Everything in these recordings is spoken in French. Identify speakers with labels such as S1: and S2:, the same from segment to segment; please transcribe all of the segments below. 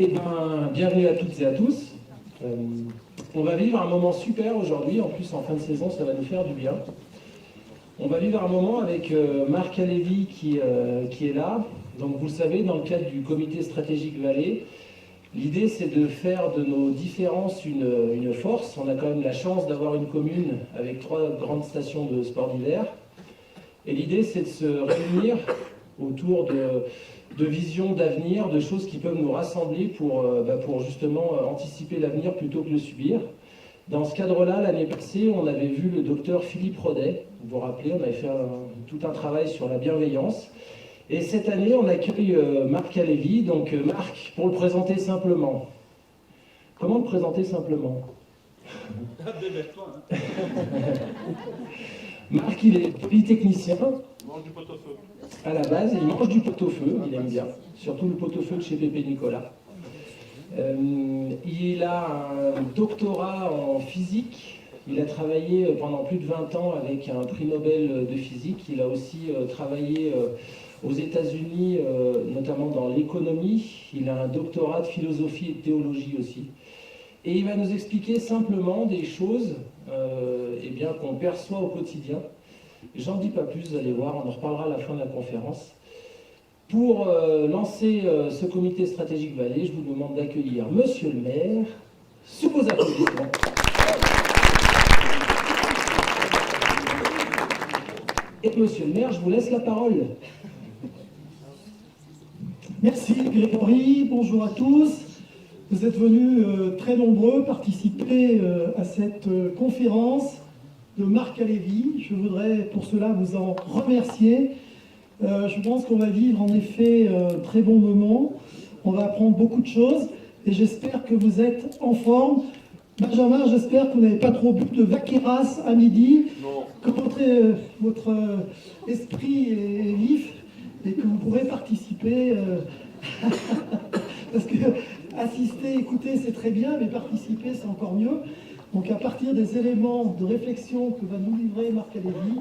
S1: Eh bien, bienvenue à toutes et à tous. On va vivre un moment super aujourd'hui, en plus en fin de saison, ça va nous faire du bien. On va vivre un moment avec Marc Alévi qui est là. Donc vous le savez, dans le cadre du comité stratégique Valais, l'idée c'est de faire de nos différences une force. On a quand même la chance d'avoir une commune avec 3 grandes stations de sport d'hiver. Et l'idée c'est de se réunir autour de visions d'avenir, de choses qui peuvent nous rassembler pour justement anticiper l'avenir plutôt que le subir. Dans ce cadre-là, l'année passée, on avait vu le docteur Philippe Rodet. Vous vous rappelez, on avait fait tout un travail sur la bienveillance. Et cette année, on accueille Marc Alévi. Donc Marc, pour le présenter simplement. Comment le présenter simplement?
S2: Démerde-toi, hein.
S1: Marc, il est polytechnicien.
S2: Il mange du pot-au-feu.
S1: À la base, il mange du pot-au-feu, il aime bien. Surtout le pot-au-feu de chez Pépé Nicolas. Il a un doctorat en physique. Il a travaillé pendant plus de 20 ans avec un prix Nobel de physique. Il a aussi travaillé aux États-Unis, notamment dans l'économie. Il a un doctorat de philosophie et de théologie aussi. Et il va nous expliquer simplement des choses qu'on perçoit au quotidien. J'en dis pas plus, vous allez voir, on en reparlera à la fin de la conférence. Pour lancer ce comité stratégique Valais, je vous demande d'accueillir Monsieur le maire, sous vos applaudissements. Et Monsieur le maire, je vous laisse la parole.
S3: Merci Grégory, bonjour à tous. Vous êtes venus très nombreux participer à cette conférence de Marc Alévi. Je voudrais pour cela vous en remercier. Je pense qu'on va vivre en effet un très bon moment. On va apprendre beaucoup de choses et j'espère que vous êtes en forme. Benjamin, j'espère que vous n'avez pas trop bu de vaqueras à midi, que votre esprit est vif et que vous pourrez participer. Parce que assister, écouter, c'est très bien, mais participer, c'est encore mieux. Donc à partir des éléments de réflexion que va nous livrer Marc Alévi,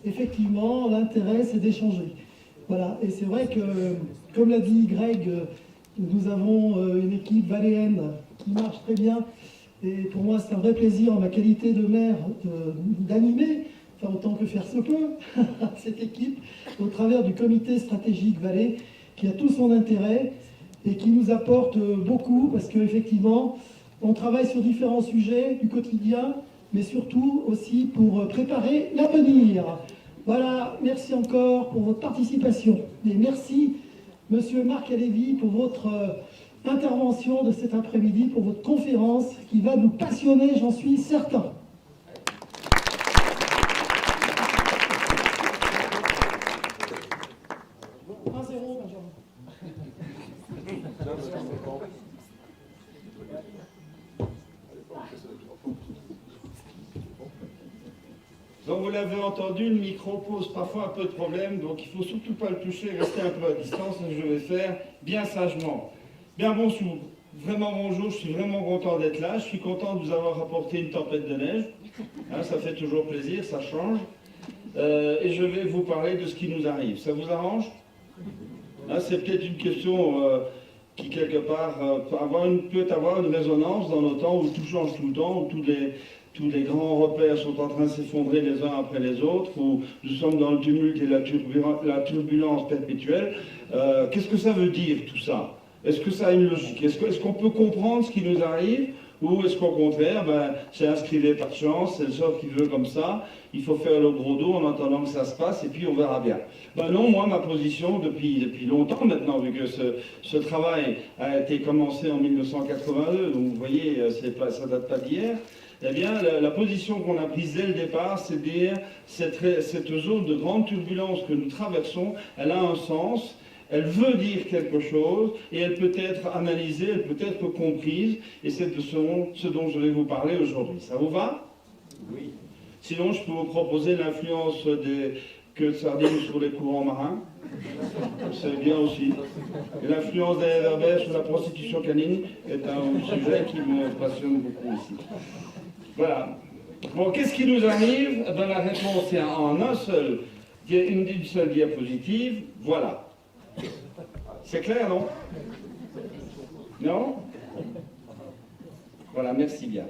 S3: effectivement, l'intérêt, c'est d'échanger. Voilà, et c'est vrai que, comme l'a dit Greg, nous avons une équipe valéenne qui marche très bien. Et pour moi, c'est un vrai plaisir, en ma qualité de maire, d'animer, enfin autant que faire se peut, cette équipe, au travers du comité stratégique Valais, qui a tout son intérêt et qui nous apporte beaucoup, parce qu'effectivement, on travaille sur différents sujets du quotidien, mais surtout aussi pour préparer l'avenir. Voilà, merci encore pour votre participation. Et merci, Monsieur Marc Alévi, pour votre intervention de cet après-midi, pour votre conférence qui va nous passionner, j'en suis certain.
S2: Donc vous l'avez entendu, le micro pose parfois un peu de problème, donc il ne faut surtout pas le toucher, rester un peu à distance, et je vais faire bien sagement. Bien bonjour, vraiment bonjour, je suis vraiment content d'être là, je suis content de vous avoir apporté une tempête de neige, hein, ça fait toujours plaisir, ça change, et je vais vous parler de ce qui nous arrive. Ça vous arrange? Hein, c'est peut-être une question qui quelque part peut avoir une résonance dans nos temps où tout change tout le temps, où tous les grands repères sont en train de s'effondrer les uns après les autres, où nous sommes dans le tumulte et la turbulence perpétuelle. Qu'est-ce que ça veut dire tout ça? Est-ce que ça a une logique? Est-ce qu'on peut comprendre ce qui nous arrive? Ou est-ce qu'au contraire, c'est inscrivé par chance, c'est le sort qui veut comme ça, il faut faire le gros dos en attendant que ça se passe et puis on verra bien. Non, moi, ma position depuis longtemps maintenant, vu que ce travail a été commencé en 1982, donc vous voyez, ça date pas d'hier, eh bien, la position qu'on a prise dès le départ, c'est de dire cette zone de grande turbulence que nous traversons, elle a un sens, elle veut dire quelque chose, et elle peut être analysée, elle peut être comprise, et c'est de ce dont je vais vous parler aujourd'hui. Ça vous va? Oui. Sinon, je peux vous proposer l'influence des queues de sardines sur les courants marins. C'est bien aussi. Et l'influence des réverbères sur la prostitution canine est un sujet qui me passionne beaucoup aussi. Voilà. Bon, qu'est-ce qui nous arrive? La réponse est en une seule diapositive. Voilà. C'est clair, non? Non? Voilà, merci bien.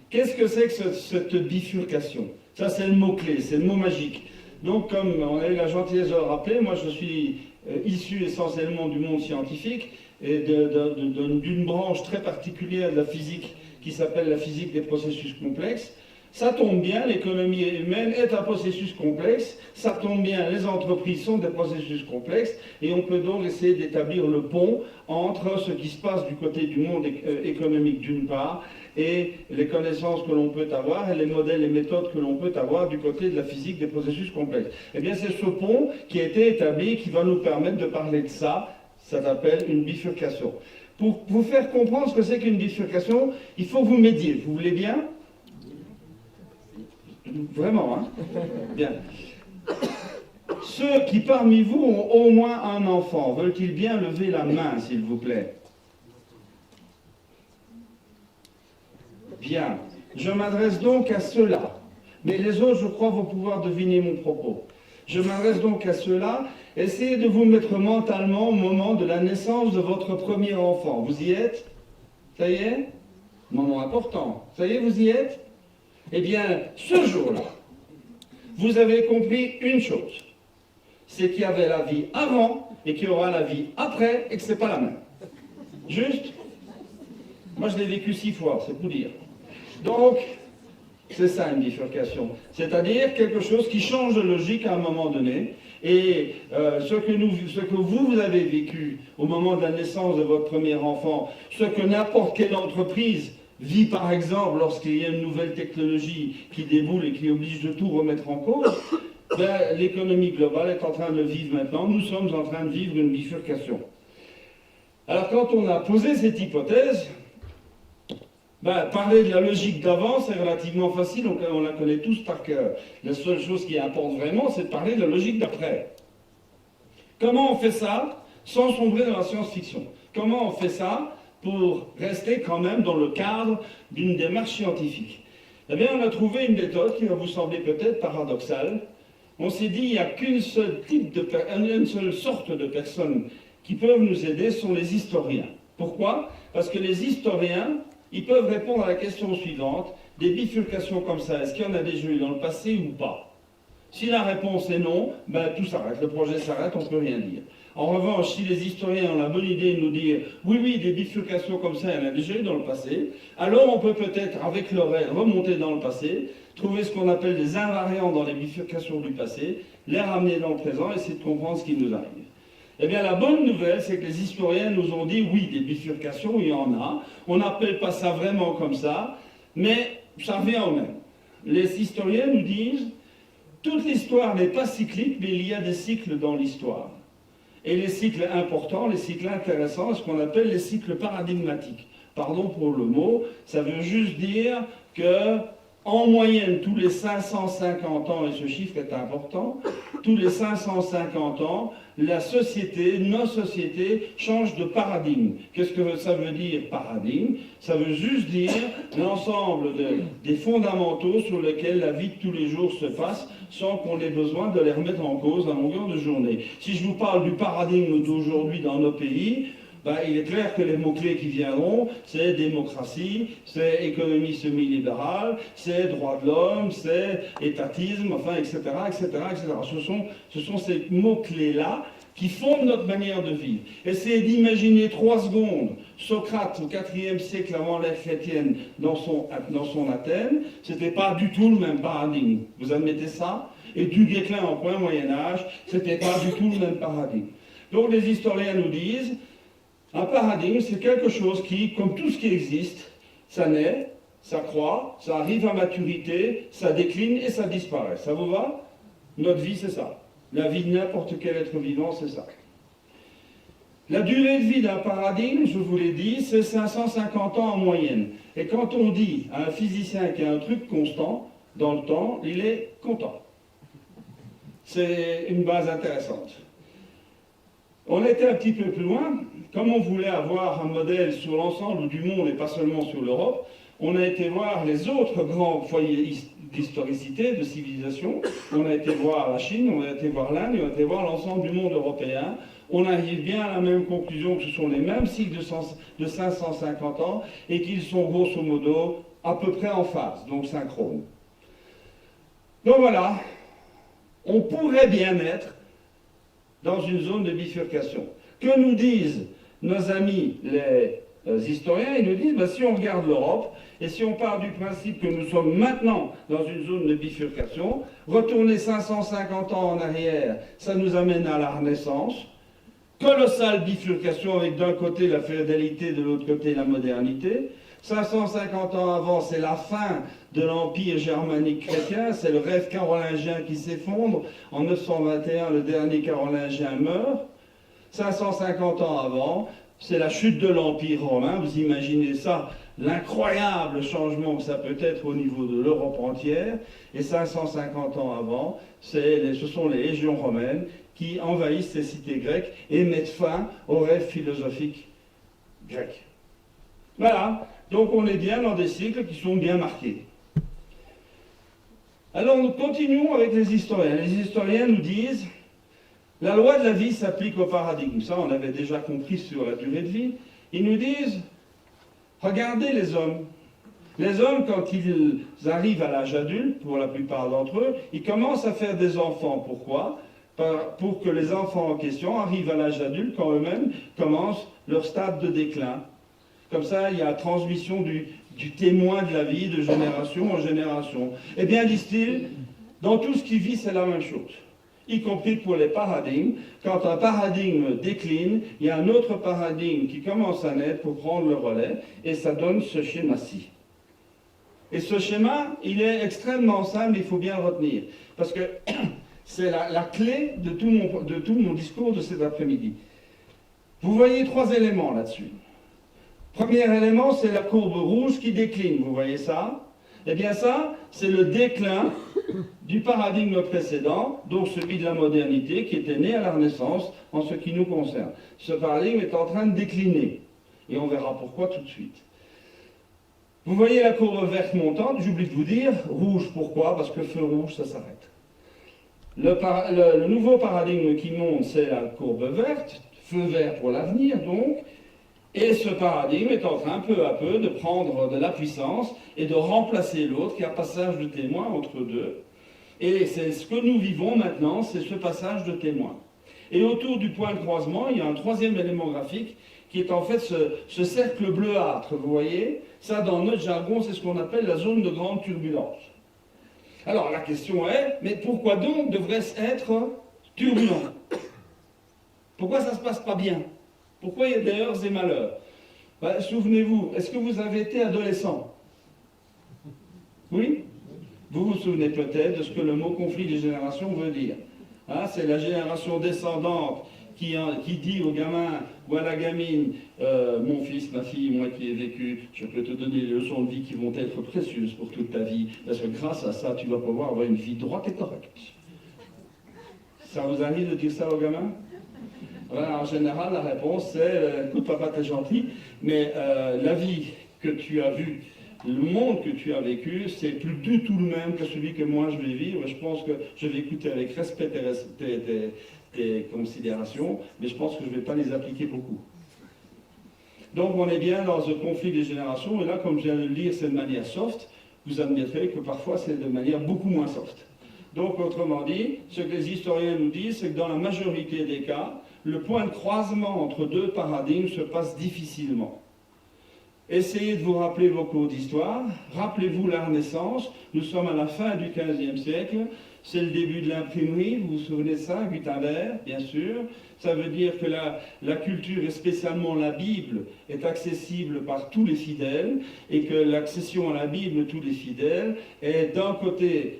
S2: Qu'est-ce que c'est que cette bifurcation? Ça, c'est le mot-clé, c'est le mot magique. Donc, comme on a eu la gentillesse de le rappeler, moi je suis issu essentiellement du monde scientifique et d'une branche très particulière de la physique qui s'appelle la physique des processus complexes. Ça tombe bien, l'économie humaine est un processus complexe, ça tombe bien, les entreprises sont des processus complexes, et on peut donc essayer d'établir le pont entre ce qui se passe du côté du monde économique d'une part, et les connaissances que l'on peut avoir, et les modèles et méthodes que l'on peut avoir du côté de la physique des processus complexes. Eh bien, c'est ce pont qui a été établi, qui va nous permettre de parler de ça, ça s'appelle une bifurcation. Pour vous faire comprendre ce que c'est qu'une bifurcation, il faut que vous m'aidiez, vous voulez bien ? Vraiment, hein? Bien. Ceux qui parmi vous ont au moins un enfant, veulent-ils bien lever la main, s'il vous plaît? Bien. Je m'adresse donc à ceux-là. Mais les autres, je crois, vont pouvoir deviner mon propos. Je m'adresse donc à ceux-là. Essayez de vous mettre mentalement au moment de la naissance de votre premier enfant. Vous y êtes? Ça y est? Moment important. Ça y est, vous y êtes? Eh bien, ce jour-là, vous avez compris une chose. C'est qu'il y avait la vie avant et qu'il y aura la vie après et que ce n'est pas la même. Juste? Moi, je l'ai vécu 6 fois, c'est pour dire. Donc, c'est ça une bifurcation. C'est-à-dire quelque chose qui change de logique à un moment donné. Et ce que vous avez vécu au moment de la naissance de votre premier enfant, ce que n'importe quelle entreprise vit par exemple lorsqu'il y a une nouvelle technologie qui déboule et qui oblige de tout remettre en cause, ben, l'économie globale est en train de vivre maintenant. Nous sommes en train de vivre une bifurcation. Alors quand on a posé cette hypothèse, ben, parler de la logique d'avant, c'est relativement facile, on la connaît tous par cœur. La seule chose qui importe vraiment, c'est de parler de la logique d'après. Comment on fait ça sans sombrer dans la science-fiction? Comment on fait ça pour rester quand même dans le cadre d'une démarche scientifique? Eh bien, on a trouvé une méthode qui va vous sembler peut-être paradoxale. On s'est dit, il n'y a qu'une seule sorte de personnes qui peuvent nous aider, ce sont les historiens. Pourquoi? Parce que les historiens, ils peuvent répondre à la question suivante, des bifurcations comme ça, est-ce qu'il y en a déjà eu dans le passé ou pas? Si la réponse est non, ben tout s'arrête, le projet s'arrête, on ne peut rien dire. En revanche, si les historiens ont la bonne idée de nous dire oui, oui, des bifurcations comme ça, il y en a déjà eu dans le passé, alors on peut peut-être, avec l'oreille, remonter dans le passé, trouver ce qu'on appelle des invariants dans les bifurcations du passé, les ramener dans le présent et essayer de comprendre ce qui nous arrive. Eh bien, la bonne nouvelle, c'est que les historiens nous ont dit oui, des bifurcations, il y en a. On n'appelle pas ça vraiment comme ça, mais ça revient au même. Les historiens nous disent toute l'histoire n'est pas cyclique, mais il y a des cycles dans l'histoire. Et les cycles importants, les cycles intéressants, ce qu'on appelle les cycles paradigmatiques. Pardon pour le mot, ça veut juste dire que, en moyenne, tous les 550 ans, et ce chiffre est important, tous les 550 ans, la société, nos sociétés, changent de paradigme. Qu'est-ce que ça veut dire, paradigme? Ça veut juste dire l'ensemble des fondamentaux sur lesquels la vie de tous les jours se passe, sans qu'on ait besoin de les remettre en cause à longueur de journée. Si je vous parle du paradigme d'aujourd'hui dans nos pays, ben, il est clair que les mots-clés qui viendront, c'est démocratie, c'est économie semi-libérale, c'est droits de l'homme, c'est étatisme, enfin, etc., etc., etc. Ce sont ces mots-clés-là qui fondent notre manière de vivre. Essayez d'imaginer 3 secondes Socrate au IVe siècle avant l'ère chrétienne dans son Athènes, c'était pas du tout le même paradigme. Vous admettez ça? Et du Guesclin en plein Moyen-Âge, c'était pas du tout le même paradigme. Donc les historiens nous disent, un paradigme, c'est quelque chose qui, comme tout ce qui existe, ça naît, ça croît, ça arrive à maturité, ça décline et ça disparaît. Ça vous va? Notre vie, c'est ça. La vie de n'importe quel être vivant, c'est ça. La durée de vie d'un paradigme, je vous l'ai dit, c'est 550 ans en moyenne. Et quand on dit à un physicien qu'il y a un truc constant dans le temps, il est content. C'est une base intéressante. On était un petit peu plus loin. Comme on voulait avoir un modèle sur l'ensemble du monde et pas seulement sur l'Europe, On a été voir les autres grands foyers d'historicité, de civilisation. On a été voir la Chine, on a été voir l'Inde, et on a été voir l'ensemble du monde européen. On arrive bien à la même conclusion que ce sont les mêmes cycles de 550 ans et qu'ils sont grosso modo à peu près en phase, donc synchrones. Donc voilà, on pourrait bien être dans une zone de bifurcation. Que nous disent nos amis les historiens? Ils nous disent, ben, si on regarde l'Europe, et si on part du principe que nous sommes maintenant dans une zone de bifurcation, retourner 550 ans en arrière, ça nous amène à la Renaissance, colossale bifurcation avec d'un côté la féodalité, de l'autre côté la modernité. 550 ans avant, c'est la fin de l'empire germanique chrétien, c'est le rêve carolingien qui s'effondre. En 921, le dernier carolingien meurt. 550 ans avant, c'est la chute de l'empire romain. Vous imaginez ça, l'incroyable changement que ça peut être au niveau de l'Europe entière. Et 550 ans avant, ce sont les légions romaines qui envahissent ces cités grecques et mettent fin aux rêves philosophiques grecs. Voilà, donc on est bien dans des cycles qui sont bien marqués. Alors nous continuons avec les historiens. Les historiens nous disent, la loi de la vie s'applique au paradigme. Ça, on avait déjà compris sur la durée de vie. Ils nous disent, regardez les hommes. Les hommes, quand ils arrivent à l'âge adulte, pour la plupart d'entre eux, ils commencent à faire des enfants. Pourquoi ? Pour que les enfants en question arrivent à l'âge adulte quand eux-mêmes commencent leur stade de déclin. Comme ça, il y a la transmission du témoin de la vie de génération en génération. Eh bien, disent-ils, dans tout ce qui vit, c'est la même chose. Y compris pour les paradigmes. Quand un paradigme décline, il y a un autre paradigme qui commence à naître pour prendre le relais, et ça donne ce schéma-ci. Et ce schéma, il est extrêmement simple, il faut bien le retenir. Parce que c'est la clé de tout mon discours de cet après-midi. Vous voyez 3 éléments là-dessus. Premier élément, c'est la courbe rouge qui décline, vous voyez ça? Eh bien ça, c'est le déclin du paradigme précédent, donc celui de la modernité, qui était né à la Renaissance en ce qui nous concerne. Ce paradigme est en train de décliner, et on verra pourquoi tout de suite. Vous voyez la courbe verte montante, j'oublie de vous dire, rouge pourquoi? Parce que feu rouge, ça s'arrête. Le nouveau paradigme qui monte, c'est la courbe verte, feu vert pour l'avenir donc, et ce paradigme est en train peu à peu de prendre de la puissance et de remplacer l'autre, qui a un passage de témoin entre deux. Et c'est ce que nous vivons maintenant, c'est ce passage de témoin. Et autour du point de croisement, il y a un 3e élément graphique qui est en fait ce cercle bleuâtre, vous voyez? Ça, dans notre jargon, c'est ce qu'on appelle la zone de grande turbulence. Alors la question est, mais pourquoi donc devrait-ce être turbulent? Pourquoi ça ne se passe pas bien? Pourquoi il y a des heurts et malheurs? Ben, souvenez-vous, est-ce que vous avez été adolescent? Oui? Vous vous souvenez peut-être de ce que le mot conflit des générations veut dire. Hein, c'est la génération descendante qui dit au gamin ou à la gamine, mon fils, ma fille, moi qui ai vécu, je peux te donner des leçons de vie qui vont être précieuses pour toute ta vie, parce que grâce à ça, tu vas pouvoir avoir une vie droite et correcte. Ça vous arrive de dire ça au gamin? Voilà, en général, la réponse c'est écoute, papa, t'es gentil, mais la vie que tu as vue, le monde que tu as vécu, c'est plus du tout le même que celui que moi je vais vivre. Je pense que je vais écouter avec respect tes considérations, mais je pense que je ne vais pas les appliquer beaucoup. Donc on est bien dans un conflit des générations, et là, comme je viens de le dire, c'est de manière soft. Vous admettrez que parfois c'est de manière beaucoup moins soft. Donc autrement dit, ce que les historiens nous disent, c'est que dans la majorité des cas, le point de croisement entre 2 paradigmes se passe difficilement. Essayez de vous rappeler vos cours d'histoire, rappelez-vous la Renaissance, nous sommes à la fin du XVe siècle, c'est le début de l'imprimerie, vous vous souvenez de ça, Gutenberg, bien sûr. Ça veut dire que la culture, et spécialement la Bible, est accessible par tous les fidèles, et que l'accession à la Bible de tous les fidèles est d'un côté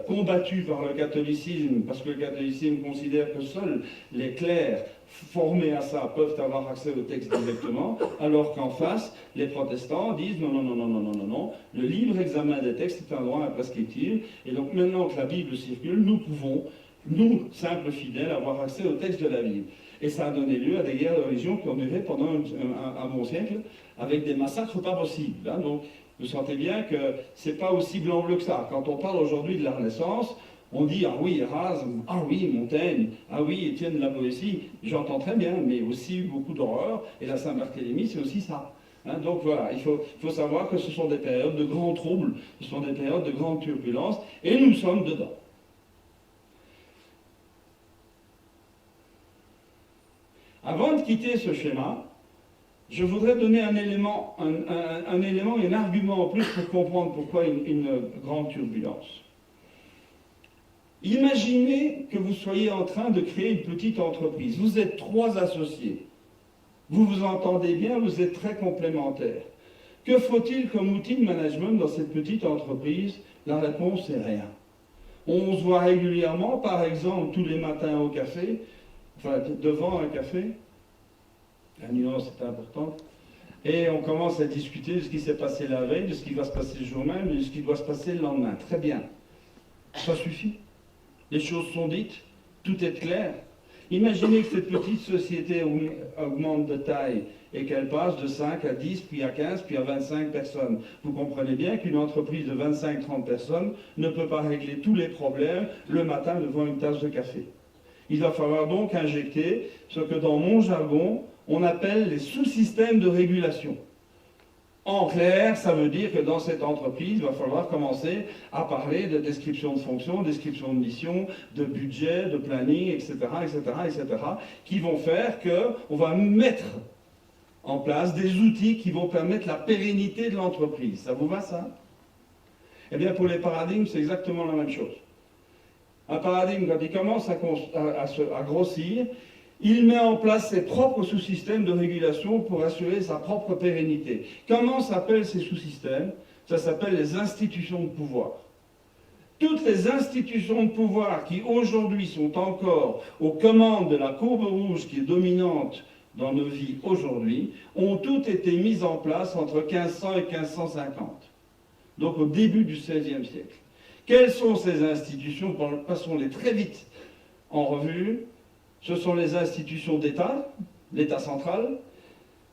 S2: combattue par le catholicisme, parce que le catholicisme considère que seuls les clercs formés à ça peuvent avoir accès au texte directement, alors qu'en face, les protestants disent non, non, non, non, non, non, non, non, le libre examen des textes est un droit imprescriptible, et donc maintenant que la Bible circule, nous pouvons, nous, simples fidèles, avoir accès au texte de la Bible. Et ça a donné lieu à des guerres de religion qui ont duré pendant un bon siècle, avec des massacres pas possibles. Hein. Donc, Vous sentez bien que c'est pas aussi blanc-bleu que ça. Quand on parle aujourd'hui de la Renaissance, on dit ah oui Erasme, ah oui Montaigne, ah oui Étienne de la Boétie. J'entends très bien, mais aussi beaucoup d'horreur. Et la Saint-Barthélemy, c'est aussi ça. Hein, donc voilà, il faut savoir que ce sont des périodes de grands troubles, ce sont des périodes de grande turbulence, et nous sommes dedans. Avant de quitter ce schéma, je voudrais donner un élément et un argument en plus pour comprendre pourquoi une grande turbulence. Imaginez que vous soyez en train de créer une petite entreprise. Vous êtes 3 associés. Vous vous entendez bien, vous êtes très complémentaires. Que faut-il comme outil de management dans cette petite entreprise? La réponse est rien. On se voit régulièrement, par exemple, tous les matins au café, enfin devant un café. La nuance est importante. Et on commence à discuter de ce qui s'est passé la veille, de ce qui va se passer le jour même, et de ce qui doit se passer le lendemain. Très bien. Ça suffit. Les choses sont dites, tout est clair. Imaginez que cette petite société augmente de taille et qu'elle passe de 5 à 10, puis à 15, puis à 25 personnes. Vous comprenez bien qu'une entreprise de 25-30 personnes ne peut pas régler tous les problèmes le matin devant une tasse de café. Il va falloir donc injecter ce que dans mon jargon, on appelle les sous-systèmes de régulation. En clair, ça veut dire que dans cette entreprise, il va falloir commencer à parler de description de fonction, description de mission, de budget, de planning, etc., qui vont faire qu'on va mettre en place des outils qui vont permettre la pérennité de l'entreprise. Ça vous va, ça? Eh bien, pour les paradigmes, c'est exactement la même chose. Un paradigme, quand il commence à grossir, il met en place ses propres sous-systèmes de régulation pour assurer sa propre pérennité. Comment s'appellent ces sous-systèmes? Ça s'appelle les institutions de pouvoir. Toutes les institutions de pouvoir qui aujourd'hui sont encore aux commandes de la courbe rouge qui est dominante dans nos vies aujourd'hui, ont toutes été mises en place entre 1500 et 1550. Donc au début du XVIe siècle. Quelles sont ces institutions? Passons-les très vite en revue. Ce sont les institutions d'État, l'État central,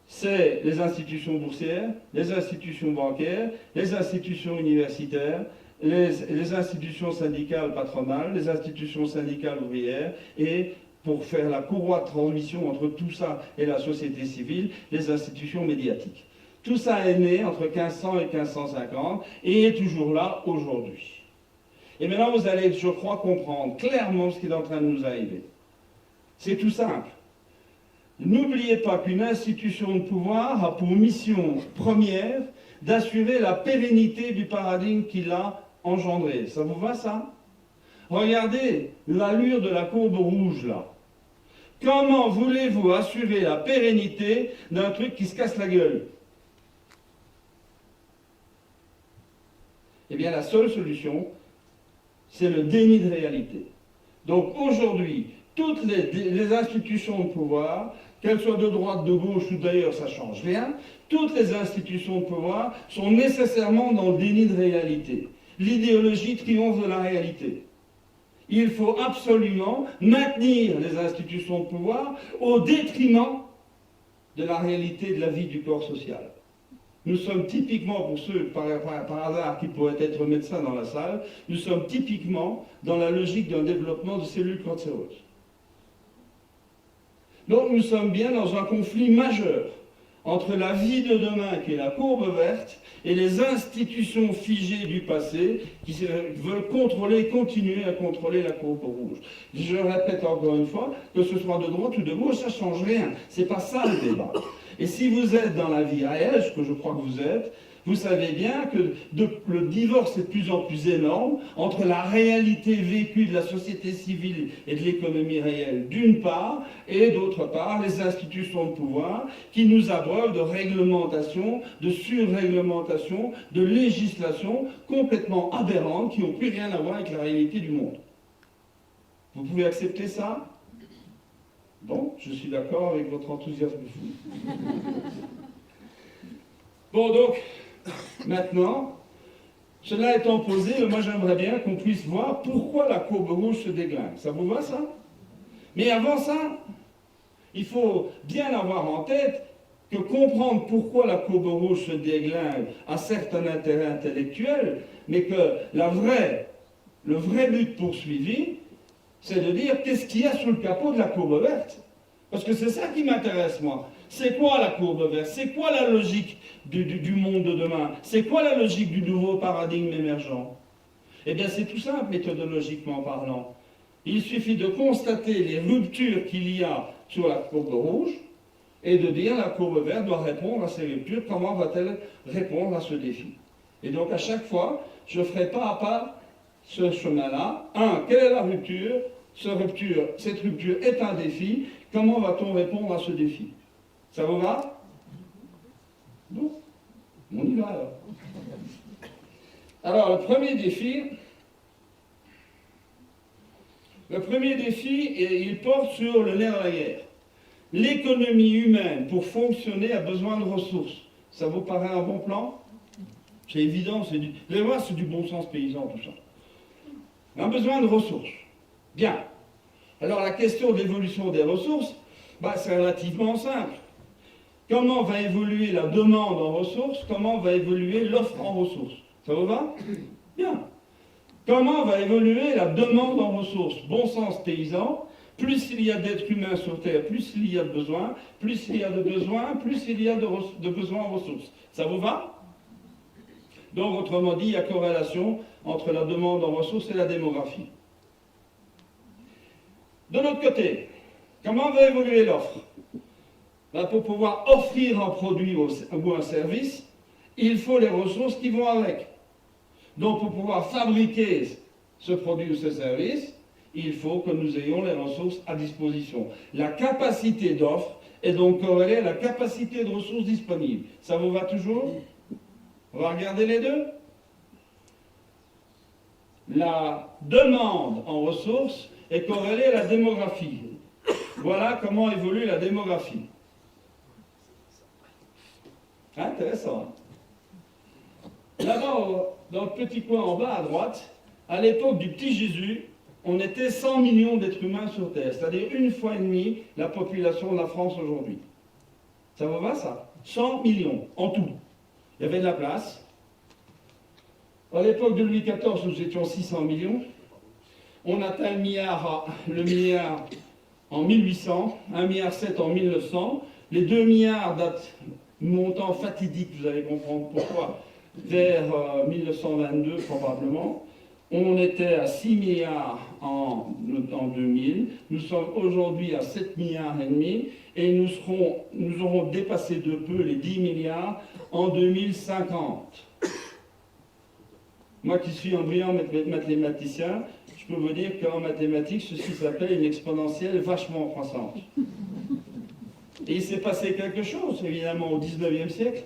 S2: c'est les institutions boursières, les institutions bancaires, les institutions universitaires, les institutions syndicales patronales, les institutions syndicales ouvrières, et pour faire la courroie de transmission entre tout ça et la société civile, les institutions médiatiques. Tout ça est né entre 1500 et 1550 et est toujours là aujourd'hui. Et maintenant, vous allez, je crois, comprendre clairement ce qui est en train de nous arriver. C'est tout simple. N'oubliez pas qu'une institution de pouvoir a pour mission première d'assurer la pérennité du paradigme qu'il a engendré. Ça vous va, ça? Regardez l'allure de la courbe rouge, là. Comment voulez-vous assurer la pérennité d'un truc qui se casse la gueule? Eh bien, la seule solution, c'est le déni de réalité. Donc aujourd'hui, toutes les institutions de pouvoir, qu'elles soient de droite, de gauche ou d'ailleurs, ça ne change rien, toutes les institutions de pouvoir sont nécessairement dans le déni de réalité. L'idéologie triomphe de la réalité. Il faut absolument maintenir les institutions de pouvoir au détriment de la réalité de la vie du corps social. Nous sommes typiquement, pour ceux par hasard qui pourraient être médecins dans la salle, nous sommes typiquement dans la logique d'un développement de cellules cancéreuses. Donc nous sommes bien dans un conflit majeur entre la vie de demain, qui est la courbe verte, et les institutions figées du passé, qui veulent continuer à contrôler la courbe rouge. Je répète encore une fois, que ce soit de droite ou de gauche, ça ne change rien. C'est pas ça le débat. Et si vous êtes dans la vie réelle, ce que je crois que vous êtes, vous savez bien que le divorce est de plus en plus énorme entre la réalité vécue de la société civile et de l'économie réelle, d'une part, et d'autre part, les institutions de pouvoir qui nous abreuvent de réglementation, de surréglementation, de législation complètement aberrantes qui n'ont plus rien à voir avec la réalité du monde. Vous pouvez accepter ça? Bon, je suis d'accord avec votre enthousiasme fou. Bon, donc, maintenant, cela étant posé, moi j'aimerais bien qu'on puisse voir pourquoi la courbe rouge se déglingue. Ça vous va, ça? Mais avant ça, il faut bien avoir en tête que comprendre pourquoi la courbe rouge se déglingue a certes un intérêt intellectuel, mais que le vrai but poursuivi, c'est de dire qu'est-ce qu'il y a sous le capot de la courbe verte. Parce que c'est ça qui m'intéresse, moi. C'est quoi la courbe verte? C'est quoi la logique du monde de demain? C'est quoi la logique du nouveau paradigme émergent? Eh bien, c'est tout simple, méthodologiquement parlant. Il suffit de constater les ruptures qu'il y a sur la courbe rouge et de dire la courbe verte doit répondre à ces ruptures. Comment va-t-elle répondre à ce défi? Et donc, à chaque fois, je ferai pas à pas ce chemin-là. Quelle est la rupture? Cette rupture est un défi. Comment va-t-on répondre à ce défi? Ça vous va? Bon, on y va alors. Alors, le premier défi, il porte sur le nerf de la guerre. L'économie humaine, pour fonctionner, a besoin de ressources. Ça vous paraît un bon plan? C'est évident, c'est du bon sens paysan, tout ça. On a besoin de ressources. Bien. Alors, la question de l'évolution des ressources, c'est relativement simple. Comment va évoluer la demande en ressources? Comment va évoluer l'offre en ressources? Ça vous va? Bien. Comment va évoluer la demande en ressources? Bon sens paysan, plus il y a d'êtres humains sur Terre, plus il y a de besoins, plus il y a de besoins, plus il y a de besoins en ressources. Ça vous va? Donc, autrement dit, il y a corrélation entre la demande en ressources et la démographie. De l'autre côté, comment va évoluer l'offre? Pour pouvoir offrir un produit ou un service, il faut les ressources qui vont avec. Donc, pour pouvoir fabriquer ce produit ou ce service, il faut que nous ayons les ressources à disposition. La capacité d'offre est donc corrélée à la capacité de ressources disponibles. Ça vous va toujours? On va regarder les deux. La demande en ressources est corrélée à la démographie. Voilà comment évolue la démographie. Intéressant. Là-bas, dans le petit coin en bas à droite, à l'époque du petit Jésus, on était 100 millions d'êtres humains sur Terre, c'est-à-dire une fois et demie la population de la France aujourd'hui. Ça vous va, ça? 100 millions, en tout. Il y avait de la place. À l'époque de Louis XIV, nous étions 600 millions. On atteint le milliard en 1800, 1,7 milliard en 1900. Les 2 milliards datent montant fatidique, vous allez comprendre pourquoi, vers 1922 probablement. On était à 6 milliards en 2000, nous sommes aujourd'hui à 7 milliards et demi, et nous aurons dépassé de peu les 10 milliards en 2050. Moi qui suis un brillant mathématicien, je peux vous dire qu'en mathématiques, ceci s'appelle une exponentielle vachement croissante. Et il s'est passé quelque chose, évidemment, au 19e siècle.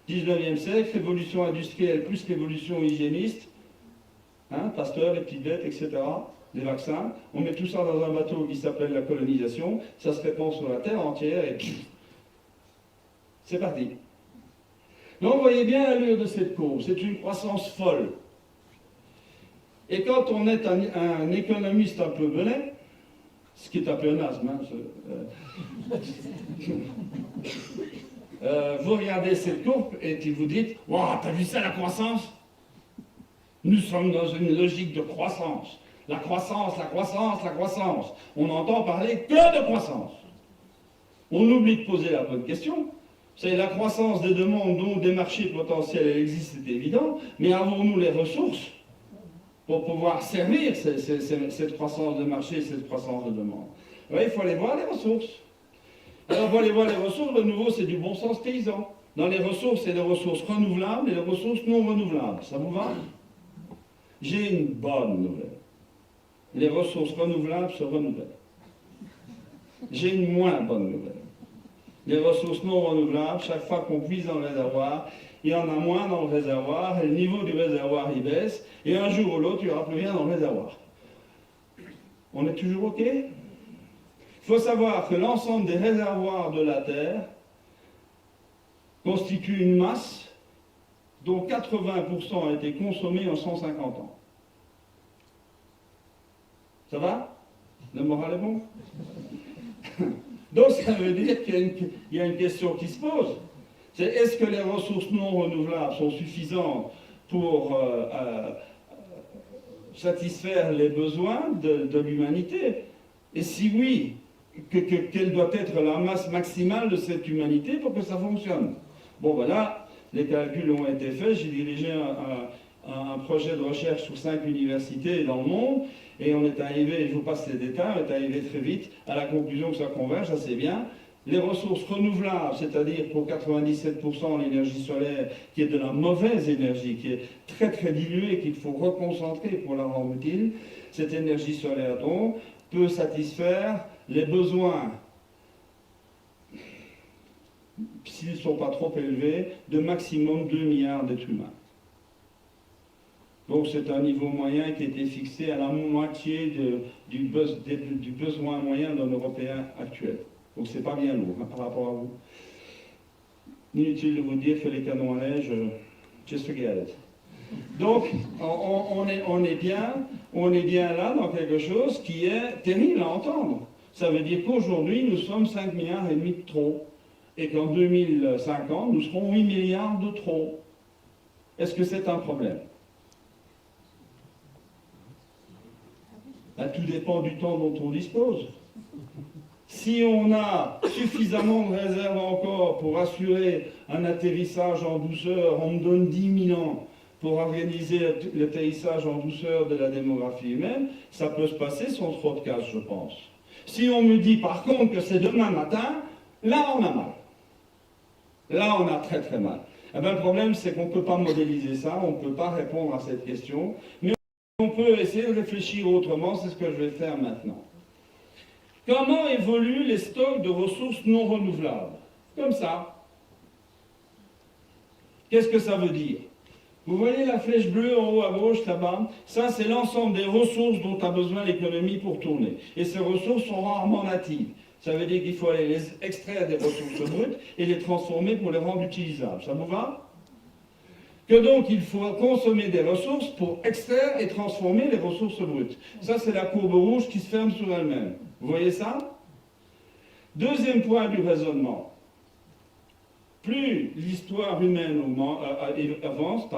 S2: 19e siècle, révolution industrielle plus révolution hygiéniste, Pasteur, les petites bêtes, etc., les vaccins. On met tout ça dans un bateau qui s'appelle la colonisation, ça se répand sur la Terre entière et c'est parti. Donc vous voyez bien l'allure de cette courbe, c'est une croissance folle. Et quand on est un économiste un peu benet, ce qui est un peu un asthme, vous regardez cette courbe et vous dites « Waouh, t'as vu ça la croissance ?» Nous sommes dans une logique de croissance. La croissance, la croissance, la croissance. On n'entend parler que de croissance. On oublie de poser la bonne question. C'est la croissance des demandes, donc des marchés potentiels, elle existe, c'est évident, mais avons-nous les ressources pour pouvoir servir cette croissance de marché, cette croissance de demande? Oui, il faut aller voir les ressources. Alors, pour aller voir les ressources, de nouveau, c'est du bon sens paysan. Dans les ressources, c'est les ressources renouvelables et les ressources non renouvelables. Ça vous va? J'ai une bonne nouvelle. Les ressources renouvelables se renouvellent. J'ai une moins bonne nouvelle. Les ressources non renouvelables, chaque fois qu'on puise dans le réservoir, il y en a moins dans le réservoir, et le niveau du réservoir il baisse, et un jour ou l'autre, il n'y aura plus rien dans le réservoir. On est toujours OK? Il faut savoir que l'ensemble des réservoirs de la Terre constitue une masse dont 80% a été consommé en 150 ans. Ça va? Le moral est bon? Donc ça veut dire qu'il y a une question qui se pose. C'est est-ce que les ressources non renouvelables sont suffisantes pour satisfaire les besoins de l'humanité? Et si oui, quelle doit être la masse maximale de cette humanité pour que ça fonctionne? Bon, voilà, les calculs ont été faits. J'ai dirigé un projet de recherche sur 5 universités dans le monde, et on est arrivé, je vous passe les détails, on est arrivé très vite à la conclusion que ça converge assez bien. Les ressources renouvelables, c'est-à-dire pour 97% l'énergie solaire, qui est de la mauvaise énergie, qui est très très diluée, qu'il faut reconcentrer pour la rendre utile, cette énergie solaire donc peut satisfaire les besoins, s'ils ne sont pas trop élevés, de maximum 2 milliards d'êtres humains. Donc c'est un niveau moyen qui a été fixé à la moitié du besoin moyen d'un Européen actuel. Donc c'est pas bien lourd, hein, par rapport à vous. Inutile de vous dire que les canons à neige, just forget it. Donc on est bien là dans quelque chose qui est terrible à entendre. Ça veut dire qu'aujourd'hui nous sommes 5 milliards et demi de trop, et qu'en 2050 nous serons 8 milliards de trop. Est-ce que c'est un problème? Tout dépend du temps dont on dispose. Si on a suffisamment de réserves encore pour assurer un atterrissage en douceur, on me donne 10 000 ans pour organiser l'atterrissage en douceur de la démographie humaine, ça peut se passer sans trop de casse, je pense. Si on me dit par contre que c'est demain matin, là on a mal. Là on a très très mal. Eh bien, le problème c'est qu'on ne peut pas modéliser ça, on ne peut pas répondre à cette question, mais on peut essayer de réfléchir autrement, c'est ce que je vais faire maintenant. Comment évoluent les stocks de ressources non renouvelables? Comme ça. Qu'est-ce que ça veut dire? Vous voyez la flèche bleue en haut à gauche là-bas? Ça, c'est l'ensemble des ressources dont a besoin l'économie pour tourner. Et ces ressources sont rarement natives. Ça veut dire qu'il faut aller les extraire des ressources brutes et les transformer pour les rendre utilisables. Ça vous va? Que donc il faut consommer des ressources pour extraire et transformer les ressources brutes. Ça, c'est la courbe rouge qui se ferme sur elle-même. Vous voyez ça? Deuxième point du raisonnement. Plus l'histoire humaine avance,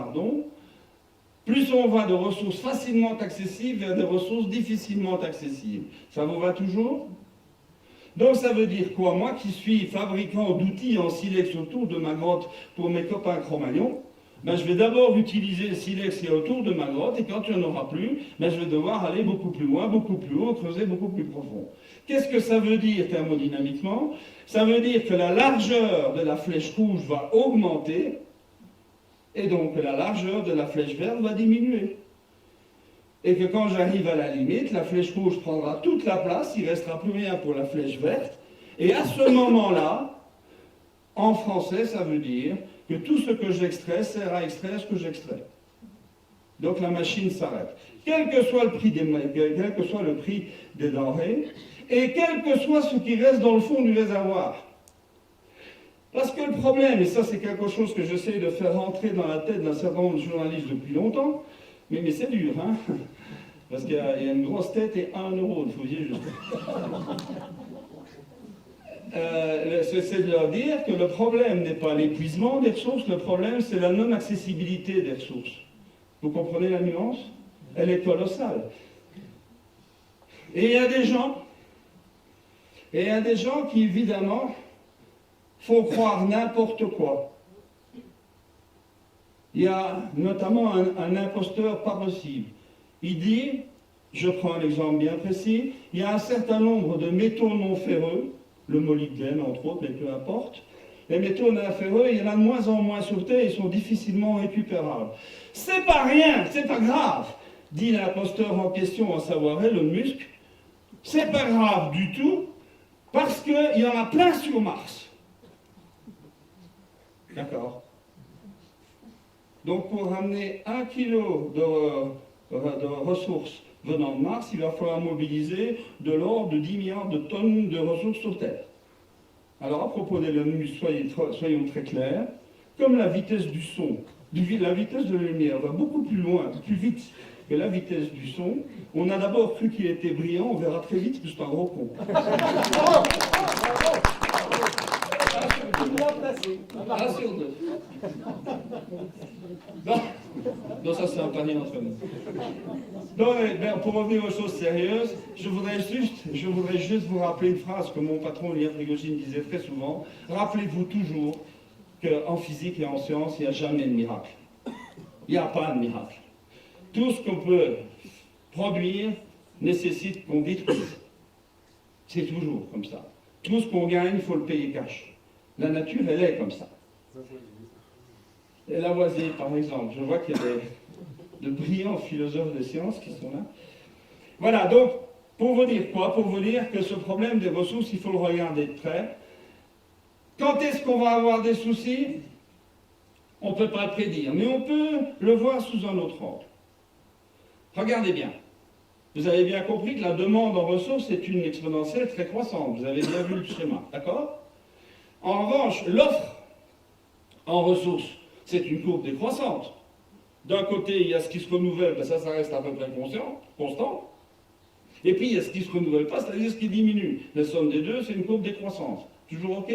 S2: plus on va de ressources facilement accessibles vers des ressources difficilement accessibles. Ça vous va toujours? Donc ça veut dire quoi? Moi qui suis fabricant d'outils en silex autour de ma grotte pour mes copains Cro-Magnon, ben, je vais d'abord utiliser le silex qui est autour de ma grotte, et quand il n'y en aura plus, ben, je vais devoir aller beaucoup plus loin, beaucoup plus haut, creuser beaucoup plus profond. Qu'est-ce que ça veut dire thermodynamiquement? Ça veut dire que la largeur de la flèche rouge va augmenter, et donc que la largeur de la flèche verte va diminuer. Et que quand j'arrive à la limite, la flèche rouge prendra toute la place, il ne restera plus rien pour la flèche verte, et à ce moment-là, en français, ça veut dire que tout ce que j'extrais sert à extraire ce que j'extrais. Donc la machine s'arrête. Quel que soit le prix des denrées, et quel que soit ce qui reste dans le fond du réservoir. Parce que le problème, et ça c'est quelque chose que j'essaie de faire rentrer dans la tête d'un certain nombre de journalistes depuis longtemps, mais c'est dur, hein, parce qu'il y a une grosse tête et 1 euro, il faut dire juste. C'est de leur dire que le problème n'est pas l'épuisement des ressources, le problème c'est la non-accessibilité des ressources. Vous comprenez la nuance? Elle est colossale. Et il y a des gens qui évidemment font croire n'importe quoi. Il y a notamment un imposteur pas possible. Il dit, je prends un exemple bien précis, il y a un certain nombre de métaux non ferreux, le molybdène entre autres, mais peu importe. Les métaux non ferreux, il y en a de moins en moins sur Terre, ils sont difficilement récupérables. C'est pas rien, c'est pas grave, dit l'imposteur en question, à savoir Elon Musk. C'est pas grave du tout, parce qu'il y en a plein sur Mars. D'accord. Donc pour ramener 1 kilo de ressources venant de Mars, il va falloir mobiliser de l'ordre de 10 milliards de tonnes de ressources sur Terre. Alors à propos d'Elon Musk, soyons très clairs, comme la vitesse du son, la vitesse de la lumière va beaucoup plus loin, plus vite que la vitesse du son, on a d'abord cru qu'il était brillant, on verra très vite que c'est un gros con. Un sur deux. Non, ça c'est un pari entre nous. Non, mais pour revenir aux choses sérieuses, je voudrais juste vous rappeler une phrase que mon patron Liam Prigogine disait très souvent. Rappelez-vous toujours qu'en physique et en science, il n'y a jamais de miracle. Il n'y a pas de miracle. Tout ce qu'on peut produire nécessite qu'on détruise. C'est toujours comme ça. Tout ce qu'on gagne, il faut le payer cash. La nature, elle est comme ça. Et Lavoisier, par exemple, je vois qu'il y a de brillants philosophes de sciences qui sont là. Voilà, donc, pour vous dire quoi? Pour vous dire que ce problème des ressources, il faut le regarder de près. Quand est-ce qu'on va avoir des soucis? On ne peut pas le prédire, mais on peut le voir sous un autre angle. Regardez bien. Vous avez bien compris que la demande en ressources est une exponentielle très croissante. Vous avez bien vu le schéma, d'accord? En revanche, l'offre en ressources, c'est une courbe décroissante. D'un côté, il y a ce qui se renouvelle, ben ça reste à peu près constant. Et puis, il y a ce qui ne se renouvelle pas, c'est-à-dire ce qui diminue. La somme des deux, c'est une courbe décroissante. Toujours OK?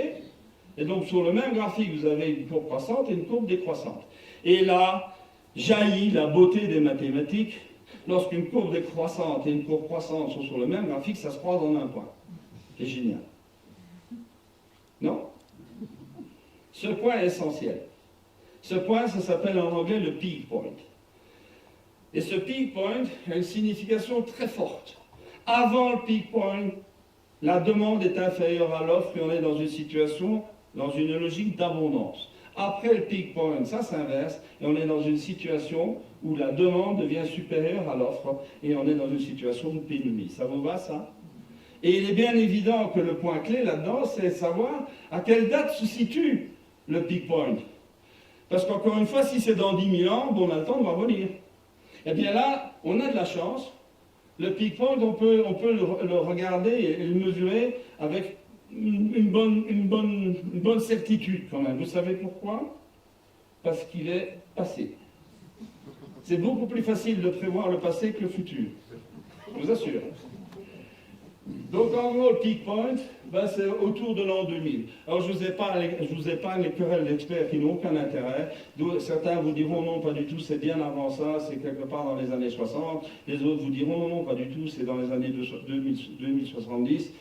S2: Et donc, sur le même graphique, vous avez une courbe croissante et une courbe décroissante. Et là, jaillit la beauté des mathématiques. Lorsqu'une courbe décroissante et une courbe croissante sont sur le même graphique, ça se croise en un point. C'est génial. Non? Ce point est essentiel. Ce point, ça s'appelle en anglais le peak point. Et ce peak point a une signification très forte. Avant le peak point, la demande est inférieure à l'offre et on est dans une situation, dans une logique d'abondance. Après le peak point, ça s'inverse et on est dans une situation où la demande devient supérieure à l'offre et on est dans une situation de pénurie. Ça vous va, ça? Et il est bien évident que le point clé là-dedans, c'est savoir à quelle date se situe le peak point. Parce qu'encore une fois, si c'est dans 10 000 ans, bon, on a le temps de revenir. Eh bien là, on a de la chance. Le peak point, on peut le regarder et le mesurer avec une bonne certitude quand même. Vous savez pourquoi? Parce qu'il est passé. C'est beaucoup plus facile de prévoir le passé que le futur. Je vous assure. Donc en gros, le peak point, ben, c'est autour de l'an 2000. Alors je vous épargne les querelles d'experts qui n'ont aucun intérêt. Certains vous diront non, pas du tout, c'est bien avant ça, c'est quelque part dans les années 60. Les autres vous diront non, pas du tout, c'est dans les années 2070.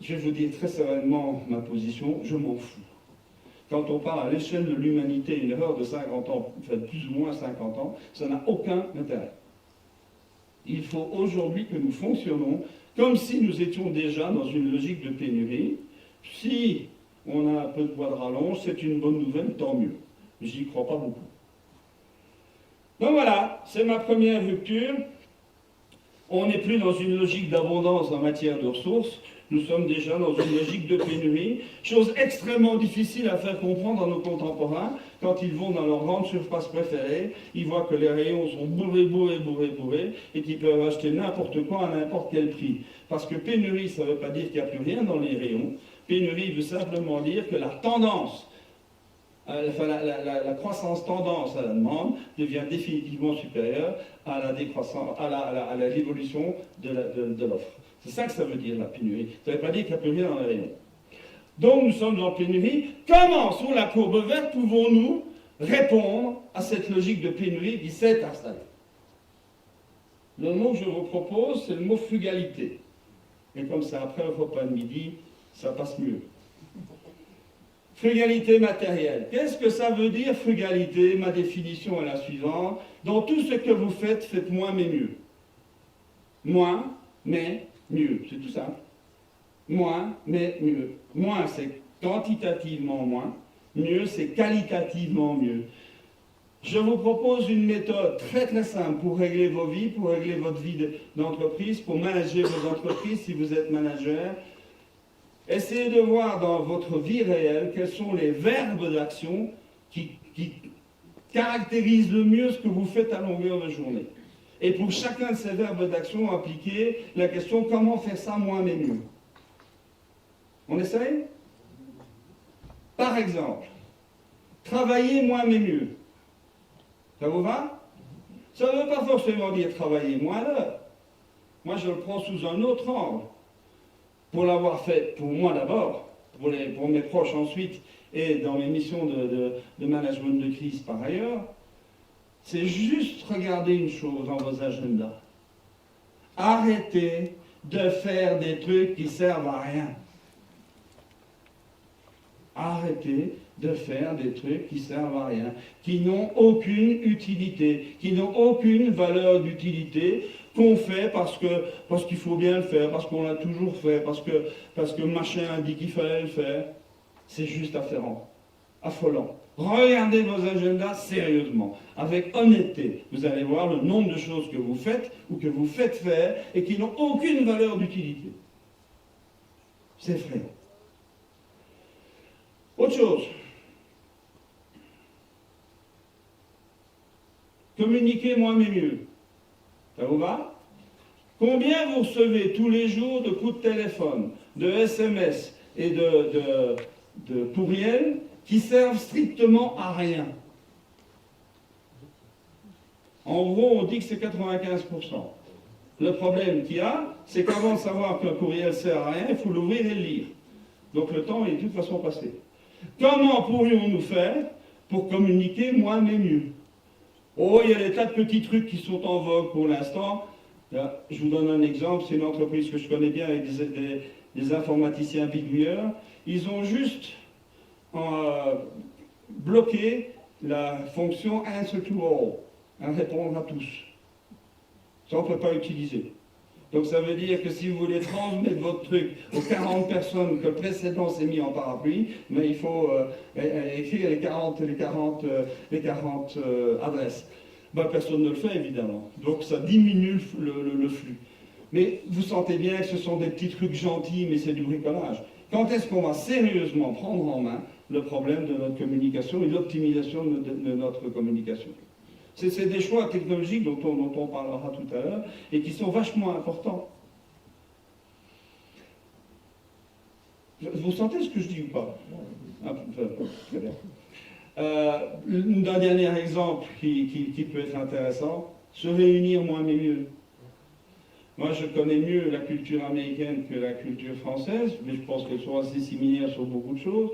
S2: Je vais vous dire très sereinement ma position, je m'en fous. Quand on parle à l'échelle de l'humanité, une erreur de 50 ans, enfin plus ou moins 50 ans, ça n'a aucun intérêt. Il faut aujourd'hui que nous fonctionnons comme si nous étions déjà dans une logique de pénurie. Si on a un peu de bois de rallonge, c'est une bonne nouvelle, tant mieux. J'y crois pas beaucoup. Donc voilà, c'est ma première rupture. On n'est plus dans une logique d'abondance en matière de ressources, nous sommes déjà dans une logique de pénurie, chose extrêmement difficile à faire comprendre à nos contemporains. Quand ils vont dans leur grande surface préférée, ils voient que les rayons sont bourrés, et qu'ils peuvent acheter n'importe quoi à n'importe quel prix. Parce que pénurie, ça ne veut pas dire qu'il n'y a plus rien dans les rayons. Pénurie veut simplement dire que la tendance, la croissance tendance à la demande devient définitivement supérieure à l'évolution de l'offre. C'est ça que ça veut dire, la pénurie. Ça ne veut pas dire qu'il n'y a plus rien dans les rayons. Donc nous sommes en pénurie. Comment, sur la courbe verte, pouvons-nous répondre à cette logique de pénurie qui s'est installée? Le mot que je vous propose, c'est le mot frugalité. Et comme c'est après le repas de midi, ça passe mieux. Frugalité matérielle. Qu'est-ce que ça veut dire, frugalité? Ma définition est la suivante. Dans tout ce que vous faites, faites moins mais mieux. Moins, mais mieux. C'est tout simple. Moins, mais mieux. Moins, c'est quantitativement moins. Mieux, c'est qualitativement mieux. Je vous propose une méthode très très simple pour régler vos vies, pour régler votre vie d'entreprise, pour manager vos entreprises si vous êtes manager. Essayez de voir dans votre vie réelle quels sont les verbes d'action qui caractérisent le mieux ce que vous faites à longueur de journée. Et pour chacun de ces verbes d'action, appliquez la question comment faire ça moins mais mieux. On essaye? Par exemple, travailler moins mais mieux. Ça vous va? Ça ne veut pas forcément dire travailler moins d'heures. Moi, je le prends sous un autre angle. Pour l'avoir fait pour moi d'abord, pour mes proches ensuite, et dans mes missions de management de crise par ailleurs, c'est juste regarder une chose dans vos agendas. Arrêtez de faire des trucs qui servent à rien. Arrêtez de faire des trucs qui servent à rien, qui n'ont aucune utilité, qui n'ont aucune valeur d'utilité, qu'on fait parce qu'il faut bien le faire, parce qu'on l'a toujours fait, parce que machin a dit qu'il fallait le faire. C'est juste affairant, affolant. Regardez vos agendas sérieusement, avec honnêteté. Vous allez voir le nombre de choses que vous faites ou que vous faites faire et qui n'ont aucune valeur d'utilité. C'est effrayant. Autre chose. Communiquez moins mais mieux. Ça vous va? Combien vous recevez tous les jours de coups de téléphone, de SMS et de courriels qui servent strictement à rien? En gros, on dit que c'est 95%. Le problème qu'il y a, c'est qu'avant de savoir qu'un courriel sert à rien, il faut l'ouvrir et le lire. Donc le temps est de toute façon passé. Comment pourrions-nous faire pour communiquer moins mais mieux? Oh, il y a des tas de petits trucs qui sont en vogue pour l'instant. Je vous donne un exemple, c'est une entreprise que je connais bien avec des informaticiens bidouilleurs. Ils ont juste bloqué la fonction Answer to All, répondre à tous. Ça, on ne peut pas utiliser. Donc ça veut dire que si vous voulez transmettre votre truc aux 40 personnes que le précédent s'est mis en parapluie, mais il faut écrire les 40 adresses. Ben, personne ne le fait évidemment. Donc ça diminue le flux. Mais vous sentez bien que ce sont des petits trucs gentils, mais c'est du bricolage. Quand est-ce qu'on va sérieusement prendre en main le problème de notre communication et l'optimisation de notre communication? C'est des choix technologiques dont on parlera tout à l'heure et qui sont vachement importants. Vous sentez ce que je dis ou pas? Très bien. Un dernier exemple qui peut être intéressant, se réunir moins mais mieux. Moi, je connais mieux la culture américaine que la culture française, mais je pense qu'elles sont assez similaires sur beaucoup de choses.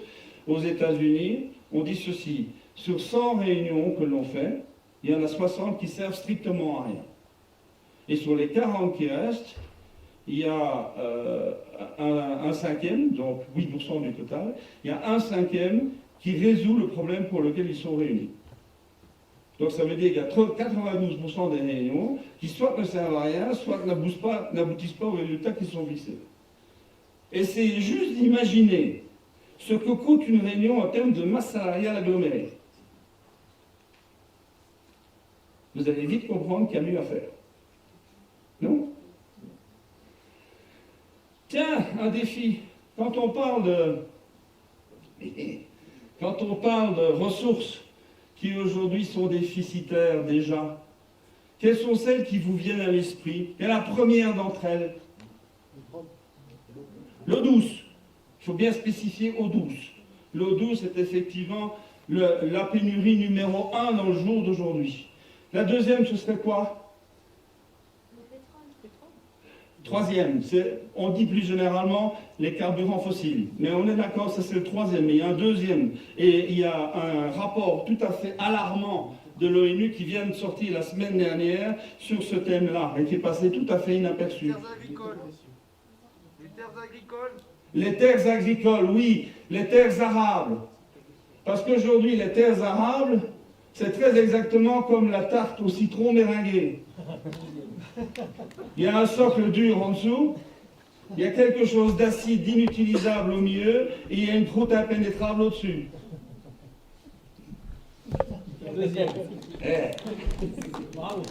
S2: Aux États-Unis, on dit ceci: sur 100 réunions que l'on fait, il y en a 60 qui servent strictement à rien. Et sur les 40 qui restent, il y a un cinquième, donc 8% du total, il y a un cinquième qui résout le problème pour lequel ils sont réunis. Donc ça veut dire qu'il y a 92% des réunions qui soit ne servent à rien, soit n'aboutissent pas aux résultats qui sont fixés. Et c'est juste d'imaginer ce que coûte une réunion en termes de masse salariale agglomérée. Vous allez vite comprendre qu'il y a mieux à faire. Non? Tiens, un défi. Quand on parle de ressources qui aujourd'hui sont déficitaires déjà, quelles sont celles qui vous viennent à l'esprit? Quelle est la première d'entre elles? L'eau douce. Il faut bien spécifier eau douce. L'eau douce est effectivement la pénurie numéro 1 dans le jour d'aujourd'hui. La deuxième, ce serait quoi? Le pétrole. Troisième, on dit plus généralement les carburants fossiles. Mais on est d'accord, ça c'est le troisième. Mais il y a un deuxième. Et il y a un rapport tout à fait alarmant de l'ONU qui vient de sortir la semaine dernière sur ce thème-là et qui est passé tout à fait inaperçu.
S4: Les terres agricoles. Les terres agricoles.
S2: Les terres agricoles, oui. Les terres arables. Parce qu'aujourd'hui, les terres arables, c'est très exactement comme la tarte au citron meringuée. Il y a un socle dur en dessous, il y a quelque chose d'acide, d'inutilisable au milieu, et il y a une croûte impénétrable au-dessus.
S1: Deuxième.
S2: Bravo.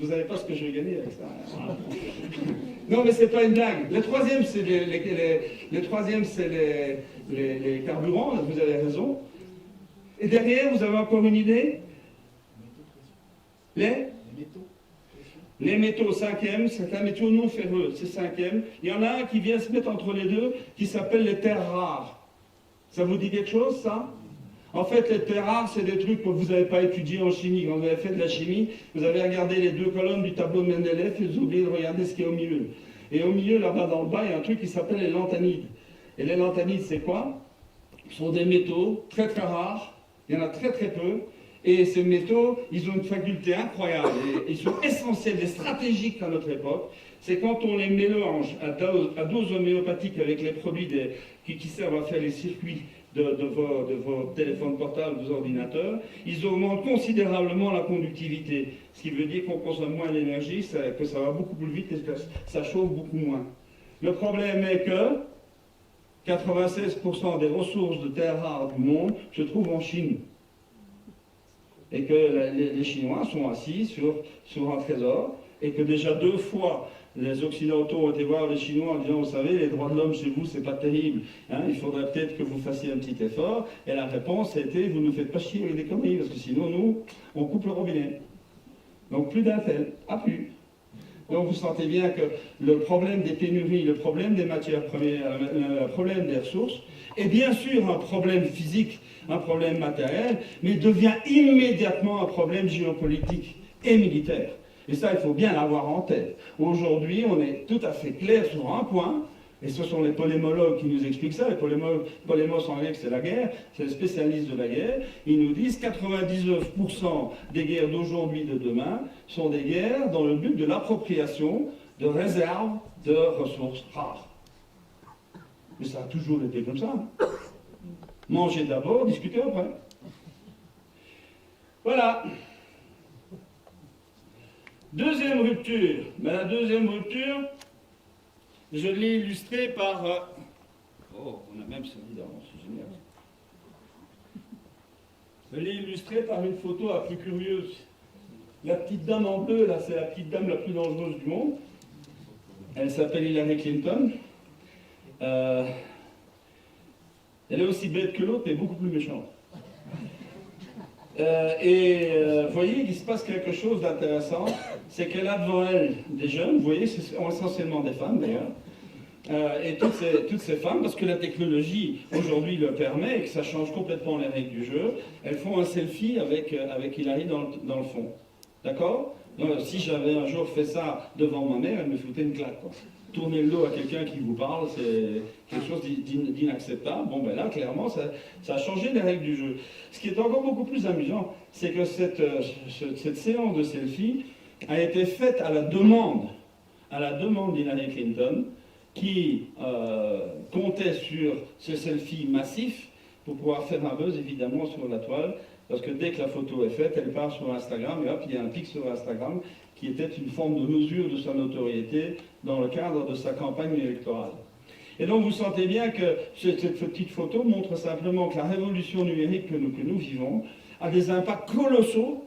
S2: Vous savez pas ce que je vais gagner avec ça. Non, mais c'est pas une blague. Le troisième, c'est les carburants, vous avez raison. Et derrière, vous avez encore une idée? Les métaux, cinquième, c'est un métaux non ferreux, c'est cinquième. Il y en a un qui vient se mettre entre les deux, qui s'appelle les terres rares. Ça vous dit quelque chose, ça? En fait, les terres rares, c'est des trucs que vous n'avez pas étudiés en chimie. Quand vous avez fait de la chimie, vous avez regardé les 2 colonnes du tableau de Mendeleev et vous oubliez de regarder ce qu'il y a au milieu. Et au milieu, là-bas dans le bas, il y a un truc qui s'appelle les lanthanides. Et les lanthanides, c'est quoi? Ce sont des métaux très très rares. Il y en a très très peu. Et ces métaux, ils ont une faculté incroyable. Et ils sont essentiels et stratégiques à notre époque. C'est quand on les mélange à dose homéopathique avec les produits qui servent à faire les circuits de vos téléphones portables, vos ordinateurs, ils augmentent considérablement la conductivité. Ce qui veut dire qu'on consomme moins d'énergie, que ça va beaucoup plus vite et que ça chauffe beaucoup moins. Le problème est que 96% des ressources de terres rares du monde se trouvent en Chine. Et que les Chinois sont assis sur un trésor, et que déjà 2 fois, les Occidentaux ont été voir les Chinois en disant, vous savez, les droits de l'homme chez vous, c'est pas terrible, hein, il faudrait peut-être que vous fassiez un petit effort. Et la réponse a été, vous ne nous faites pas chier avec des conneries, parce que sinon, nous, on coupe le robinet. Donc plus d'un tel, à plus. Donc vous sentez bien que le problème des pénuries, le problème des matières premières, le problème des ressources, est bien sûr un problème physique, un problème matériel, mais devient immédiatement un problème géopolitique et militaire. Et ça, il faut bien l'avoir en tête. Aujourd'hui, on est tout à fait clair sur un point, et ce sont les polémologues qui nous expliquent ça. Les polémos en grec, c'est la guerre, c'est les spécialistes de la guerre. Ils nous disent 99% des guerres d'aujourd'hui, de demain, sont des guerres dans le but de l'appropriation de réserves de ressources rares. Mais ça a toujours été comme ça. Hein. Mangez d'abord, discutez après. Voilà. Deuxième rupture. Mais la deuxième rupture, je l'ai illustrée par... Oh, on a même celui d'avant, c'est génial. Je l'ai illustrée par une photo un peu curieuse. La petite dame en bleu, là, c'est la petite dame la plus dangereuse du monde. Elle s'appelle Hillary Clinton. Elle est aussi bête que l'autre, mais beaucoup plus méchante. Vous voyez, il se passe quelque chose d'intéressant, c'est qu'elle a devant elle des jeunes, vous voyez, ce sont essentiellement des femmes d'ailleurs, et toutes ces femmes, parce que la technologie aujourd'hui le permet et que ça change complètement les règles du jeu, elles font un selfie avec Hillary dans le fond. D'accord? Si j'avais un jour fait ça devant ma mère, elle me foutait une claque, quoi. Tourner le dos à quelqu'un qui vous parle, c'est quelque chose d'inacceptable. Bon, ben là, clairement, ça a changé les règles du jeu. Ce qui est encore beaucoup plus amusant, c'est que cette séance de selfie a été faite à la demande d'Hillary Clinton, qui comptait sur ce selfie massif pour pouvoir faire un buzz, évidemment, sur la toile. Parce que dès que la photo est faite, elle part sur Instagram, et hop, il y a un pic sur Instagram qui était une forme de mesure de sa notoriété dans le cadre de sa campagne électorale. Et donc vous sentez bien que cette petite photo montre simplement que la révolution numérique que nous vivons a des impacts colossaux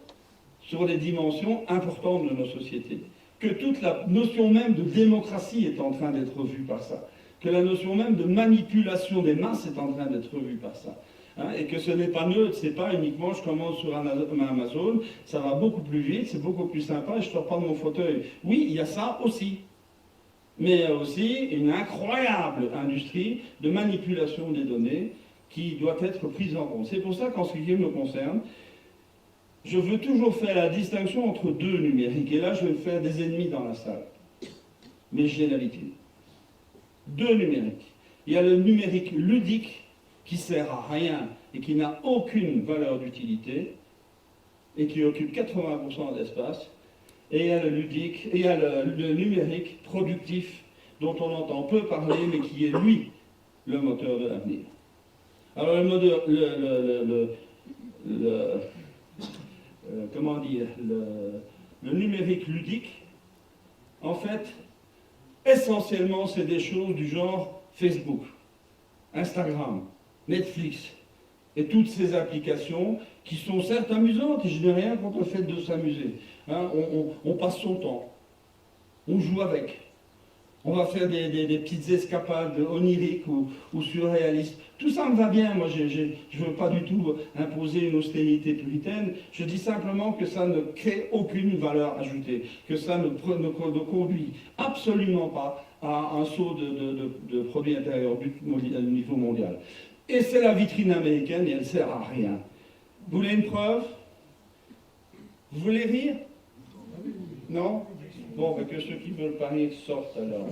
S2: sur des dimensions importantes de nos sociétés. Que toute la notion même de démocratie est en train d'être revue par ça. Que la notion même de manipulation des masses est en train d'être revue par ça. Hein, et que ce n'est pas neutre, c'est pas uniquement je commande sur Amazon, ça va beaucoup plus vite, c'est beaucoup plus sympa et je sors pas de mon fauteuil. Oui, il y a ça aussi. Mais il y a aussi une incroyable industrie de manipulation des données qui doit être prise en compte. C'est pour ça qu'en ce qui me concerne, je veux toujours faire la distinction entre deux numériques. Et là, je vais faire des ennemis dans la salle. Mais j'ai l'habitude. Deux numériques. Il y a le numérique ludique qui sert à rien et qui n'a aucune valeur d'utilité et qui occupe 80% de l'espace. Et il y a le ludique, et il y a le numérique productif dont on entend peu parler, mais qui est lui le moteur de l'avenir. Alors le numérique ludique, en fait, essentiellement, c'est des choses du genre Facebook, Instagram, Netflix, et toutes ces applications qui sont certes amusantes, et je n'ai rien contre le fait de s'amuser. Hein, on passe son temps, on joue avec, on va faire des petites escapades oniriques ou surréalistes. Tout ça me va bien, moi je ne veux pas du tout imposer une austérité puritaine, je dis simplement que ça ne crée aucune valeur ajoutée, que ça ne conduit absolument pas à un saut de produit intérieur brut au niveau mondial. Et c'est la vitrine américaine et elle ne sert à rien. Vous voulez une preuve? Vous voulez rire? Non? Bon, ben que ceux qui veulent pas rire sortent alors.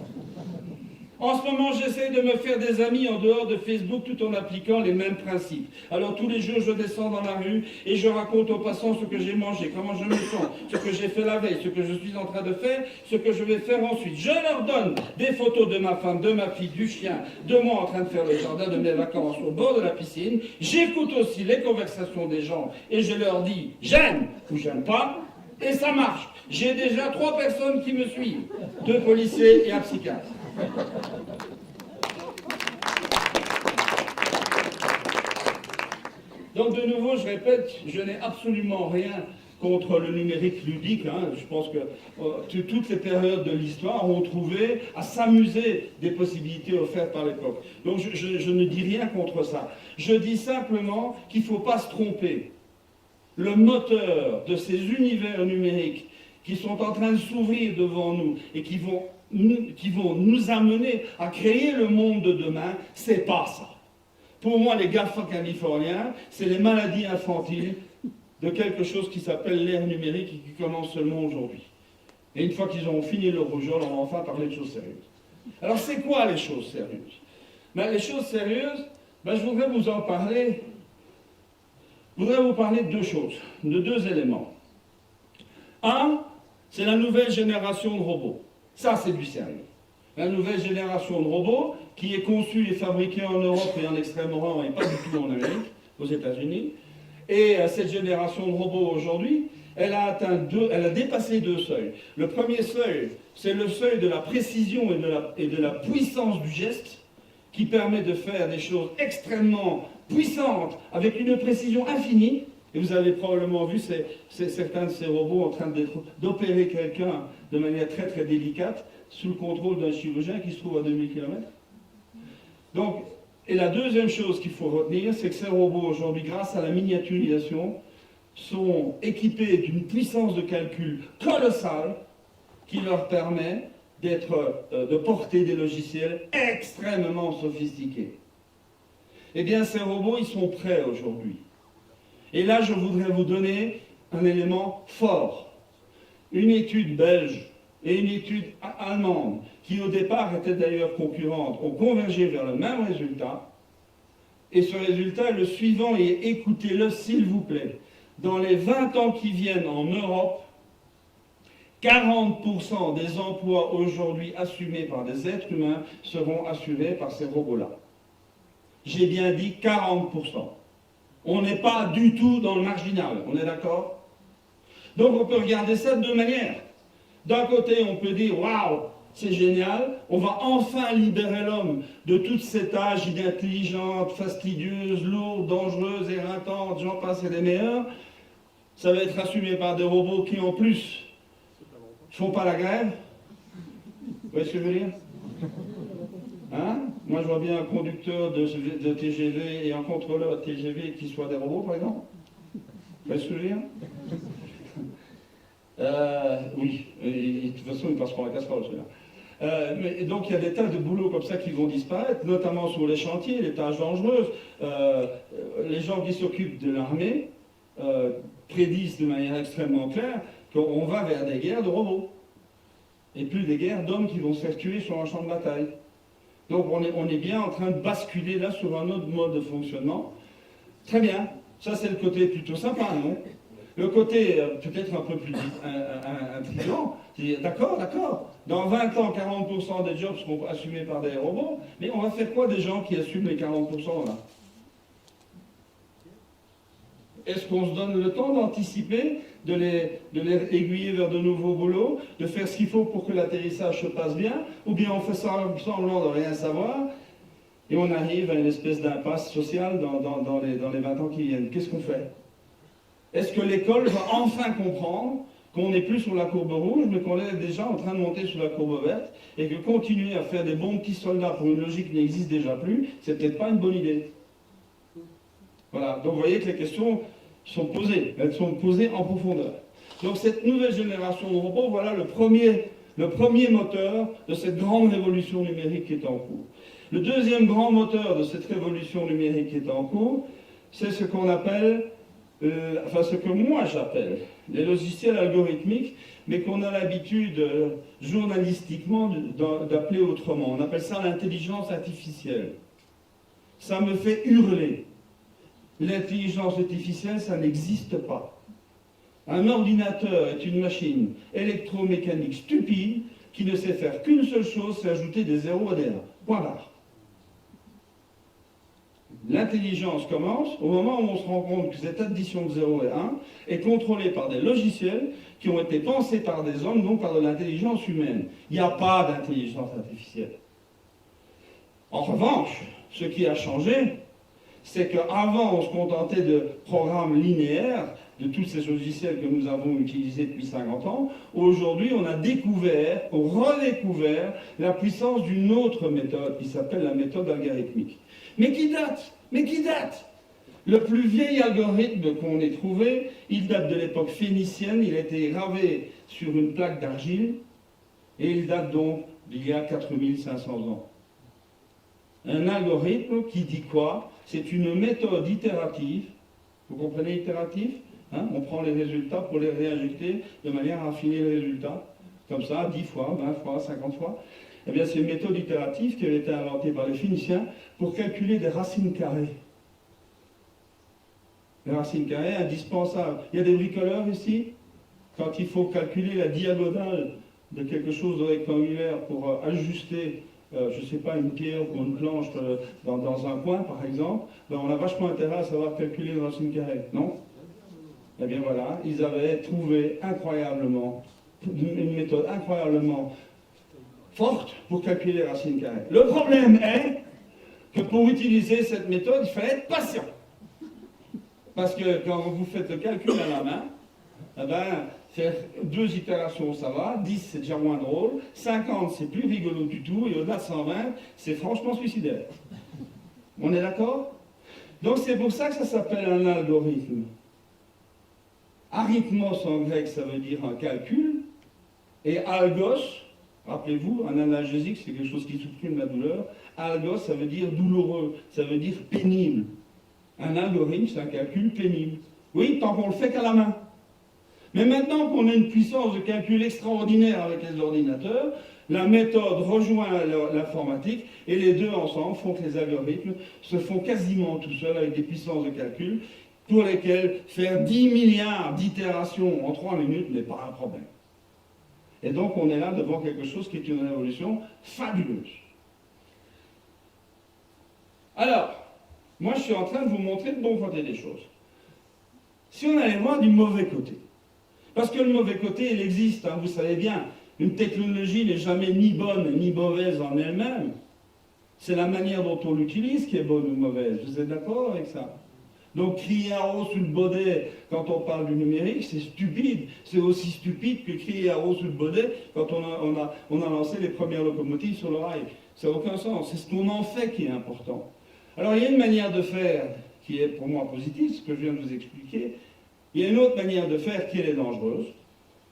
S2: En ce moment, j'essaie de me faire des amis en dehors de Facebook tout en appliquant les mêmes principes. Alors tous les jours, je descends dans la rue et je raconte aux passants ce que j'ai mangé, comment je me sens, ce que j'ai fait la veille, ce que je suis en train de faire, ce que je vais faire ensuite. Je leur donne des photos de ma femme, de ma fille, du chien, de moi en train de faire le jardin, de mes vacances au bord de la piscine. J'écoute aussi les conversations des gens et je leur dis « j'aime » ou « j'aime pas ». Et ça marche. J'ai déjà 3 personnes qui me suivent, 2 policiers et un psychiatre. Donc de nouveau, je répète, je n'ai absolument rien contre le numérique ludique. Je pense que toutes les périodes de l'histoire ont trouvé à s'amuser des possibilités offertes par l'époque. Donc je ne dis rien contre ça. Je dis simplement qu'il ne faut pas se tromper. Le moteur de ces univers numériques qui sont en train de s'ouvrir devant nous et qui vont nous amener à créer le monde de demain, c'est pas ça. Pour moi, les GAFA californiens, c'est les maladies infantiles de quelque chose qui s'appelle l'ère numérique et qui commence seulement aujourd'hui. Et une fois qu'ils auront fini leur rougeole, on va enfin parler de choses sérieuses. Alors, c'est quoi les choses sérieuses? Les choses sérieuses, je voudrais vous en parler. Je voudrais vous parler de 2 choses, de 2 éléments. Un, c'est la nouvelle génération de robots. Ça, c'est du sérieux. La nouvelle génération de robots, qui est conçue et fabriquée en Europe et en Extrême-Orient et pas du tout en Amérique, aux États-Unis. Et cette génération de robots aujourd'hui, elle a dépassé 2 seuils. Le premier seuil, c'est le seuil de la précision et de la puissance du geste, qui permet de faire des choses extrêmement puissantes, avec une précision infinie. Et vous avez probablement vu certains de ces robots en train d'opérer quelqu'un de manière très très délicate, sous le contrôle d'un chirurgien qui se trouve à 2000 km. Donc, et la deuxième chose qu'il faut retenir, c'est que ces robots aujourd'hui, grâce à la miniaturisation, sont équipés d'une puissance de calcul colossale qui leur permet de porter des logiciels extrêmement sophistiqués. Eh bien, ces robots, ils sont prêts aujourd'hui. Et là, je voudrais vous donner un élément fort. Une étude belge et une étude allemande, qui au départ étaient d'ailleurs concurrentes, ont convergé vers le même résultat. Et ce résultat est le suivant, et écoutez-le s'il vous plaît. Dans les 20 ans qui viennent en Europe, 40% des emplois aujourd'hui assumés par des êtres humains seront assurés par ces robots-là. J'ai bien dit 40%. On n'est pas du tout dans le marginal, on est d'accord? Donc on peut regarder ça de 2 manières. D'un côté, on peut dire « Waouh, c'est génial, on va enfin libérer l'homme de toute cette âge inintelligente, fastidieuse, lourde, dangereuse, éreintante, j'en passe et des meilleurs. Ça va être assumé par des robots qui, en plus, font pas la grève. » Vous voyez ce que je veux dire? Moi, je vois bien un conducteur de TGV et un contrôleur de TGV qui soient des robots, par exemple. Vous voyez ce que je veux dire? Oui, et de toute façon, ils passeront la casserole, celui-là. Donc, il y a des tas de boulots comme ça qui vont disparaître, notamment sur les chantiers, les tâches dangereuses. Les gens qui s'occupent de l'armée prédisent de manière extrêmement claire qu'on va vers des guerres de robots. Et plus des guerres d'hommes qui vont se faire tuer sur un champ de bataille. Donc on est bien en train de basculer là sur un autre mode de fonctionnement. Très bien, ça c'est le côté plutôt sympa, non? Le côté peut-être un peu plus intriguant, c'est d'accord, dans 20 ans, 40% des jobs seront assumés par des robots, mais on va faire quoi des gens qui assument les 40% là? Est-ce qu'on se donne le temps d'anticiper, de les aiguiller vers de nouveaux boulots, de faire ce qu'il faut pour que l'atterrissage se passe bien, ou bien on fait semblant de rien savoir, et on arrive à une espèce d'impasse sociale dans les 20 ans qui viennent? Qu'est-ce qu'on fait? Est-ce que l'école va enfin comprendre qu'on n'est plus sur la courbe rouge, mais qu'on est déjà en train de monter sur la courbe verte, et que continuer à faire des bons petits soldats pour une logique qui n'existe déjà plus, c'est peut-être pas une bonne idée? Voilà, donc vous voyez que les questions sont posées, elles sont posées en profondeur. Donc cette nouvelle génération de robots, voilà le premier moteur de cette grande révolution numérique qui est en cours. Le deuxième grand moteur de cette révolution numérique qui est en cours, c'est ce qu'on appelle, enfin ce que moi j'appelle, les logiciels algorithmiques, mais qu'on a l'habitude journalistiquement d'appeler autrement. On appelle ça l'intelligence artificielle. Ça me fait hurler. L'intelligence artificielle, ça n'existe pas. Un ordinateur est une machine électromécanique stupide qui ne sait faire qu'une seule chose, c'est ajouter des zéros et des 1. Point barre. L'intelligence commence au moment où on se rend compte que cette addition de 0 et 1 est contrôlée par des logiciels qui ont été pensés par des hommes, non par de l'intelligence humaine. Il n'y a pas d'intelligence artificielle. En revanche, ce qui a changé, c'est qu'avant, on se contentait de programmes linéaires, de tous ces logiciels que nous avons utilisés depuis 50 ans. Aujourd'hui, on a découvert, ou redécouvert, la puissance d'une autre méthode qui s'appelle la méthode algorithmique. Mais qui date. Le plus vieil algorithme qu'on ait trouvé, il date de l'époque phénicienne, il a été gravé sur une plaque d'argile, et il date donc d'il y a 4500 ans. Un algorithme qui dit quoi? C'est une méthode itérative. Vous comprenez itératif? On prend les résultats pour les réinjecter de manière à affiner les résultats. Comme ça, 10 fois, 20 fois, 50 fois. Eh bien, c'est une méthode itérative qui avait été inventée par les Phéniciens pour calculer des racines carrées. Les racines carrées, indispensables. Il y a des bricoleurs ici. Quand il faut calculer la diagonale de quelque chose de rectangulaire pour ajuster je ne sais pas, une pierre ou une planche dans un coin, par exemple, ben on a vachement intérêt à savoir calculer les racines carrées, non? Eh bien voilà, ils avaient trouvé incroyablement, une méthode incroyablement forte pour calculer les racines carrées. Le problème est que pour utiliser cette méthode, il fallait être patient. Parce que quand vous faites le calcul à la main, eh ben, faire 2 itérations, ça va, 10, c'est déjà moins drôle, 50, c'est plus rigolo du tout, et au-delà de 120, c'est franchement suicidaire. On est d'accord? Donc c'est pour ça que ça s'appelle un algorithme. Arithmos en grec, ça veut dire un calcul, et algos, rappelez-vous, un analgésique, c'est quelque chose qui supprime la douleur, algos, ça veut dire douloureux, ça veut dire pénible. Un algorithme, c'est un calcul pénible. Oui, tant qu'on le fait qu'à la main. Mais maintenant qu'on a une puissance de calcul extraordinaire avec les ordinateurs, la méthode rejoint l'informatique et les deux ensemble font que les algorithmes se font quasiment tout seuls avec des puissances de calcul pour lesquelles faire 10 milliards d'itérations en 3 minutes n'est pas un problème. Et donc on est là devant quelque chose qui est une révolution fabuleuse. Alors, moi je suis en train de vous montrer le bon côté des choses. Si on allait voir du mauvais côté, parce que le mauvais côté, il existe, vous savez bien. Une technologie n'est jamais ni bonne ni mauvaise en elle-même. C'est la manière dont on l'utilise qui est bonne ou mauvaise. Vous êtes d'accord avec ça? Donc crier à haut sous le bonnet quand on parle du numérique, c'est stupide. C'est aussi stupide que crier à haut sous le bonnet quand on a lancé les premières locomotives sur le rail. Ça n'a aucun sens. C'est ce qu'on en fait qui est important. Alors il y a une manière de faire qui est pour moi positive, ce que je viens de vous expliquer. Il y a une autre manière de faire qui est dangereuse.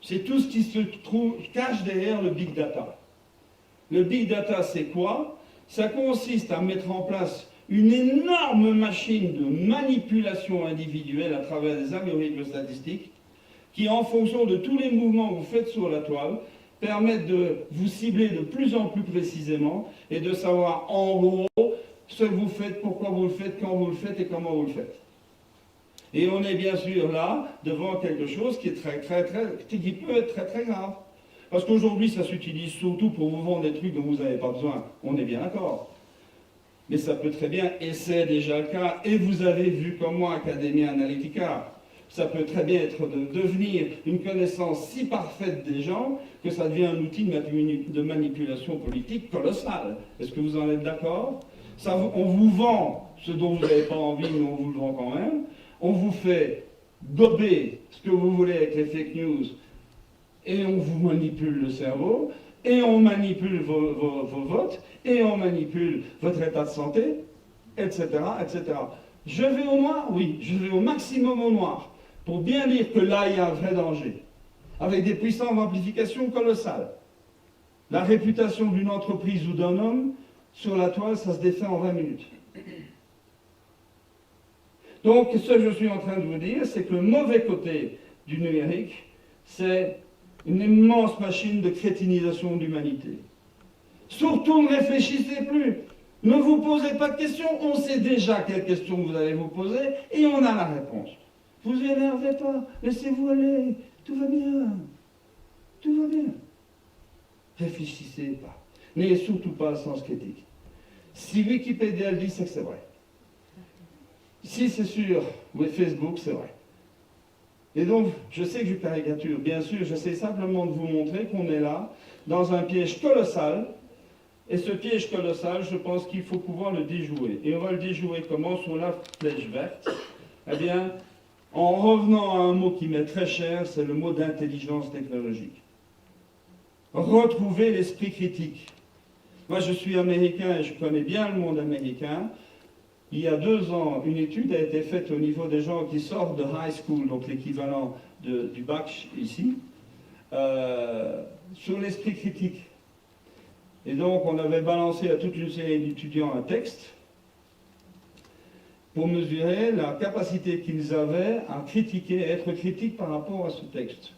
S2: C'est tout ce qui se cache derrière le big data. Le big data, c'est quoi? Ça consiste à mettre en place une énorme machine de manipulation individuelle à travers des algorithmes statistiques qui, en fonction de tous les mouvements que vous faites sur la toile, permettent de vous cibler de plus en plus précisément et de savoir en gros ce que vous faites, pourquoi vous le faites, quand vous le faites et comment vous le faites. Et on est bien sûr là devant quelque chose qui est qui peut être très très grave. Parce qu'aujourd'hui, ça s'utilise surtout pour vous vendre des trucs dont vous n'avez pas besoin. On est bien d'accord. Mais ça peut très bien, et c'est déjà le cas, et vous avez vu comme moi Academia Analytica, ça peut très bien être de devenir une connaissance si parfaite des gens que ça devient un outil de manipulation politique colossal. Est-ce que vous en êtes d'accord? On vous vend ce dont vous n'avez pas envie, mais on vous le vend quand même. On vous fait gober ce que vous voulez avec les fake news et on vous manipule le cerveau et on manipule vos votes et on manipule votre état de santé, etc., etc. Je vais au noir? Oui, je vais au maximum au noir pour bien dire que là, il y a un vrai danger avec des puissances d'amplification colossales. La réputation d'une entreprise ou d'un homme sur la toile, ça se défait en 20 minutes. Donc, ce que je suis en train de vous dire, c'est que le mauvais côté du numérique, c'est une immense machine de crétinisation de l'humanité. Surtout, ne réfléchissez plus. Ne vous posez pas de questions. On sait déjà quelles questions vous allez vous poser et on a la réponse. Vous énervez pas. Laissez-vous aller. Tout va bien. Tout va bien. Réfléchissez pas. N'ayez surtout pas le sens critique. Si Wikipédia le dit, c'est que c'est vrai. Si c'est sur Facebook, c'est vrai. Et donc, je sais que je caricature, bien sûr, j'essaie simplement de vous montrer qu'on est là, dans un piège colossal, et ce piège colossal, je pense qu'il faut pouvoir le déjouer. Et on va le déjouer comment? Sur la flèche verte. Eh bien, en revenant à un mot qui m'est très cher, c'est le mot d'intelligence technologique. Retrouver l'esprit critique. Moi, je suis américain et je connais bien le monde américain. Il y a 2 ans, une étude a été faite au niveau des gens qui sortent de high school, donc l'équivalent du bac ici, sur l'esprit critique. Et donc, on avait balancé à toute une série d'étudiants un texte pour mesurer la capacité qu'ils avaient à critiquer, à être critiques par rapport à ce texte.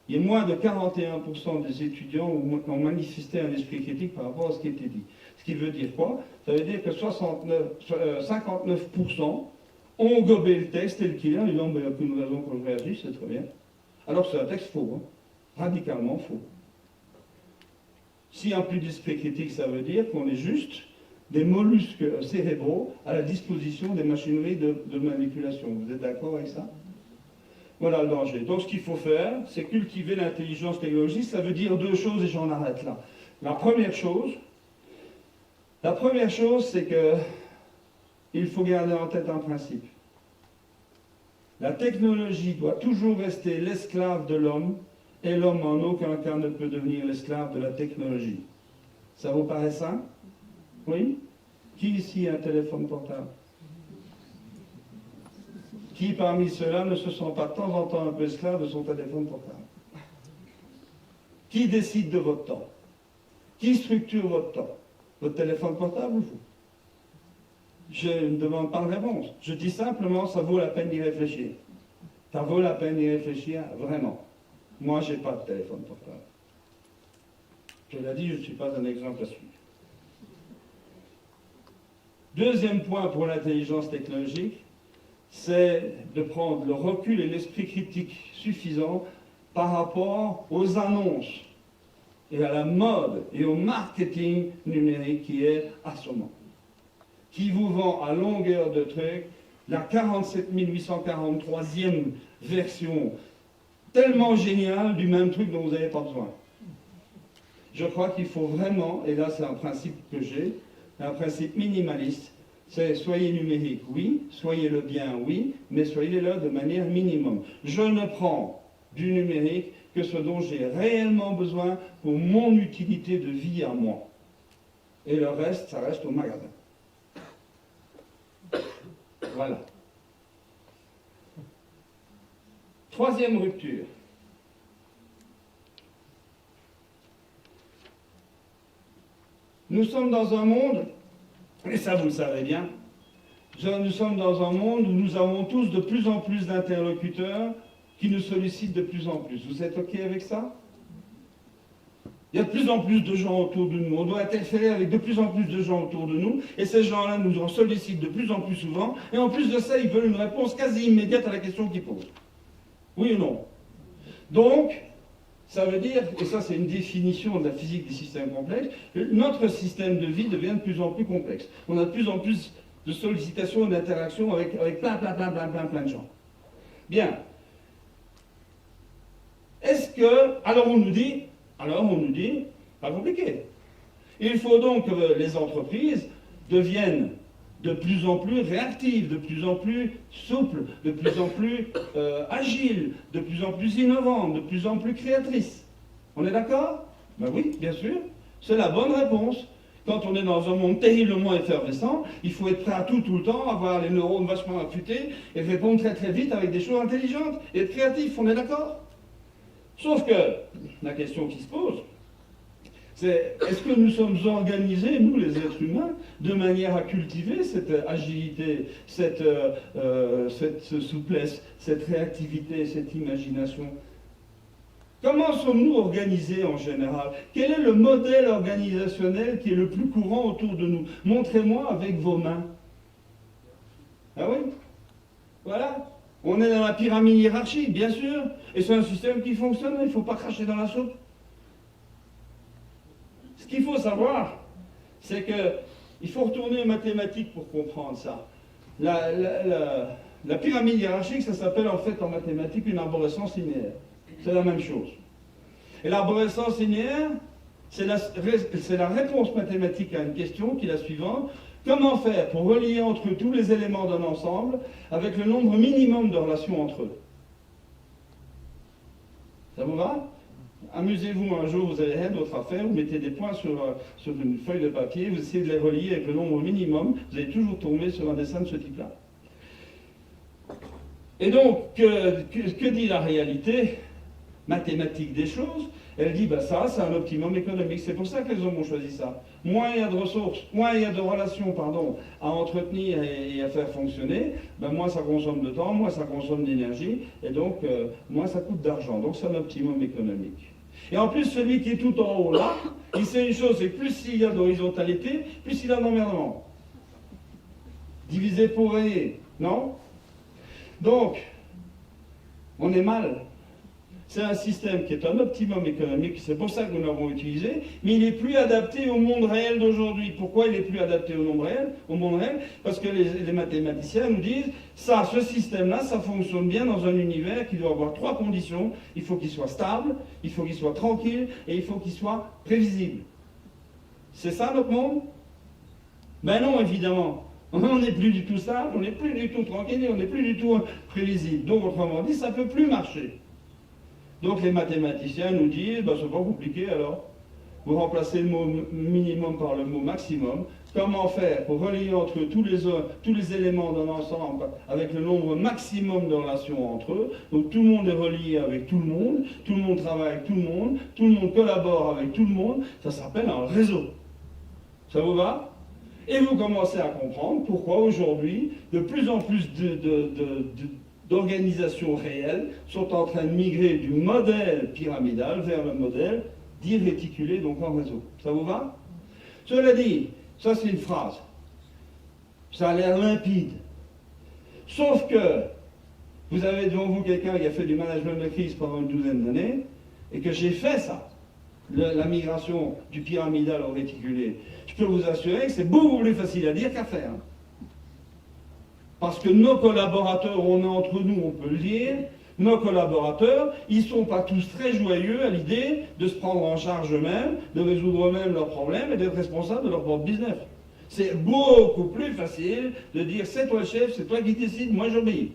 S2: Il y a moins de 41% des étudiants ont manifesté un esprit critique par rapport à ce qui était dit. Ce qui veut dire quoi? Ça veut dire que 59% ont gobé le texte tel qu'il est, en disant, il n'y a aucune raison que je réagisse, c'est très bien. Alors que c'est un texte faux, hein, radicalement faux. S'il n'y a plus d'esprit critique, ça veut dire qu'on est juste des mollusques cérébraux à la disposition des machineries de manipulation. Vous êtes d'accord avec ça? Voilà le danger. Donc ce qu'il faut faire, c'est cultiver l'intelligence technologique. Ça veut dire 2 choses et j'en arrête là. La première chose, c'est qu'il faut garder en tête un principe. La technologie doit toujours rester l'esclave de l'homme et l'homme en aucun cas ne peut devenir l'esclave de la technologie. Ça vous paraît simple? Oui? Qui ici a un téléphone portable? Qui parmi ceux-là ne se sent pas de temps en temps un peu esclave de son téléphone portable? Qui décide de votre temps? Qui structure votre temps? Votre téléphone portable ou vous? Je ne demande pas de réponse. Je dis simplement, ça vaut la peine d'y réfléchir. Ça vaut la peine d'y réfléchir, vraiment. Moi, je n'ai pas de téléphone portable. Je l'ai dit, je ne suis pas un exemple à suivre. Deuxième point pour l'intelligence technologique, c'est de prendre le recul et l'esprit critique suffisant par rapport aux annonces et à la mode et au marketing numérique qui est assommant, qui vous vend à longueur de trucs la 47 843e version tellement géniale du même truc dont vous n'avez pas besoin. Je crois qu'il faut vraiment, et là c'est un principe que j'ai, un principe minimaliste, c'est soyez numérique, oui, soyez-le bien, oui, mais soyez-le de manière minimum. Je ne prends du numérique que ce dont j'ai réellement besoin pour mon utilité de vie à moi. Et le reste, ça reste au magasin. Voilà. Troisième rupture. Nous sommes dans un monde, et ça vous le savez bien, nous sommes dans un monde où nous avons tous de plus en plus d'interlocuteurs qui nous sollicitent de plus en plus. Vous êtes OK avec ça? Il y a de plus en plus de gens autour de nous. On doit interférer avec de plus en plus de gens autour de nous. Et ces gens-là nous en sollicitent de plus en plus souvent. Et en plus de ça, ils veulent une réponse quasi immédiate à la question qu'ils posent. Oui ou non? Donc, ça veut dire, et ça c'est une définition de la physique des systèmes complexes, notre système de vie devient de plus en plus complexe. On a de plus en plus de sollicitations et d'interactions avec plein de gens. Bien. Est-ce que... Alors on nous dit, pas compliqué. Il faut donc que les entreprises deviennent de plus en plus réactives, de plus en plus souples, de plus en plus agiles, de plus en plus innovantes, de plus en plus créatrices. On est d'accord? Ben oui, bien sûr. C'est la bonne réponse. Quand on est dans un monde terriblement effervescent, il faut être prêt à tout le temps, avoir les neurones vachement affûtés et répondre très vite avec des choses intelligentes et être créatif. On est d'accord? Sauf que la question qui se pose, Est-ce que nous sommes organisés, nous les êtres humains, de manière à cultiver cette agilité, cette souplesse, cette réactivité, cette imagination? Comment sommes-nous organisés en général? Quel est le modèle organisationnel qui est le plus courant autour de nous? Montrez-moi avec vos mains. Ah oui? Voilà. On est dans la pyramide hiérarchique, bien sûr. Et c'est un système qui fonctionne, il ne faut pas cracher dans la soupe. Ce qu'il faut savoir, c'est qu'il faut retourner aux mathématiques pour comprendre ça. La pyramide hiérarchique, ça s'appelle en fait en mathématiques une arborescence linéaire. C'est la même chose. Et l'arborescence linéaire, c'est la réponse mathématique à une question qui est la suivante. Comment faire pour relier entre tous les éléments d'un ensemble avec le nombre minimum de relations entre eux? Ça vous va? Amusez-vous un jour, vous n'avez rien d'autre à faire, vous mettez des points sur une feuille de papier, vous essayez de les relier avec le nombre minimum, vous allez toujours tomber sur un dessin de ce type-là. Et donc, que dit la réalité mathématique des choses? Elle dit, ça, c'est un optimum économique. C'est pour ça que les hommes ont choisi ça. Moins il y a de ressources, moins il y a de relations, à entretenir et à faire fonctionner, moins ça consomme de temps, moins ça consomme d'énergie, et donc moins ça coûte d'argent. Donc c'est un optimum économique. Et en plus, celui qui est tout en haut là, il sait une chose, c'est que plus il y a d'horizontalité, plus il y a d'emmerdement. Diviser pour régner, non? Donc, on est mal. C'est un système qui est un optimum économique, c'est pour ça que nous l'avons utilisé, mais il n'est plus adapté au monde réel d'aujourd'hui. Pourquoi il n'est plus adapté au monde réel? Parce que les mathématiciens nous disent, ce système-là, ça fonctionne bien dans un univers qui doit avoir 3 conditions. Il faut qu'il soit stable, il faut qu'il soit tranquille, et il faut qu'il soit prévisible. C'est ça notre monde? Ben non, évidemment. On n'est plus du tout stable, on n'est plus du tout tranquille, et on n'est plus du tout prévisible. Donc, autrement dit, ça ne peut plus marcher. Donc les mathématiciens nous disent, c'est pas compliqué alors. Vous remplacez le mot minimum par le mot maximum. Comment faire pour relier entre tous les éléments d'un ensemble avec le nombre maximum de relations entre eux? Donc tout le monde est relié avec tout le monde travaille avec tout le monde collabore avec tout le monde. Ça s'appelle un réseau. Ça vous va? Et vous commencez à comprendre pourquoi aujourd'hui, de plus en plus d'organisations réelles sont en train de migrer du modèle pyramidal vers le modèle dit réticulé, donc en réseau. Ça vous va? Cela dit, ça c'est une phrase. Ça a l'air limpide. Sauf que vous avez devant vous quelqu'un qui a fait du management de crise pendant une douzaine d'années, et que j'ai fait ça, la migration du pyramidal au réticulé. Je peux vous assurer que c'est beaucoup plus facile à dire qu'à faire. Parce que nos collaborateurs, on est entre nous, on peut le dire, nos collaborateurs, ils ne sont pas tous très joyeux à l'idée de se prendre en charge eux-mêmes, de résoudre eux-mêmes leurs problèmes et d'être responsables de leur propre business. C'est beaucoup plus facile de dire c'est toi le chef, c'est toi qui décides, moi j'obéis.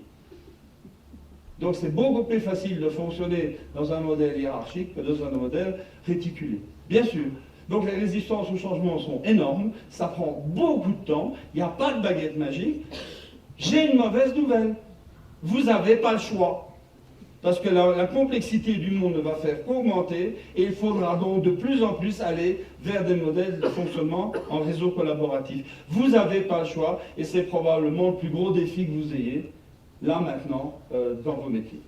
S2: Donc c'est beaucoup plus facile de fonctionner dans un modèle hiérarchique que dans un modèle réticulé. Bien sûr. Donc les résistances au changement sont énormes, ça prend beaucoup de temps, il n'y a pas de baguette magique. J'ai une mauvaise nouvelle. Vous n'avez pas le choix. Parce que la complexité du monde ne va faire qu'augmenter et il faudra donc de plus en plus aller vers des modèles de fonctionnement en réseau collaboratif. Vous n'avez pas le choix et c'est probablement le plus gros défi que vous ayez, là maintenant, dans vos métiers.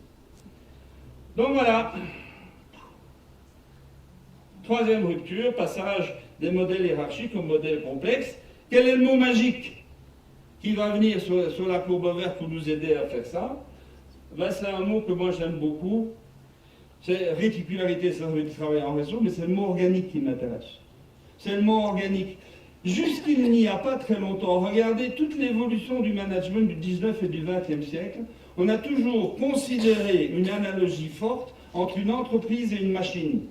S2: Donc voilà. Troisième rupture, passage des modèles hiérarchiques aux modèles complexes. Quel est le mot magique qui va venir sur la courbe verte pour nous aider à faire ça? C'est un mot que moi j'aime beaucoup. C'est réticularité, ça veut dire travailler en réseau, mais c'est le mot organique qui m'intéresse. C'est le mot organique. Jusqu'il n'y a pas très longtemps, regardez toute l'évolution du management du 19 et du 20e siècle, on a toujours considéré une analogie forte entre une entreprise et une machine.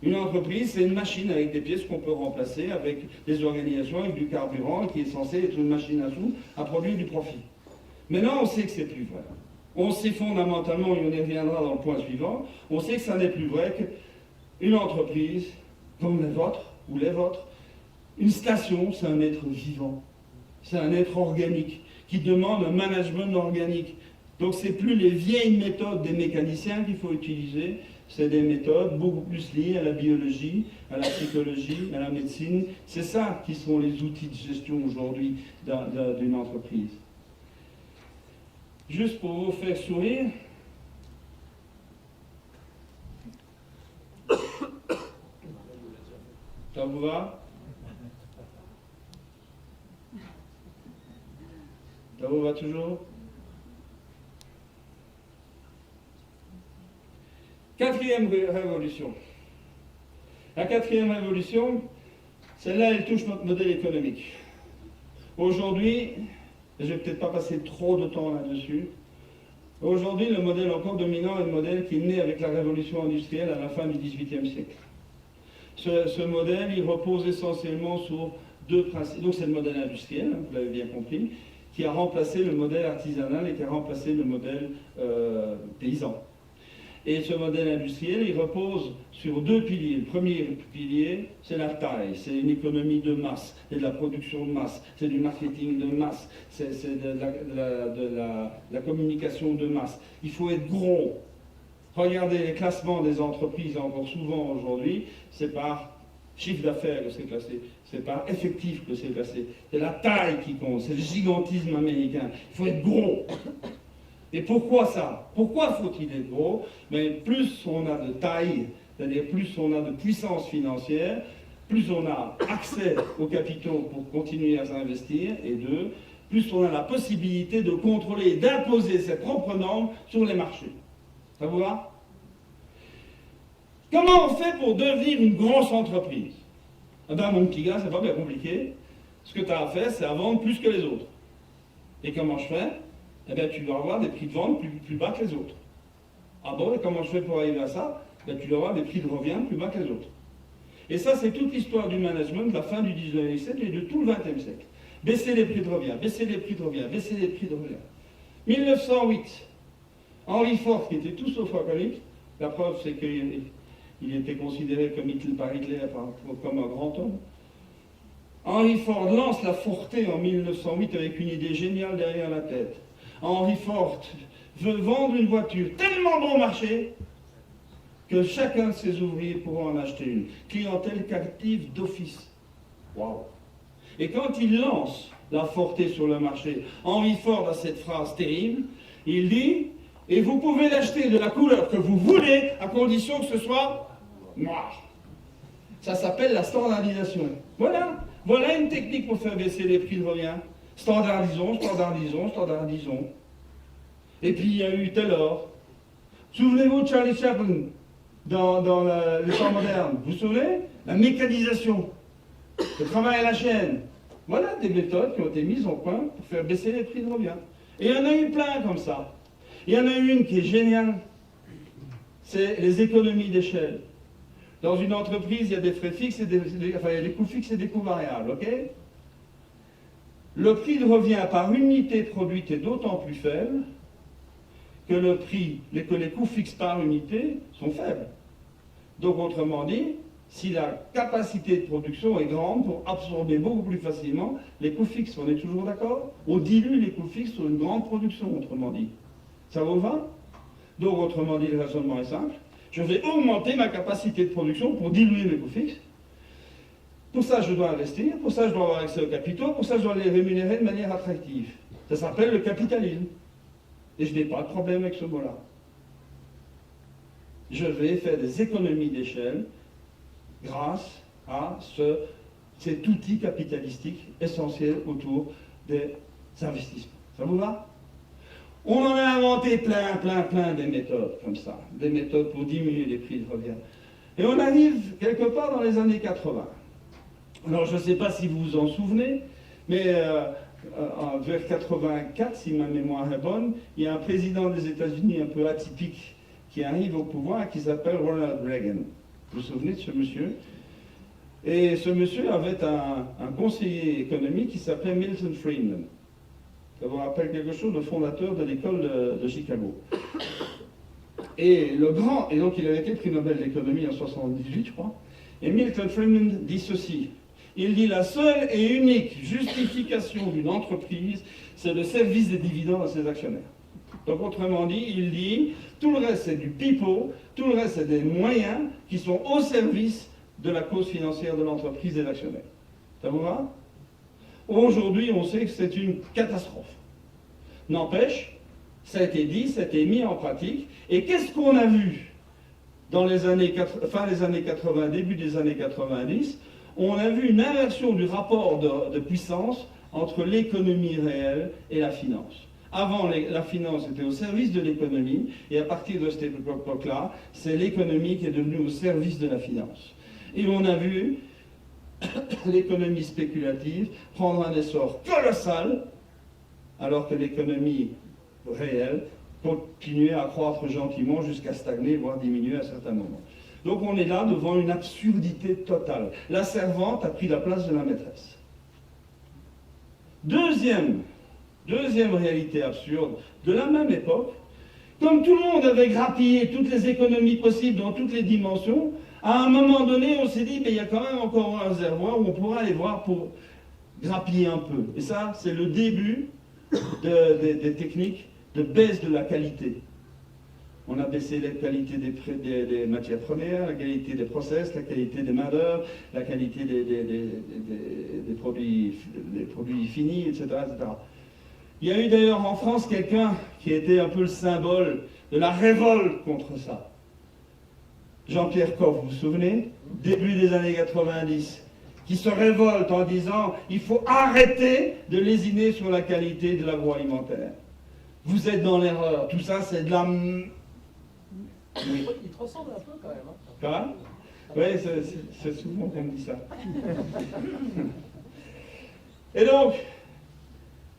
S2: Une entreprise, c'est une machine avec des pièces qu'on peut remplacer, avec des organisations, avec du carburant, qui est censé être une machine à sous, à produire du profit. Maintenant, on sait que c'est plus vrai. On sait fondamentalement, et on y reviendra dans le point suivant, on sait que ça n'est plus vrai qu'une entreprise, comme les vôtres, ou les vôtres, une station, c'est un être vivant. C'est un être organique, qui demande un management organique. Donc c'est plus les vieilles méthodes des mécaniciens qu'il faut utiliser, C'est des méthodes beaucoup plus liées à la biologie, à la psychologie, à la médecine. C'est ça qui sont les outils de gestion aujourd'hui d'une entreprise. Juste pour vous faire sourire, ça vous va? Ça vous va toujours? Quatrième révolution. La quatrième révolution, celle-là, elle touche notre modèle économique. Aujourd'hui, je ne vais peut-être pas passer trop de temps là-dessus, aujourd'hui, le modèle encore dominant est le modèle qui est né avec la révolution industrielle à la fin du XVIIIe siècle. Ce modèle, il repose essentiellement sur deux principes. Donc c'est le modèle industriel, hein, vous l'avez bien compris, qui a remplacé le modèle artisanal et qui a remplacé le modèle paysan. Et ce modèle industriel, il repose sur deux piliers. Le premier pilier, c'est la taille, c'est une économie de masse, c'est de la production de masse, c'est du marketing de masse, c'est de la communication de masse. Il faut être gros. Regardez les classements des entreprises encore souvent aujourd'hui, c'est par chiffre d'affaires que c'est classé, c'est par effectif que c'est classé. C'est la taille qui compte, c'est le gigantisme américain. Il faut être gros. Et pourquoi ça? Pourquoi faut-il être gros? Mais plus on a de taille, c'est-à-dire plus on a de puissance financière, plus on a accès aux capitaux pour continuer à s'investir, et deux, plus on a la possibilité de contrôler et d'imposer ses propres normes sur les marchés. Ça vous va? Comment on fait pour devenir une grosse entreprise? Eh bien, mon petit gars, c'est pas bien compliqué. Ce que tu as à faire, c'est à vendre plus que les autres. Et comment je fais? Eh bien, tu dois avoir des prix de vente plus bas que les autres. Ah bon, et comment je fais pour arriver à ça? Ben, tu dois avoir des prix de revient plus bas que les autres. Et ça, c'est toute l'histoire du management de la fin du 19e siècle et de tout le 20e siècle. Baisser les prix de revient, baisser les prix de revient, baisser les prix de revient. 1908, Henry Ford, qui était tout sauf alcoolique, la preuve c'est qu'il était considéré par Hitler comme un grand homme. Henry Ford lance la Forté en 1908 avec une idée géniale derrière la tête. Henry Ford veut vendre une voiture tellement bon marché que chacun de ses ouvriers pourra en acheter une. Clientèle captive d'office. Waouh! Et quand il lance la Forté sur le marché, Henry Ford a cette phrase terrible. Il dit, et vous pouvez l'acheter de la couleur que vous voulez, à condition que ce soit noir. Ça s'appelle la standardisation. Voilà une technique pour faire baisser les prix de revient. Standardisons, standardisons, standardisons. Et puis il y a eu Taylor. Souvenez-vous de Charlie Chaplin dans le temps moderne. Vous vous souvenez? La mécanisation, le travail à la chaîne. Voilà des méthodes qui ont été mises en point pour faire baisser les prix de revient. Et il y en a eu plein comme ça. Il y en a une qui est géniale, c'est les économies d'échelle. Dans une entreprise, il y a des frais fixes, et il y a des coûts fixes et des coûts variables, ok? Le prix de revient par unité produite est d'autant plus faible que les coûts fixes par unité sont faibles. Donc, autrement dit, si la capacité de production est grande pour absorber beaucoup plus facilement les coûts fixes, on est toujours d'accord? On dilue les coûts fixes sur une grande production, autrement dit. Ça vous va? Donc, autrement dit, le raisonnement est simple. Je vais augmenter ma capacité de production pour diluer mes coûts fixes. Pour ça, je dois investir. Pour ça, je dois avoir accès aux capitaux. Pour ça, je dois les rémunérer de manière attractive. Ça s'appelle le capitalisme. Et je n'ai pas de problème avec ce mot-là. Je vais faire des économies d'échelle grâce à cet outil capitalistique essentiel autour des investissements. Ça vous va? On en a inventé plein des méthodes comme ça, des méthodes pour diminuer les prix de revient. Et on arrive quelque part dans les années 80. Alors je ne sais pas si vous vous en souvenez, mais vers 84, si ma mémoire est bonne, il y a un président des États-Unis un peu atypique qui arrive au pouvoir qui s'appelle Ronald Reagan. Vous vous souvenez de ce monsieur? Et ce monsieur avait un conseiller économique qui s'appelait Milton Friedman. Ça vous rappelle quelque chose? Le fondateur de l'école de Chicago. Et donc il avait été prix Nobel d'économie en 78, je crois. Et Milton Friedman dit ceci. Il dit la seule et unique justification d'une entreprise, c'est le service des dividendes à ses actionnaires. Donc autrement dit, il dit, tout le reste c'est du pipeau, tout le reste c'est des moyens qui sont au service de la cause financière de l'entreprise et de l'actionnaire. Ça vous va? Aujourd'hui, on sait que c'est une catastrophe. N'empêche, ça a été dit, ça a été mis en pratique. Et qu'est-ce qu'on a vu dans les années, fin des années 80, début des années 90? On a vu une inversion du rapport de puissance entre l'économie réelle et la finance. Avant, la finance était au service de l'économie, et à partir de cette époque-là, c'est l'économie qui est devenue au service de la finance. Et on a vu l'économie spéculative prendre un essor colossal, alors que l'économie réelle continuait à croître gentiment jusqu'à stagner, voire diminuer à certains moments. Donc on est là devant une absurdité totale. La servante a pris la place de la maîtresse. Deuxième réalité absurde de la même époque, comme tout le monde avait grappillé toutes les économies possibles dans toutes les dimensions, à un moment donné, on s'est dit, mais il y a quand même encore un réservoir où on pourra aller voir pour grappiller un peu. Et ça, c'est le début des techniques de baisse de la qualité. On a baissé la qualité des matières premières, la qualité des process, la qualité des main-d'œuvre, la qualité des produits finis, etc., etc. Il y a eu d'ailleurs en France quelqu'un qui était un peu le symbole de la révolte contre ça. Jean-Pierre Coff, vous vous souvenez? Début des années 90, qui se révolte en disant « il faut arrêter de lésiner sur la qualité de l'agroalimentaire. Vous êtes dans l'erreur, tout ça c'est de la... » Oui.
S1: Il te ressemble un peu quand même. Hein.
S2: Quoi? Oui, c'est souvent qu'on me dit ça. Et donc,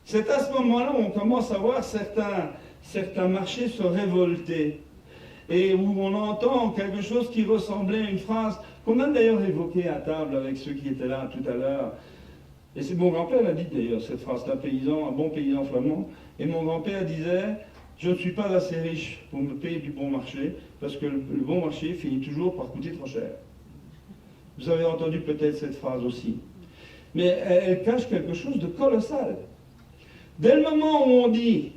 S2: c'est à ce moment-là où on commence à voir certains marchés se révolter. Et où on entend quelque chose qui ressemblait à une phrase qu'on a d'ailleurs évoquée à table avec ceux qui étaient là tout à l'heure. Et c'est mon grand-père l'a dit d'ailleurs, cette phrase d'un paysan, un bon paysan flamand. Et mon grand-père disait, je ne suis pas assez riche pour me payer du bon marché, parce que le bon marché finit toujours par coûter trop cher. Vous avez entendu peut-être cette phrase aussi. Mais elle cache quelque chose de colossal. Dès le moment où on dit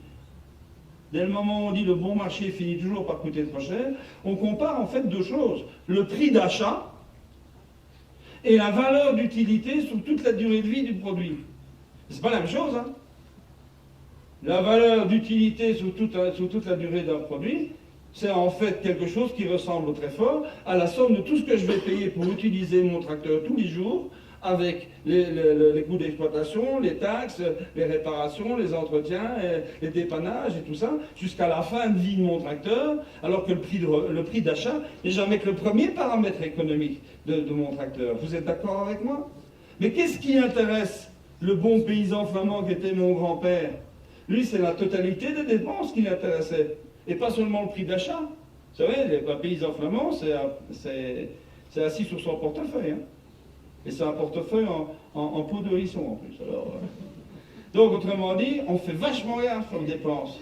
S2: le bon marché finit toujours par coûter trop cher, on compare en fait deux choses. Le prix d'achat et la valeur d'utilité sur toute la durée de vie du produit. C'est pas la même chose, hein. La valeur d'utilité sur toute la durée d'un produit, c'est en fait quelque chose qui ressemble très fort à la somme de tout ce que je vais payer pour utiliser mon tracteur tous les jours, avec les coûts d'exploitation, les taxes, les réparations, les entretiens, les dépannages et tout ça, jusqu'à la fin de vie de mon tracteur, alors que le prix d'achat n'est jamais que le premier paramètre économique de mon tracteur. Vous êtes d'accord avec moi? Mais qu'est-ce qui intéresse le bon paysan flamand qui était mon grand-père? Lui, c'est la totalité des dépenses qui l'intéressait, et pas seulement le prix d'achat. Vous savez, un paysan flamand, c'est assis sur son portefeuille, hein. Et c'est un portefeuille en peau de hérisson en plus. Alors, donc, autrement dit, on fait vachement gaffe aux dépenses.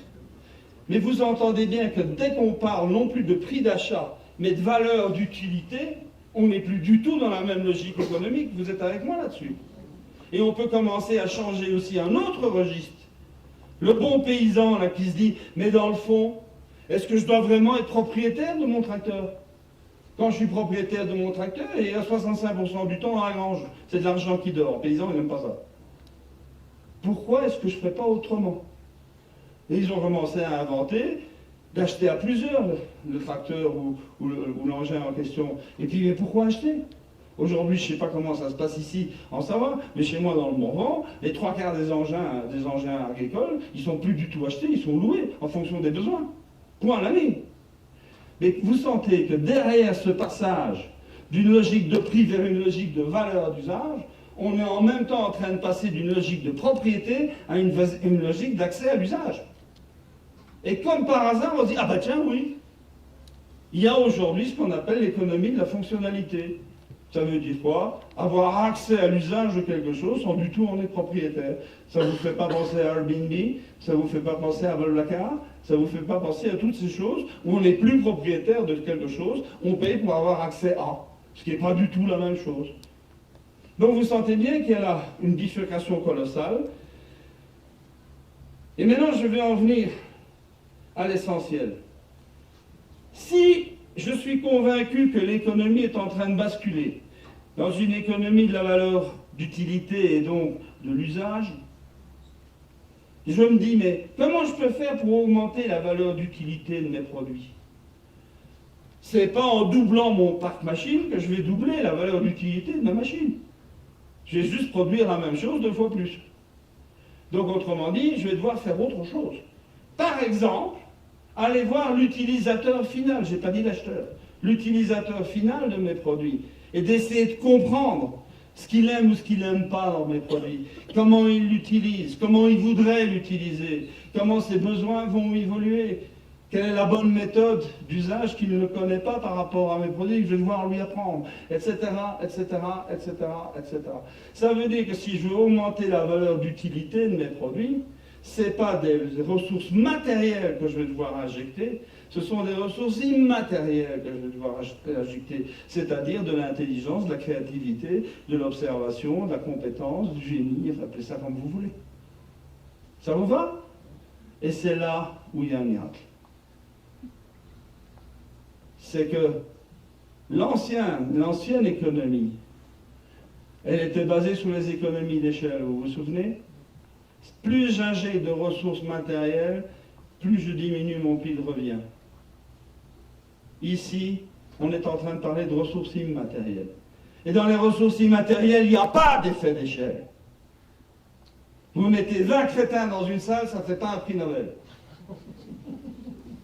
S2: Mais vous entendez bien que dès qu'on parle non plus de prix d'achat, mais de valeur d'utilité, on n'est plus du tout dans la même logique économique. Vous êtes avec moi là-dessus. Et on peut commencer à changer aussi un autre registre. Le bon paysan là qui se dit, mais dans le fond, est-ce que je dois vraiment être propriétaire de mon tracteur? Quand je suis propriétaire de mon tracteur, et à 65% du temps, à la grange, c'est de l'argent qui dort. Le paysan, il n'aime pas ça. Pourquoi est-ce que je ne ferais pas autrement? Et ils ont commencé à inventer, d'acheter à plusieurs le tracteur ou l'engin en question. Et puis, mais pourquoi acheter? Aujourd'hui, je ne sais pas comment ça se passe ici en Savoie, mais chez moi, dans le Morvan, les 3/4 des engins agricoles, ils ne sont plus du tout achetés, ils sont loués en fonction des besoins. Point à l'année. Mais vous sentez que derrière ce passage d'une logique de prix vers une logique de valeur d'usage, on est en même temps en train de passer d'une logique de propriété à une logique d'accès à l'usage. Et comme par hasard, on se dit, ah bah tiens, oui, il y a aujourd'hui ce qu'on appelle l'économie de la fonctionnalité. Ça veut dire quoi? Avoir accès à l'usage de quelque chose sans du tout en être propriétaire. Ça ne vous fait pas penser à Airbnb, ça ne vous fait pas penser à Blablacar, ça ne vous fait pas penser à toutes ces choses où on n'est plus propriétaire de quelque chose, on paye pour avoir accès à, ce qui n'est pas du tout la même chose. Donc vous sentez bien qu'il y a là une bifurcation colossale. Et maintenant je vais en venir à l'essentiel. Si je suis convaincu que l'économie est en train de basculer dans une économie de la valeur d'utilité et donc de l'usage, je me dis, mais comment je peux faire pour augmenter la valeur d'utilité de mes produits? C'est pas en doublant mon parc machine que je vais doubler la valeur d'utilité de ma machine. Je vais juste produire la même chose 2 fois plus. Donc autrement dit, je vais devoir faire autre chose. Par exemple, aller voir l'utilisateur final, je n'ai pas dit l'acheteur, l'utilisateur final de mes produits, et d'essayer de comprendre ce qu'il aime ou ce qu'il n'aime pas dans mes produits, comment il l'utilise, comment il voudrait l'utiliser, comment ses besoins vont évoluer, quelle est la bonne méthode d'usage qu'il ne connaît pas par rapport à mes produits, que je vais devoir lui apprendre, etc., etc., etc., etc. Ça veut dire que si je veux augmenter la valeur d'utilité de mes produits, ce n'est pas des ressources matérielles que je vais devoir injecter, ce sont des ressources immatérielles que je vais devoir injecter, c'est-à-dire de l'intelligence, de la créativité, de l'observation, de la compétence, du génie, appelez ça comme vous voulez. Ça vous va? Et c'est là où il y a un miracle. C'est que l'ancienne économie, elle était basée sur les économies d'échelle, vous vous souvenez? Plus j'injecte de ressources matérielles, plus je diminue mon prix de revient. Ici, on est en train de parler de ressources immatérielles. Et dans les ressources immatérielles, il n'y a pas d'effet d'échelle. Vous mettez 20 crétins dans une salle, ça ne fait pas un prix Nobel.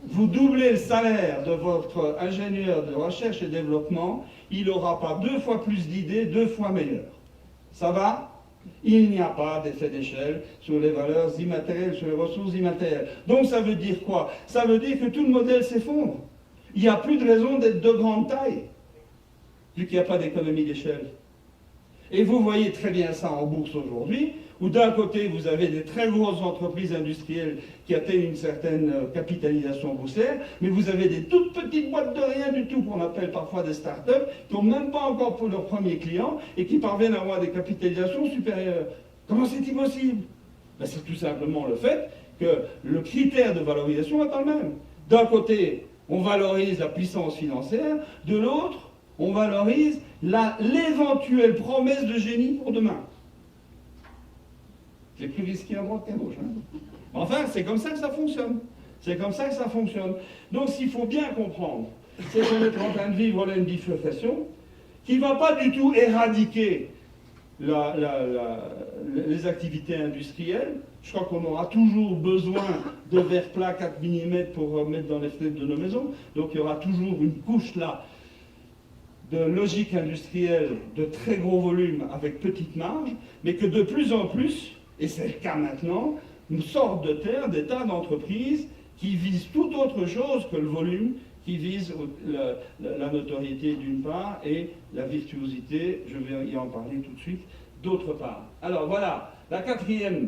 S2: Vous doublez le salaire de votre ingénieur de recherche et développement, il n'aura pas 2 fois plus d'idées, 2 fois meilleures. Ça va? Il n'y a pas d'effet d'échelle sur les valeurs immatérielles, sur les ressources immatérielles. Donc ça veut dire quoi? Ça veut dire que tout le modèle s'effondre. Il n'y a plus de raison d'être de grande taille, vu qu'il n'y a pas d'économie d'échelle. Et vous voyez très bien ça en bourse aujourd'hui, où d'un côté vous avez des très grosses entreprises industrielles qui atteignent une certaine capitalisation boursière, mais vous avez des toutes petites boîtes de rien du tout, qu'on appelle parfois des start-up, qui n'ont même pas encore pour leurs premiers clients et qui parviennent à avoir des capitalisations supérieures. Comment c'est-il possible? Ben, c'est tout simplement le fait que le critère de valorisation n'est pas le même. D'un côté, on valorise la puissance financière, de l'autre, on valorise l'éventuelle promesse de génie pour demain. C'est plus risqué à droite qu'à gauche. Hein. Enfin, c'est comme ça que ça fonctionne. C'est comme ça que ça fonctionne. Donc, s'il faut bien comprendre, c'est qu'on est en train de vivre là une bifurcation qui ne va pas du tout éradiquer les activités industrielles. Je crois qu'on aura toujours besoin de verre plat 4 mm pour mettre dans les fenêtres de nos maisons. Donc, il y aura toujours une couche là de logique industrielle de très gros volume avec petite marge, mais que de plus en plus, et c'est le cas maintenant, nous sortent de terre des tas d'entreprises qui visent tout autre chose que le volume, qui visent la notoriété d'une part et la virtuosité, je vais y en parler tout de suite, d'autre part. Alors voilà, la 4e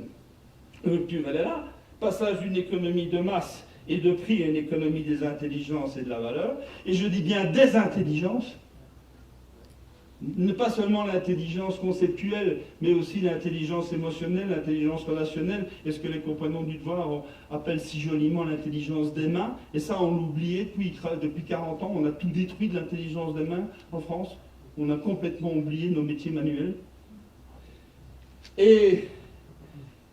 S2: rupture, elle est là, passage d'une économie de masse et de prix à une économie des intelligences et de la valeur, et je dis bien des intelligences, pas seulement l'intelligence conceptuelle, mais aussi l'intelligence émotionnelle, l'intelligence relationnelle, et ce que les compagnons du devoir appellent si joliment l'intelligence des mains. Et ça, on l'oubliait depuis 40 ans, on a tout détruit de l'intelligence des mains en France. On a complètement oublié nos métiers manuels. Et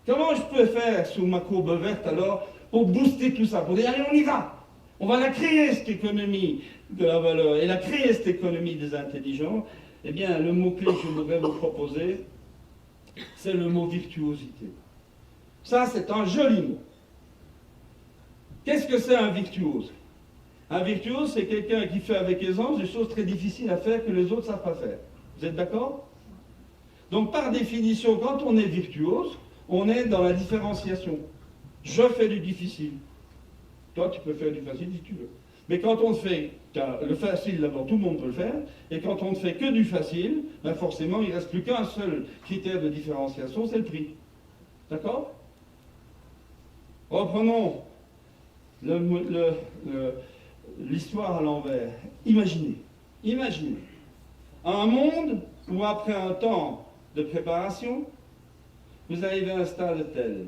S2: comment je peux faire sous ma courbe verte alors pour booster tout ça, pour dire allez on y va, on va la créer cette économie de la valeur et la créer cette économie des intelligents. Eh bien, le mot-clé que je voudrais vous proposer, c'est le mot virtuosité. Ça, c'est un joli mot. Qu'est-ce que c'est un virtuose? Un virtuose, c'est quelqu'un qui fait avec aisance des choses très difficiles à faire que les autres ne savent pas faire. Vous êtes d'accord? Donc, par définition, quand on est virtuose, on est dans la différenciation. Je fais du difficile. Toi, tu peux faire du facile si tu veux. Mais quand on fait le facile, d'abord, tout le monde peut le faire, et quand on ne fait que du facile, ben forcément, il ne reste plus qu'un seul critère de différenciation, c'est le prix. D'accord? Reprenons l'histoire à l'envers. Imaginez un monde où, après un temps de préparation, vous arrivez à un stade tel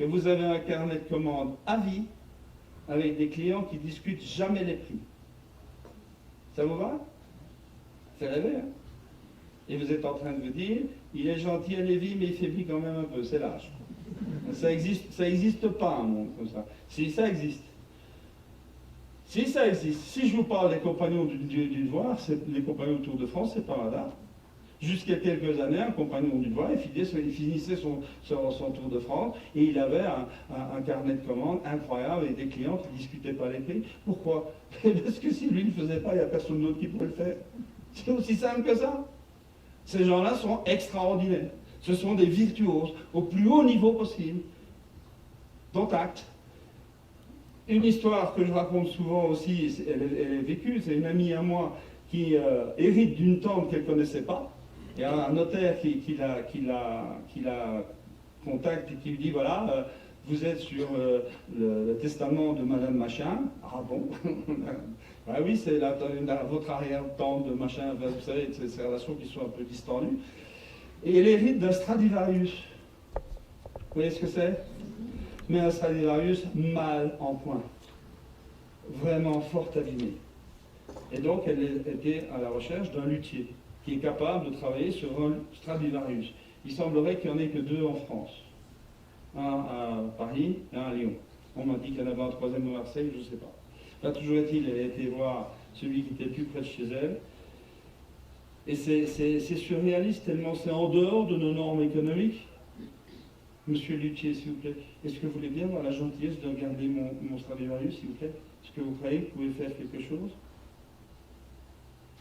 S2: que vous avez un carnet de commandes à vie avec des clients qui discutent jamais les prix. Ça vous va? C'est rêvé, hein? Et vous êtes en train de vous dire, il est gentil à Lévis, mais il faiblit quand même un peu, c'est l'âge. Ça existe pas un monde comme ça. Si ça existe. Si ça existe, si je vous parle des compagnons du devoir, les compagnons du Tour de France, c'est pas hasard. Jusqu'à quelques années, un compagnon du devoir, il finissait son Tour de France et il avait un carnet de commandes incroyable avec des clients qui ne discutaient pas les prix. Pourquoi? Parce que si lui ne le faisait pas, il n'y a personne d'autre qui pouvait le faire. C'est aussi simple que ça. Ces gens-là sont extraordinaires. Ce sont des virtuoses au plus haut niveau possible. Dont acte. Une histoire que je raconte souvent aussi, elle est vécue, c'est une amie à moi qui hérite d'une tante qu'elle ne connaissait pas. Il y a un notaire qui la contacte et qui lui dit, voilà, vous êtes sur le testament de Madame Machin. Ah bon? Ah oui, c'est votre arrière-tante de Machin, vous savez, ces relations qui sont un peu distendues. Et elle hérite d'un Stradivarius. Vous voyez ce que c'est? Mais un Stradivarius mal en point. Vraiment fort abîmé. Et donc, elle était à la recherche d'un luthier qui est capable de travailler sur un Stradivarius. Il semblerait qu'il n'y en ait que 2 en France. Un à Paris et un à Lyon. On m'a dit qu'il y en avait un 3e à Marseille, je ne sais pas. Là, toujours est-il, elle a été voir celui qui était plus près de chez elle. Et c'est surréaliste, tellement c'est en dehors de nos normes économiques. Monsieur Luthier, s'il vous plaît, est-ce que vous voulez bien avoir la gentillesse de regarder mon Stradivarius, s'il vous plaît? Est-ce que vous croyez que vous pouvez faire quelque chose?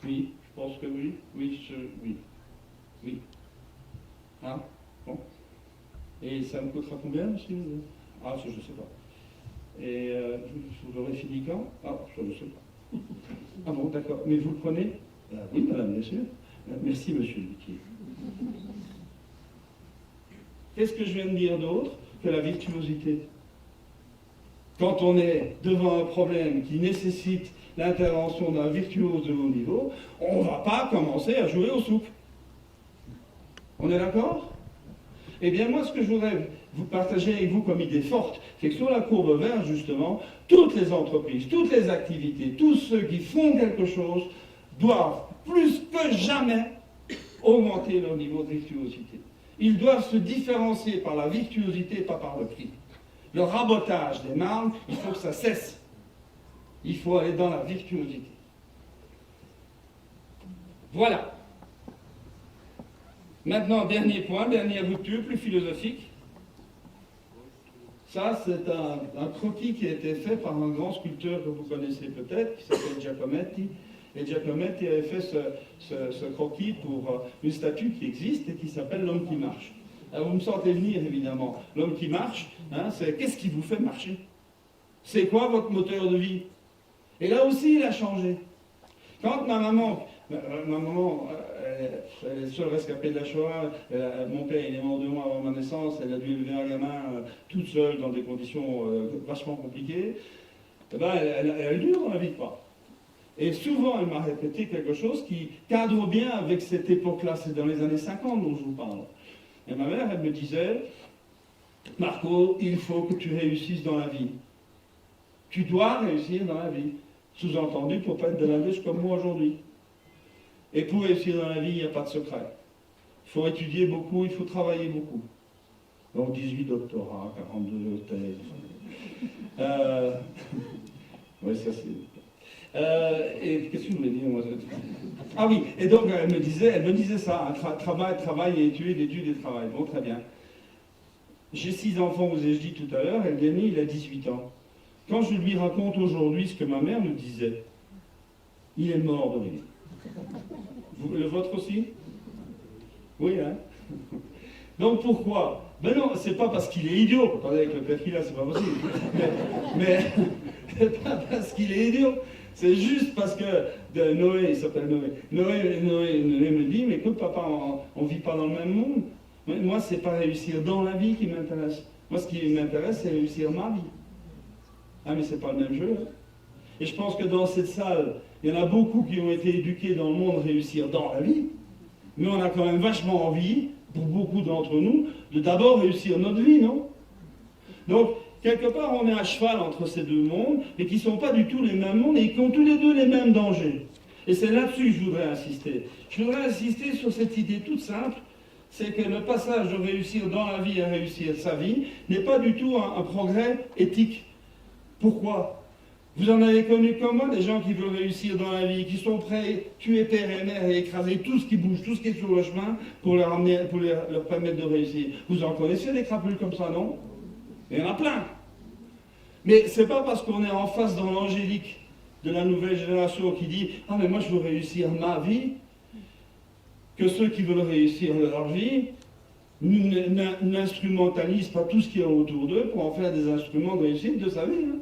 S2: Oui, je pense que oui. Oui. Ah, bon. Et ça me coûtera combien, monsieur? Ah, ça, je ne sais pas. Et vous l'aurez fini quand? Ah, ça, je ne sais pas. Ah bon, d'accord. Mais vous le prenez? Oui, madame, bien sûr. Merci, monsieur le luthier. Qu'est-ce que je viens de dire d'autre que la virtuosité? Quand on est devant un problème qui nécessite l'intervention d'un virtuose de haut niveau, on ne va pas commencer à jouer aux soupes. On est d'accord? Eh bien, moi, ce que je voudrais vous partager avec vous comme idée forte, c'est que sur la courbe verte, justement, toutes les entreprises, toutes les activités, tous ceux qui font quelque chose doivent, plus que jamais, augmenter leur niveau de virtuosité. Ils doivent se différencier par la virtuosité, pas par le prix. Le rabotage des marques, il faut que ça cesse. Il faut aller dans la virtuosité. Voilà. Maintenant, dernier point, dernière rupture, plus philosophique. Ça, c'est un croquis qui a été fait par un grand sculpteur que vous connaissez peut-être, qui s'appelle Giacometti. Et Giacometti avait fait ce croquis pour une statue qui existe et qui s'appelle l'homme qui marche. Alors vous me sentez venir, évidemment. L'homme qui marche, hein, c'est qu'est-ce qui vous fait marcher? C'est quoi votre moteur de vie? Et là aussi, il a changé. Quand ma maman, elle est seule rescapée de la Shoah, mon père il est mort 2 mois avant ma naissance, elle a dû élever un gamin toute seule dans des conditions vachement compliquées, eh ben, elle a eu dur dans la vie, quoi. Et souvent, elle m'a répété quelque chose qui cadre bien avec cette époque-là, c'est dans les années 50 dont je vous parle. Et ma mère, elle me disait, Marco, il faut que tu réussisses dans la vie. Tu dois réussir dans la vie. Sous-entendu, pour ne pas être de la dèche comme moi aujourd'hui. Et pour réussir dans la vie, il n'y a pas de secret. Il faut étudier beaucoup, il faut travailler beaucoup. Donc 18 doctorats, 42 thèses. Oui, ça c'est... et qu'est-ce que je voulais dire, moi? Ah oui, et donc elle me disait ça, hein, travail et études et travail. Bon, très bien. J'ai 6 enfants, vous ai-je dit tout à l'heure, et le dernier, il a 18 ans. Quand je lui raconte aujourd'hui ce que ma mère me disait, il est mort de rire. Le vôtre aussi? Oui, hein? Donc pourquoi? Ben non, c'est pas parce qu'il est idiot. Attendez, avec le père qu'il a, c'est pas possible. Mais c'est pas parce qu'il est idiot. C'est juste parce que Noé, il s'appelle Noé. Noé me dit, mais écoute papa, on vit pas dans le même monde. Moi, c'est pas réussir dans la vie qui m'intéresse. Moi, ce qui m'intéresse, c'est réussir ma vie. Ah, mais c'est pas le même jeu. Hein. Et je pense que dans cette salle, il y en a beaucoup qui ont été éduqués dans le monde réussir dans la vie. Mais on a quand même vachement envie, pour beaucoup d'entre nous, de d'abord réussir notre vie, non? Donc, quelque part, on est à cheval entre ces deux mondes, et qui ne sont pas du tout les mêmes mondes, et qui ont tous les deux les mêmes dangers. Et c'est là-dessus que je voudrais insister. Je voudrais insister sur cette idée toute simple, c'est que le passage de réussir dans la vie à réussir sa vie n'est pas du tout un progrès éthique. Pourquoi? Vous en avez connu comme moi, des gens qui veulent réussir dans la vie, qui sont prêts à tuer père et mère et écraser tout ce qui bouge, tout ce qui est sur le chemin, pour leur permettre de réussir. Vous en connaissez des crapules comme ça, non? Il y en a plein. Mais c'est pas parce qu'on est en face dans l'angélique de la nouvelle génération qui dit « Ah mais moi je veux réussir ma vie », que ceux qui veulent réussir leur vie n'instrumentalisent pas tout ce qu'il y a autour d'eux pour en faire des instruments de réussite de sa vie. Hein.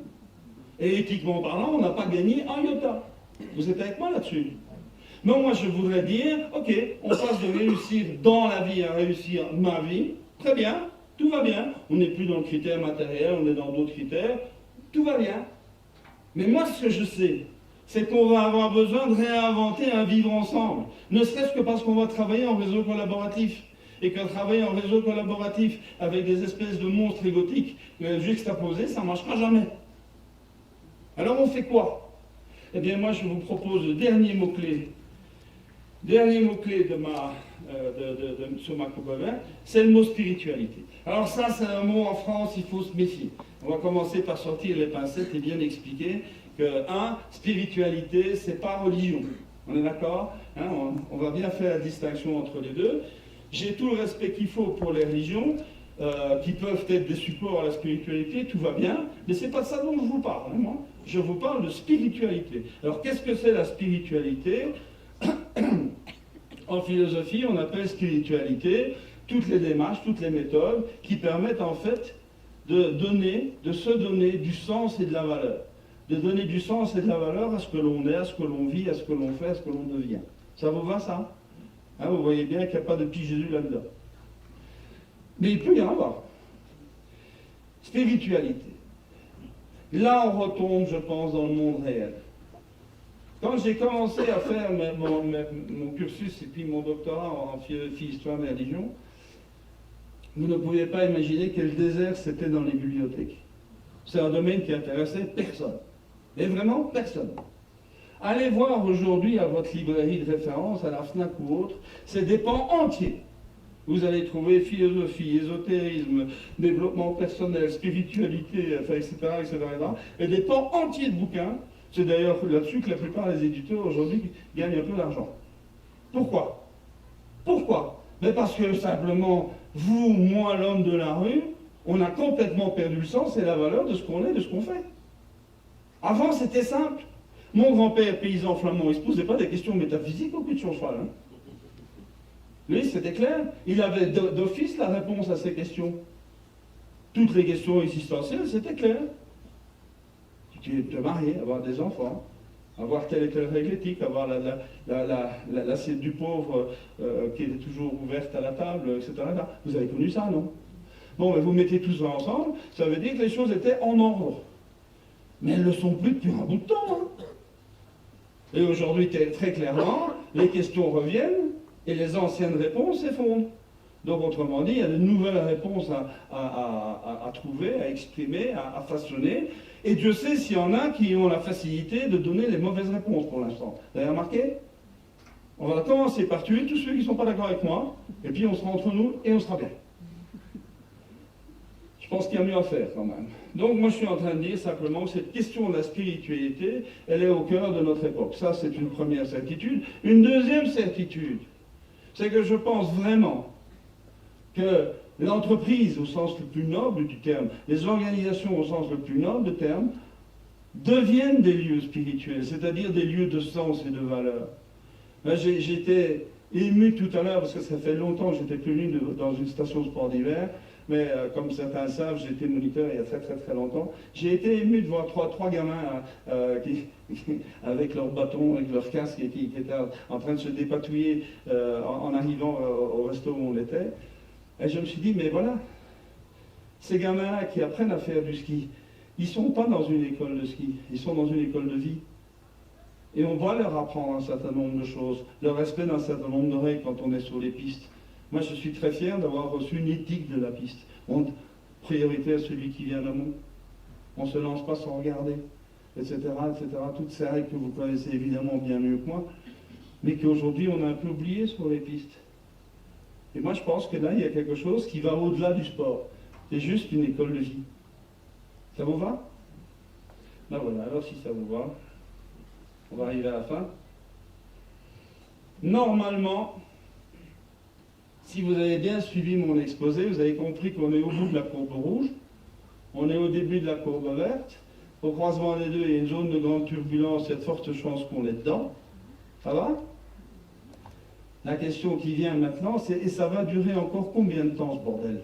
S2: Et éthiquement parlant, on n'a pas gagné un iota. Vous êtes avec moi là-dessus? Non, moi je voudrais dire, ok, on passe de réussir dans la vie à réussir ma vie, très bien, tout va bien, on n'est plus dans le critère matériel, on est dans d'autres critères, tout va bien. Mais moi ce que je sais, c'est qu'on va avoir besoin de réinventer un vivre ensemble, ne serait-ce que parce qu'on va travailler en réseau collaboratif. Et que travailler en réseau collaboratif avec des espèces de monstres égotiques juxtaposés, ça ne marchera jamais. Alors on fait quoi? Eh bien moi je vous propose le dernier mot-clé. Dernier mot-clé sur ma coupe à vin, c'est le mot spiritualité. Alors ça c'est un mot en France, il faut se méfier. On va commencer par sortir les pincettes et bien expliquer que, spiritualité, c'est pas religion. On est d'accord? Hein, on va bien faire la distinction entre les deux. J'ai tout le respect qu'il faut pour les religions, qui peuvent être des supports à la spiritualité, tout va bien, mais c'est pas de ça dont je vous parle, hein, moi. Je vous parle de spiritualité. Alors qu'est-ce que c'est la spiritualité? En philosophie, on appelle spiritualité toutes les démarches, toutes les méthodes qui permettent en fait de se donner du sens et de la valeur. De donner du sens et de la valeur à ce que l'on est, à ce que l'on vit, à ce que l'on fait, à ce que l'on devient. Ça vous va ça? Hein, vous voyez bien qu'il n'y a pas de petit Jésus là-dedans. Mais il peut y en avoir. Spiritualité. Là, on retombe, je pense, dans le monde réel. Quand j'ai commencé à faire mon cursus et puis mon doctorat en philosophie, histoire et religion, vous ne pouviez pas imaginer quel désert c'était dans les bibliothèques. C'est un domaine qui intéressait personne. Mais vraiment personne. Allez voir aujourd'hui à votre librairie de référence, à la FNAC ou autre, c'est des pans entiers. Vous allez trouver philosophie, ésotérisme, développement personnel, spiritualité, enfin, etc., etc., et des pans entiers de bouquins. C'est d'ailleurs là-dessus que la plupart des éditeurs aujourd'hui gagnent un peu d'argent. Pourquoi? Pourquoi? Mais parce que simplement, vous, moi, l'homme de la rue, on a complètement perdu le sens et la valeur de ce qu'on est, de ce qu'on fait. Avant, c'était simple. Mon grand-père, paysan flamand, il ne se posait pas des questions métaphysiques au cul de son cheval. Hein. Lui, c'était clair. Il avait d'office la réponse à ces questions. Toutes les questions existentielles, c'était clair. Te marier, avoir des enfants, avoir telle et telle règle éthique, avoir l'assiette du pauvre qui est toujours ouverte à la table, etc. Vous avez connu ça, non? Bon, mais vous mettez tout ça ensemble, ça veut dire que les choses étaient en ordre. Mais elles ne le sont plus depuis un bout de temps. Hein. Et aujourd'hui, très clairement, les questions reviennent et les anciennes réponses s'effondrent. Donc, autrement dit, il y a de nouvelles réponses à trouver, à exprimer, à façonner. Et Dieu sait s'il y en a qui ont la facilité de donner les mauvaises réponses pour l'instant. Vous avez remarqué? On va commencer par tuer tous ceux qui ne sont pas d'accord avec moi, et puis on sera entre nous et on sera bien. Je pense qu'il y a mieux à faire quand même. Donc moi je suis en train de dire simplement que cette question de la spiritualité, elle est au cœur de notre époque. Ça c'est une première certitude. Une deuxième certitude, c'est que je pense vraiment que l'entreprise au sens le plus noble du terme, les organisations au sens le plus noble du terme, deviennent des lieux spirituels, c'est-à-dire des lieux de sens et de valeur. J'étais ému tout à l'heure, parce que ça fait longtemps que j'étais plus venu dans une station de sport d'hiver, mais comme certains savent, j'ai été moniteur il y a très très très longtemps. J'ai été ému de voir trois gamins avec leur bâton, avec leur casque, qui étaient en train de se dépatouiller en arrivant au resto où on était. Et je me suis dit, mais voilà, ces gamins-là qui apprennent à faire du ski, ils ne sont pas dans une école de ski, ils sont dans une école de vie. Et on va leur apprendre un certain nombre de choses, le respect d'un certain nombre de règles quand on est sur les pistes. Moi, je suis très fier d'avoir reçu une éthique de la piste. priorité à celui qui vient d'amont. On ne se lance pas sans regarder, etc., etc. Toutes ces règles que vous connaissez évidemment bien mieux que moi, mais qu'aujourd'hui on a un peu oublié sur les pistes. Et moi je pense que là il y a quelque chose qui va au-delà du sport. C'est juste une école de vie. Ça vous va? Ben voilà, alors si ça vous va, on va arriver à la fin. Normalement, si vous avez bien suivi mon exposé, vous avez compris qu'on est au bout de la courbe rouge, on est au début de la courbe verte, au croisement des deux, il y a une zone de grande turbulence, il y a de fortes chances qu'on est dedans. Ça va? La question qui vient maintenant, c'est et ça va durer encore combien de temps ce bordel?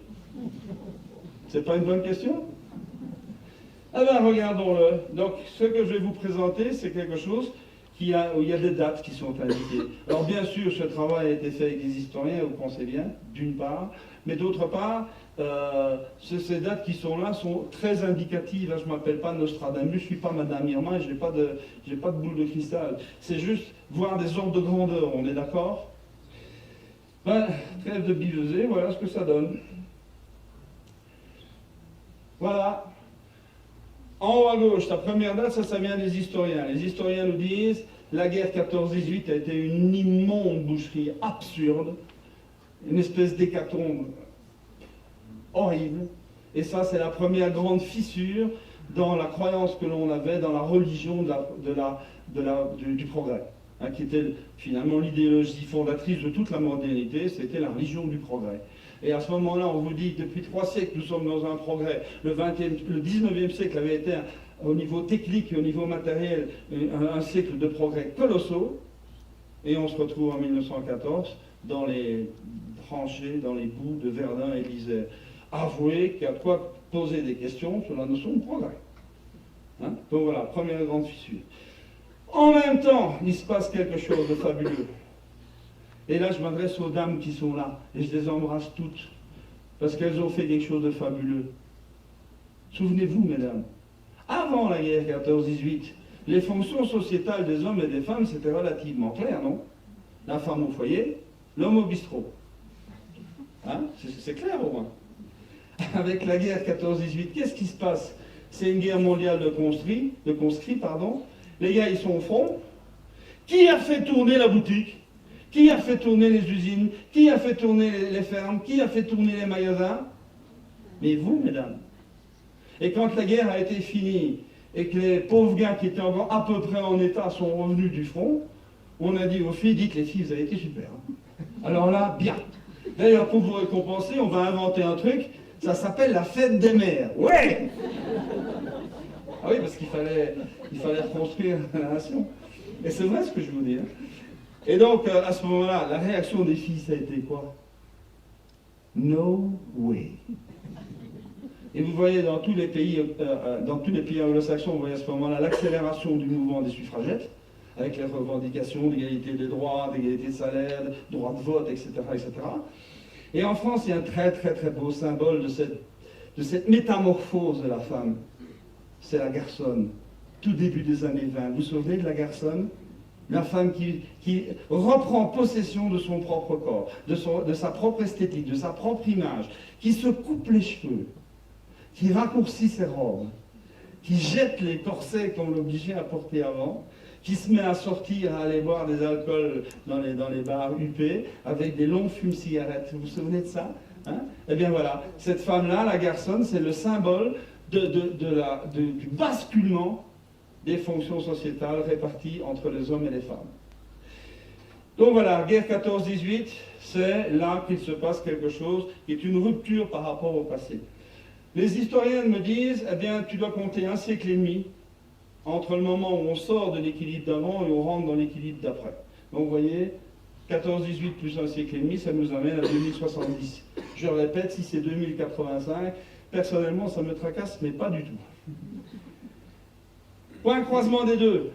S2: C'est pas une bonne question? Ah ben regardons-le. Donc ce que je vais vous présenter, c'est quelque chose où il y a des dates qui sont indiquées. Alors bien sûr, ce travail a été fait avec des historiens, vous pensez bien, d'une part, mais d'autre part, ces dates qui sont là sont très indicatives. Là, je ne m'appelle pas Nostradamus, je ne suis pas Madame Irma, je n'ai pas de boule de cristal. C'est juste voir des ordres de grandeur, on est d'accord? Ben, trêve de billeuser, voilà ce que ça donne. Voilà. En haut à gauche, la première date, ça vient des historiens. Les historiens nous disent la guerre 14-18 a été une immonde boucherie absurde, une espèce d'hécatombe horrible. Et ça, c'est la première grande fissure dans la croyance que l'on avait dans la religion du progrès, hein, qui était finalement l'idéologie fondatrice de toute la modernité, c'était la religion du progrès. Et à ce moment-là, on vous dit, depuis 3 siècles, nous sommes dans un progrès. Le 19e siècle avait été, au niveau technique et au niveau matériel, un siècle de progrès colossaux. Et on se retrouve en 1914 dans les tranchées, dans les boues de Verdun et d'Isère. Avouez qu'il y a de quoi poser des questions sur la notion de progrès. Hein? Donc voilà, première grande fissure. En même temps, il se passe quelque chose de fabuleux. Et là, je m'adresse aux dames qui sont là, et je les embrasse toutes, parce qu'elles ont fait quelque chose de fabuleux. Souvenez-vous, mesdames, avant la guerre 14-18, les fonctions sociétales des hommes et des femmes, c'était relativement clair, non? La femme au foyer, l'homme au bistrot. Hein? C'est clair au moins. Avec la guerre 14-18, qu'est-ce qui se passe? C'est une guerre mondiale de conscrits, Les gars, ils sont au front. Qui a fait tourner la boutique? Qui a fait tourner les usines? Qui a fait tourner les fermes? Qui a fait tourner les magasins? Mais vous, mesdames. Et quand la guerre a été finie, et que les pauvres gars qui étaient encore à peu près en état sont revenus du front, on a dit aux filles, dites les filles, vous avez été super. Alors là, bien. D'ailleurs, pour vous récompenser, on va inventer un truc, ça s'appelle la fête des mères. Ouais! Ah oui, parce qu'il fallait reconstruire la nation. Et c'est vrai ce que je vous dis. Hein. Et donc, à ce moment-là, la réaction des filles, ça a été quoi? No way. Et vous voyez dans tous les pays anglo-saxons, vous voyez à ce moment-là l'accélération du mouvement des suffragettes, avec les revendications d'égalité des droits, d'égalité de salaire, de droit de vote, etc., etc. Et en France, il y a un très très très beau symbole de cette métamorphose de la femme. C'est la garçonne, tout début des années 20. Vous vous souvenez de la garçonne? La femme qui reprend possession de son propre corps, de sa propre esthétique, de sa propre image, qui se coupe les cheveux, qui raccourcit ses robes, qui jette les corsets qu'on l'obligeait à porter avant, qui se met à sortir, à aller boire des alcools dans les bars huppés, avec des longs fumes-cigarettes. Vous vous souvenez de ça? Hein? Eh bien voilà, cette femme-là, la garçonne, c'est le symbole du basculement des fonctions sociétales réparties entre les hommes et les femmes. Donc voilà, guerre 14-18, c'est là qu'il se passe quelque chose qui est une rupture par rapport au passé. Les historiens me disent, eh bien, tu dois compter 1 siècle et demi entre le moment où on sort de l'équilibre d'avant et on rentre dans l'équilibre d'après. Donc vous voyez, 14-18 plus 1 siècle et demi, ça nous amène à 2070. Je répète, si c'est 2085, personnellement, ça me tracasse, mais pas du tout. Point croisement des deux.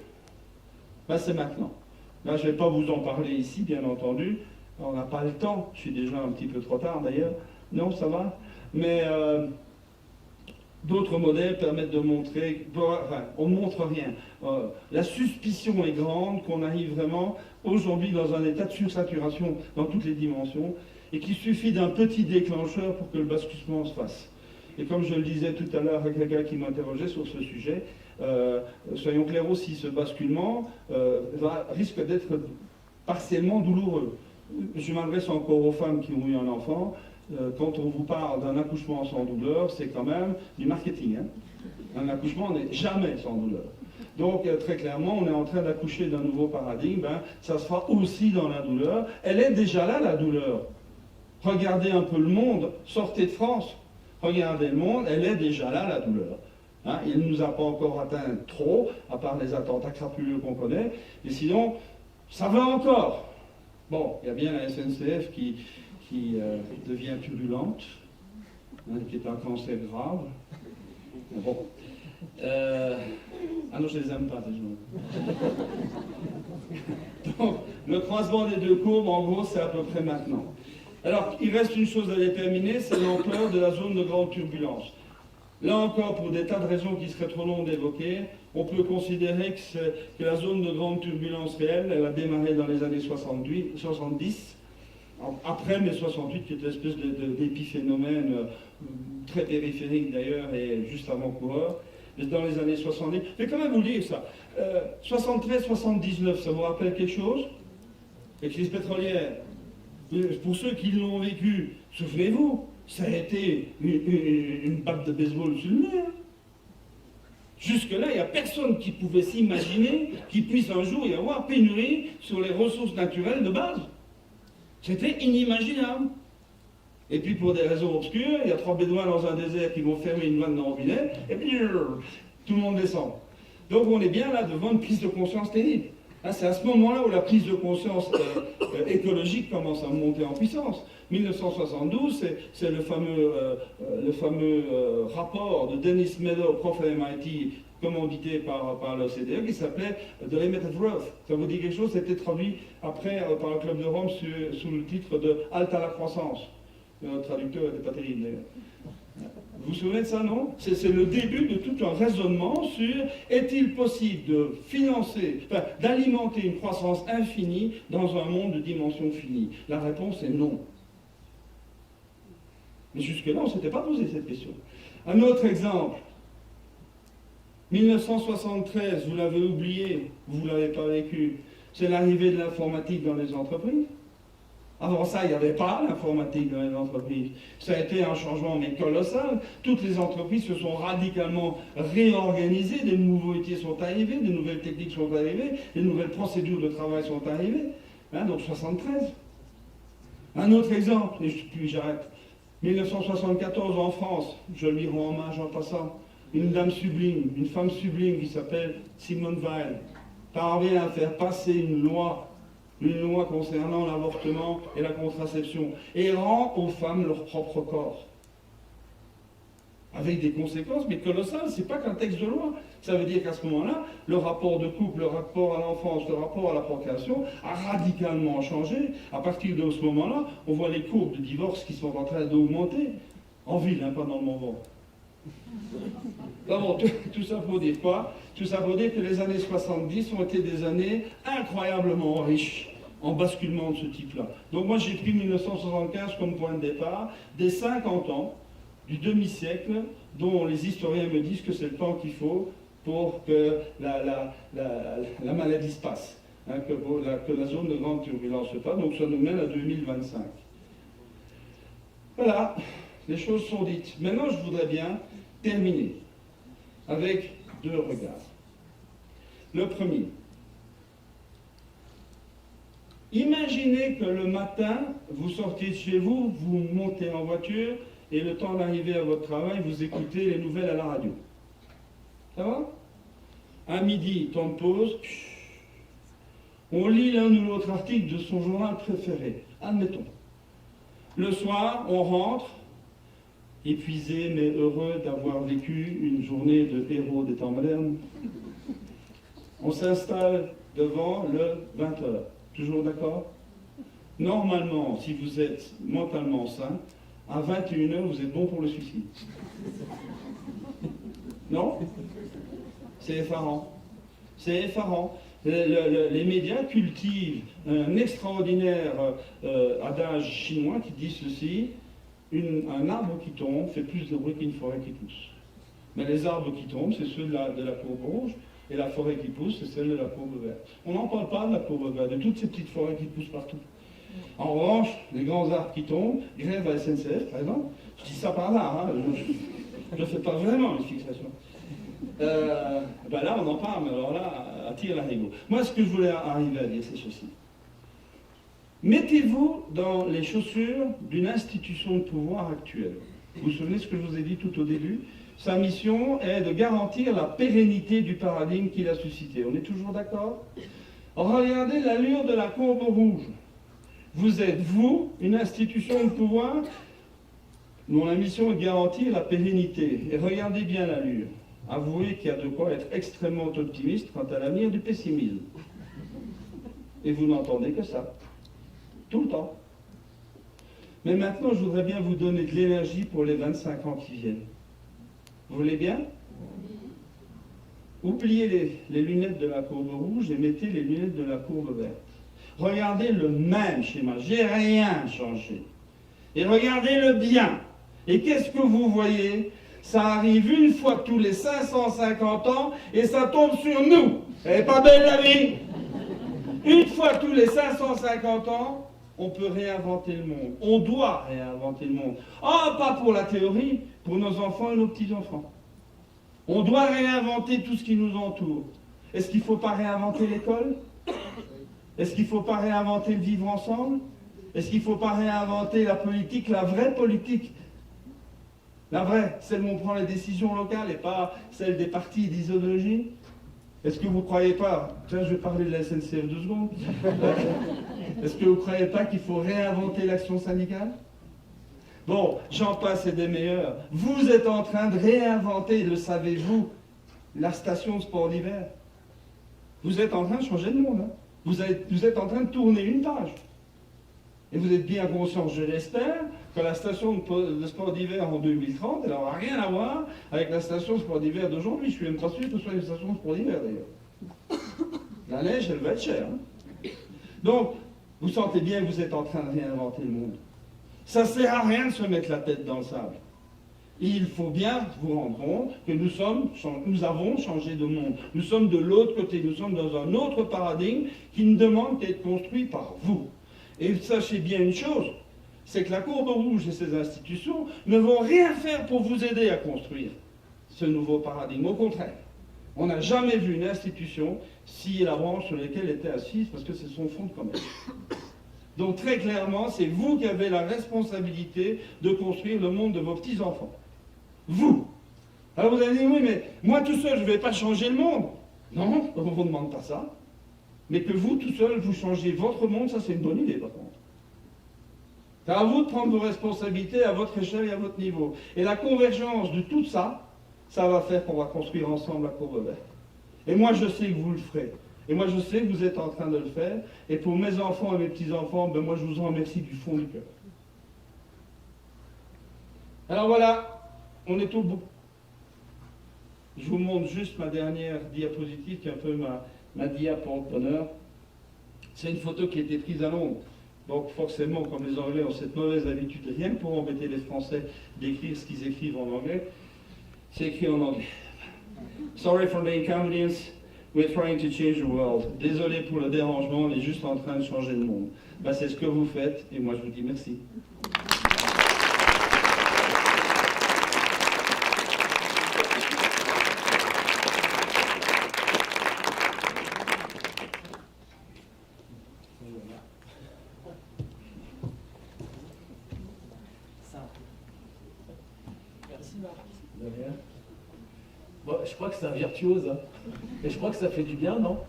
S2: Ben, c'est maintenant. Là, je ne vais pas vous en parler ici, bien entendu. On n'a pas le temps. Je suis déjà un petit peu trop tard, d'ailleurs. Non, ça va. Mais d'autres modèles permettent de montrer... Enfin, on ne montre rien. La suspicion est grande qu'on arrive vraiment, aujourd'hui, dans un état de sursaturation dans toutes les dimensions, et qu'il suffit d'un petit déclencheur pour que le basculement se fasse. Et comme je le disais tout à l'heure à quelqu'un qui m'interrogeait sur ce sujet, soyons clairs aussi, ce basculement risque d'être partiellement douloureux. Je m'adresse encore aux femmes qui ont eu un enfant. Quand on vous parle d'un accouchement sans douleur, c'est quand même du marketing. Hein. Un accouchement n'est jamais sans douleur. Donc très clairement, on est en train d'accoucher d'un nouveau paradigme. Ça se fera aussi dans la douleur. Elle est déjà là, la douleur. Regardez un peu le monde, sortez de France. Regardez le monde, elle est déjà là, la douleur. Hein, il ne nous a pas encore atteint trop, à part les attentats crapuleux qu'on connaît. Et sinon, ça va encore. Bon, il y a bien la SNCF qui devient turbulente, hein, qui est un cancer grave. Bon. Ah non, je les aime pas, ces gens. Donc, le croisement des deux courbes, en gros, c'est à peu près maintenant. Alors, il reste une chose à déterminer, c'est l'ampleur de la zone de grande turbulence. Là encore, pour des tas de raisons qui seraient trop longues d'évoquer, on peut considérer que la zone de grande turbulence réelle, elle a démarré dans les années 70, après mai 68, qui est une espèce d'épiphénomène très périphérique d'ailleurs, et juste avant-coureur, mais dans les années 70. Je vais quand même vous dire ça. 73-79, ça vous rappelle quelque chose? Les crises pétrolières. Pour ceux qui l'ont vécu, souvenez-vous, ça a été une batte de baseball sur le nez. Jusque-là, il n'y a personne qui pouvait s'imaginer qu'il puisse un jour y avoir pénurie sur les ressources naturelles de base. C'était inimaginable. Et puis pour des raisons obscures, il y a 3 bédouins dans un désert qui vont fermer une vanne de robinet, et puis tout le monde descend. Donc on est bien là devant une prise de conscience terrible. C'est à ce moment-là où la prise de conscience écologique commence à monter en puissance. 1972, c'est le fameux rapport de Dennis Meadow, prof à MIT, commandité par l'OCDE, qui s'appelait The Limit of Growth. Ça vous dit quelque chose? C'était traduit après par le Club de Rome sous le titre de Halte à la croissance. Le traducteur n'était pas terrible d'ailleurs. Vous vous souvenez de ça, non? C'est le début de tout un raisonnement sur est-il possible de financer, d'alimenter une croissance infinie dans un monde de dimension finie? La réponse est non. Mais jusque-là, on ne s'était pas posé cette question. Un autre exemple. 1973, vous l'avez oublié, vous ne l'avez pas vécu, c'est l'arrivée de l'informatique dans les entreprises. Avant ça, il n'y avait pas l'informatique dans les entreprises. Ça a été un changement mais colossal. Toutes les entreprises se sont radicalement réorganisées, des nouveaux métiers sont arrivés, des nouvelles techniques sont arrivées, des nouvelles procédures de travail sont arrivées. Donc 73. Un autre exemple, et puis j'arrête. 1974 en France, je lui rends hommage en passant, une dame sublime, une femme sublime qui s'appelle Simone Veil, parvient à faire passer une loi concernant l'avortement et la contraception, et rend aux femmes leur propre corps. Avec des conséquences, mais colossales, c'est pas qu'un texte de loi. Ça veut dire qu'à ce moment-là, le rapport de couple, le rapport à l'enfance, le rapport à la procréation a radicalement changé. À partir de ce moment-là, on voit les courbes de divorce qui sont en train d'augmenter. En ville, pas dans le Morvan. Bon, tout ça pour dire quoi? Tout ça pour dire que les années 70 ont été des années incroyablement riches en basculement de ce type-là. Donc moi j'ai pris 1975 comme point de départ, des 50 ans, du demi-siècle, dont les historiens me disent que c'est le temps qu'il faut pour que la maladie se passe, hein, que la zone de grande turbulence se passe, donc ça nous mène à 2025. Voilà, les choses sont dites. Maintenant je voudrais bien terminer avec 2 regards. Le premier, imaginez que le matin, vous sortez de chez vous, vous montez en voiture, et le temps d'arriver à votre travail, vous écoutez les nouvelles à la radio. Ça va? À midi, temps de pause, on lit l'un ou l'autre article de son journal préféré, admettons. Le soir, on rentre, épuisé mais heureux d'avoir vécu une journée de héros des temps modernes. On s'installe devant le 20h. Toujours d'accord? Normalement, si vous êtes mentalement sain, à 21h, vous êtes bon pour le suicide. Non? C'est effarant. C'est effarant. Les médias cultivent un extraordinaire adage chinois qui dit ceci: un arbre qui tombe fait plus de bruit qu'une forêt qui pousse. Mais les arbres qui tombent, c'est ceux de la courbe rouge, et la forêt qui pousse, c'est celle de la courbe verte. On n'en parle pas de la courbe verte, de toutes ces petites forêts qui poussent partout. En revanche, les grands arbres qui tombent, grève à la SNCF, par exemple, je dis ça par là, hein, je ne fais pas vraiment une fixation. Ben là, on en parle, mais alors là, à tire l'arigot. Moi, ce que je voulais arriver à dire, c'est ceci. Mettez-vous dans les chaussures d'une institution de pouvoir actuelle. Vous vous souvenez de ce que je vous ai dit tout au début? Sa mission est de garantir la pérennité du paradigme qu'il a suscité. On est toujours d'accord? Regardez l'allure de la courbe rouge. Vous êtes, vous, une institution de pouvoir dont la mission est de garantir la pérennité. Et regardez bien l'allure. Avouez qu'il y a de quoi être extrêmement optimiste quant à l'avenir du pessimisme. Et vous n'entendez que ça. Tout le temps. Mais maintenant, je voudrais bien vous donner de l'énergie pour les 25 ans qui viennent. Vous voulez bien? Oubliez les lunettes de la courbe rouge et mettez les lunettes de la courbe verte. Regardez le même schéma. J'ai rien changé. Et regardez-le bien. Et qu'est-ce que vous voyez? Ça arrive une fois tous les 550 ans et ça tombe sur nous. Elle n'est pas belle la vie? Une fois tous les 550 ans, on peut réinventer le monde. On doit réinventer le monde. Ah, pas pour la théorie, pour nos enfants et nos petits-enfants. On doit réinventer tout ce qui nous entoure. Est-ce qu'il ne faut pas réinventer l'école? Est-ce qu'il ne faut pas réinventer le vivre ensemble? Est-ce qu'il ne faut pas réinventer la politique, la vraie politique? La vraie, celle où on prend les décisions locales et pas celle des partis et des idéologies? Est-ce que vous ne croyez pas, tiens, je vais parler de la SNCF 2 secondes, est-ce que vous ne croyez pas qu'il faut réinventer l'action syndicale? Bon, j'en passe et des meilleurs. Vous êtes en train de réinventer, le savez-vous, la station de sport d'hiver. Vous êtes en train de changer le monde. Hein. Vous êtes en train de tourner une page. Et vous êtes bien conscient, je l'espère, que la station de sport d'hiver en 2030, elle n'aura rien à voir avec la station de sport d'hiver d'aujourd'hui. Je suis même pas sûr que ce soit une station de sport d'hiver d'ailleurs. La neige, elle va être chère. Hein. Donc, vous sentez bien que vous êtes en train de réinventer le monde. Ça ne sert à rien de se mettre la tête dans le sable. Il faut bien vous rendre compte que nous avons changé de monde. Nous sommes de l'autre côté, nous sommes dans un autre paradigme qui ne demande qu'à être construit par vous. Et sachez bien une chose, c'est que la courbe rouge et ses institutions ne vont rien faire pour vous aider à construire ce nouveau paradigme. Au contraire, on n'a jamais vu une institution scier la branche sur laquelle elle était assise parce que c'est son fonds de commerce. Donc très clairement, c'est vous qui avez la responsabilité de construire le monde de vos petits-enfants. Vous. Alors vous allez dire, oui, mais moi tout seul, je ne vais pas changer le monde. Non, on ne vous demande pas ça. Mais que vous, tout seul, vous changez votre monde, ça c'est une bonne idée par contre. C'est à vous de prendre vos responsabilités à votre échelle et à votre niveau. Et la convergence de tout ça, ça va faire qu'on va construire ensemble la courbe verte. Et moi je sais que vous le ferez. Et moi je sais que vous êtes en train de le faire. Et pour mes enfants et mes petits-enfants, ben moi je vous en remercie du fond du cœur. Alors voilà, on est au bout. Je vous montre juste ma dernière diapositive, qui est un peu ma dia porte-bonheur. C'est une photo qui a été prise à Londres. Donc forcément, comme les Anglais ont cette mauvaise habitude, rien que pour embêter les Français d'écrire ce qu'ils écrivent en anglais, c'est écrit en anglais. Sorry for the inconvenience, we're trying to change the world. Désolé pour le dérangement, on est juste en train de changer le monde. Ben, c'est ce que vous faites, et moi je vous dis merci.
S1: Bon, je crois que c'est un virtuose, hein. Et je crois que ça fait du bien, non?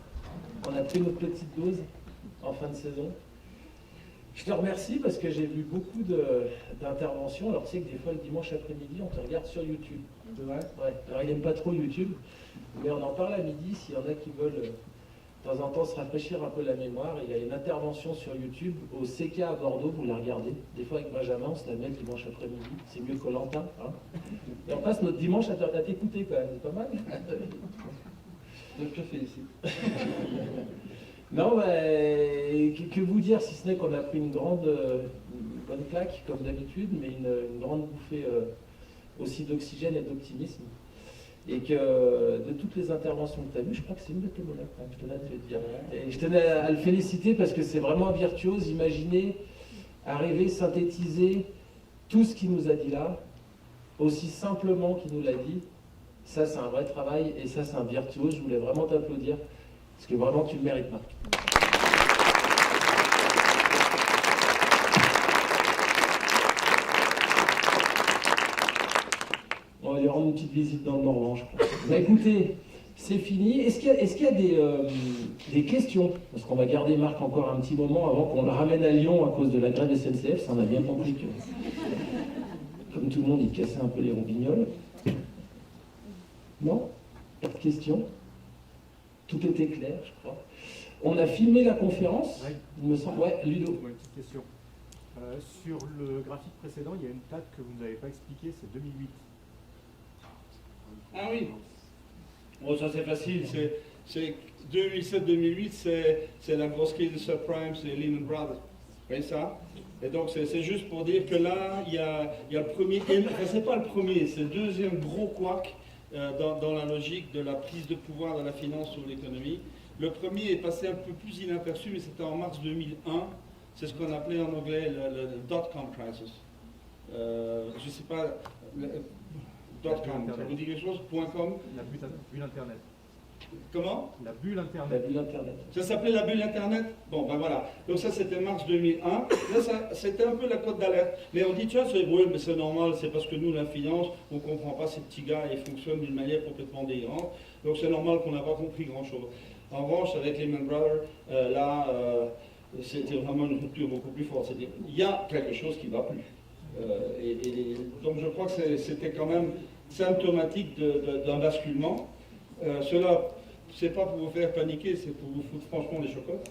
S1: On a pris notre petite dose en fin de saison. Je te remercie parce que j'ai vu beaucoup d'interventions. Alors tu sais que des fois le dimanche après-midi, on te regarde sur YouTube. Ouais. Alors il n'aime pas trop YouTube, mais on en parle à midi s'il y en a qui veulent de temps en temps se rafraîchir un peu la mémoire. Il y a une intervention sur YouTube au CK à Bordeaux, vous la regardez. Des fois avec Benjamin, on se la met le dimanche après-midi. C'est mieux que Lantin. Hein, et on passe notre dimanche à t'écouter quand même, c'est pas mal.
S2: Je te félicite.
S1: Non, que vous dire si ce n'est qu'on a pris une grande bonne claque, comme d'habitude, mais une grande bouffée aussi d'oxygène et d'optimisme. Et que de toutes les interventions que tu as vues, je crois que c'est une de tes mots-là, je tenais à te le dire. Et je tenais à le féliciter parce que c'est vraiment un virtuose. Imaginez arriver, synthétiser tout ce qu'il nous a dit là, aussi simplement qu'il nous l'a dit. Ça, c'est un vrai travail et ça, c'est un virtuose. Je voulais vraiment t'applaudir parce que vraiment, tu le mérites, Marc. On va lui rendre une petite visite dans le Morvan, je crois. Bah, écoutez, c'est fini. Est-ce qu'il y a des questions? Parce qu'on va garder Marc encore un petit moment avant qu'on le ramène à Lyon à cause de la grève SNCF. Ça, on a bien compris que, comme tout le monde, il cassait un peu les roubignoles. Non? Pas de questions? Tout était clair, je crois. On a filmé la conférence,
S5: ouais.
S1: Il me semble. Ouais, Ludo.
S5: Une petite question. Sur le graphique précédent, il y a une date que vous n'avez pas expliquée, c'est 2008.
S2: Ah oui. Bon, ça c'est facile. C'est 2007-2008, c'est la grosse crise de subprime, c'est Lehman Brothers. Vous voyez ça? Et donc c'est juste pour dire que là, il y a le premier, enfin c'est pas le premier, c'est le deuxième gros couac dans la logique de la prise de pouvoir de la finance sur l'économie. Le premier est passé un peu plus inaperçu, mais c'était en mars 2001. C'est ce qu'on appelait en anglais le dot-com crisis. Je ne sais pas, dot-com, ça vous dit quelque chose? .com?
S5: La bulle Internet.
S2: Comment?
S5: La bulle
S1: La
S5: Internet.
S1: bulle Internet.
S2: Ça s'appelait la bulle Internet? Bon, ben voilà. Donc ça, c'était mars 2001. Là, c'était un peu la cote d'alerte. Mais on dit, tiens, oui, mais c'est normal, c'est parce que nous, la finance, on ne comprend pas ces petits gars, ils fonctionnent d'une manière complètement délirante. Donc c'est normal qu'on n'a pas compris grand-chose. En revanche, avec Lehman Brothers, c'était vraiment une rupture beaucoup plus forte. C'est-à-dire, il y a quelque chose qui ne va plus. Donc je crois que c'était quand même symptomatique d'un basculement. Cela, c'est pas pour vous faire paniquer, c'est pour vous foutre franchement des chocottes.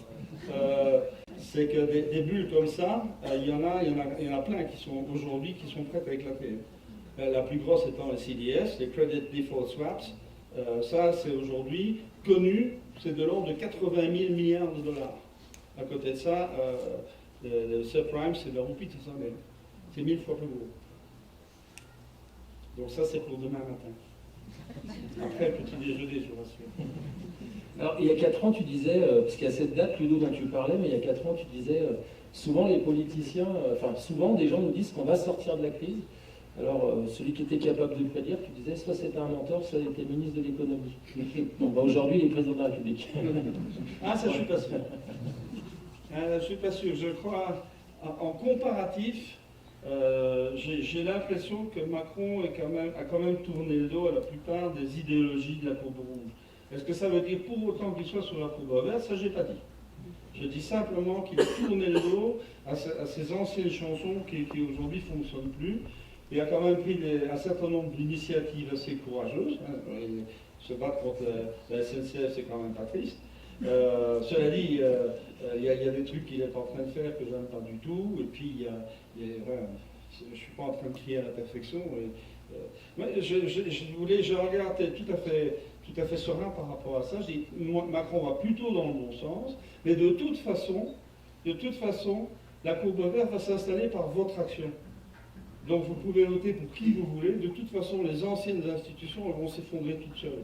S2: C'est que des bulles comme ça, il y en a plein qui sont aujourd'hui qui sont prêtes à éclater. La plus grosse étant les CDS, les Credit Default Swaps. Ça, c'est aujourd'hui connu, c'est de l'ordre de 80 000 milliards de dollars. À côté de ça, le subprime, c'est la roupie de 500 000. C'est 1000 fois plus gros. Donc ça, c'est pour demain matin. Après, petit déjeuner, je vous rassure.
S1: Alors, il y a 4 ans, tu disais, parce qu'il y a cette date, Ludo, dont tu parlais, mais il y a 4 ans, tu disais, souvent les politiciens, souvent des gens nous disent qu'on va sortir de la crise. Alors, celui qui était capable de le prédire, tu disais, soit c'était un menteur, soit il était ministre de l'économie. Bon, bah, aujourd'hui, il est président de la République.
S2: Ah, ça, je suis pas sûr. Je suis pas sûr. Je crois, en comparatif, j'ai l'impression que Macron a quand même tourné le dos à la plupart des idéologies de la courbe rouge. Est-ce que ça veut dire pour autant qu'il soit sur la courbe verte? Ça, j'ai pas dit. Je dis simplement qu'il a tourné le dos à ces anciennes chansons qui aujourd'hui ne fonctionnent plus. Il a quand même pris un certain nombre d'initiatives assez courageuses. Se battre contre la SNCF, c'est quand même pas triste. Cela dit, il y a des trucs qu'il est en train de faire que je n'aime pas du tout. Et puis, voilà, je ne suis pas en train de crier à la perfection. Je regarde tout à fait serein par rapport à ça. Je dis, Macron va plutôt dans le bon sens. Mais de toute façon, la courbe verte va s'installer par votre action. Donc vous pouvez voter pour qui vous voulez. De toute façon, les anciennes institutions vont s'effondrer toutes seules.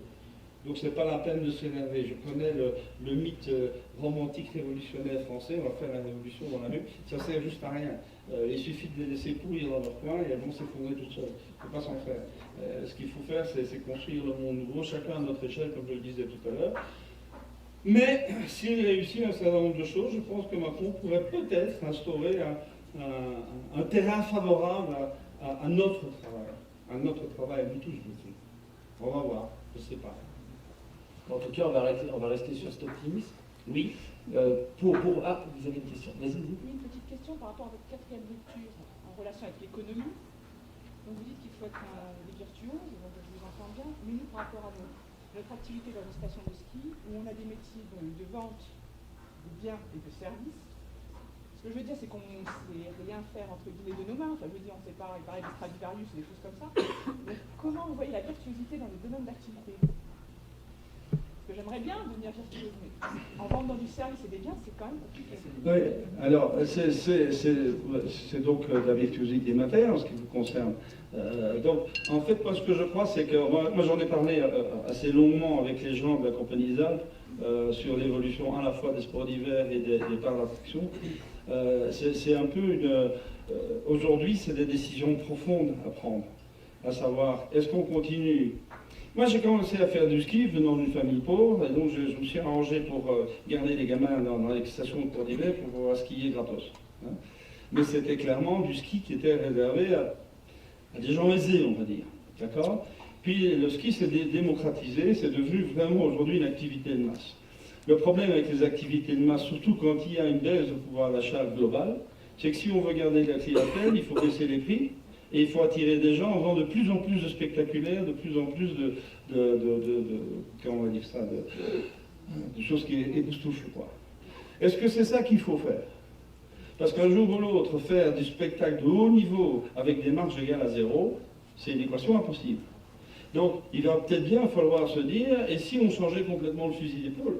S2: Donc c'est pas la peine de s'énerver. Je connais le mythe romantique révolutionnaire français, on va faire la révolution dans la rue, ça sert juste à rien. Il suffit de les laisser pourrir dans leur coin et elles vont s'effondrer toutes seules. Il ne faut pas s'en faire. Ce qu'il faut faire, c'est construire le monde nouveau, chacun à notre échelle, comme je le disais tout à l'heure. Mais s'il réussit un certain nombre de choses, je pense que Macron pourrait peut-être instaurer un terrain favorable à notre travail, à nous tous, je vous dis. On va voir, je ne sais pas.
S1: En tout cas, on va rester sur cet optimisme.
S2: Oui.
S1: Vous avez une question. Vas-y.
S6: Une petite question par rapport à votre quatrième lecture en relation avec l'économie. Donc vous dites qu'il faut être des virtuoses, donc je vous entends bien, mais nous par rapport à notre activité dans une station de ski, où on a des métiers de vente de biens et de services. Ce que je veux dire, c'est qu'on ne sait rien faire entre guillemets de nos mains. Enfin, je veux dire, on ne sait pas réparer des Stradivarius ou des choses comme ça. Donc comment vous voyez la virtuosité dans les domaines d'activité? Parce que j'aimerais bien devenir virtuose, mais en vendant du service et des biens, c'est quand même compliqué.
S2: Oui, alors c'est donc la virtuosité matérielle en ce qui vous concerne. Donc, en fait, moi, ce que je crois, c'est que moi j'en ai parlé assez longuement avec les gens de la Compagnie des Alpes sur l'évolution à la fois des sports d'hiver et des parcs d'attraction. C'est un peu une. Aujourd'hui, c'est des décisions profondes à prendre, à savoir, est-ce qu'on continue? Moi, j'ai commencé à faire du ski venant d'une famille pauvre, et donc je me suis arrangé pour garder les gamins dans les stations de sport d'hiver pour pouvoir skier gratos. Hein. Mais c'était clairement du ski qui était réservé à des gens aisés, on va dire. D'accord? Puis le ski s'est démocratisé, c'est devenu vraiment aujourd'hui une activité de masse. Le problème avec les activités de masse, surtout quand il y a une baisse de pouvoir d'achat global, c'est que si on veut garder la clientèle, il faut baisser les prix et il faut attirer des gens en faisant de plus en plus de spectaculaires, de plus en plus comment on va dire ça, de choses qui époustouflent, quoi. Est-ce que c'est ça qu'il faut faire? Parce qu'un jour ou l'autre, faire du spectacle de haut niveau avec des marges égales à zéro, c'est une équation impossible. Donc, il va peut-être bien falloir se dire, et si on changeait complètement le fusil d'épaule?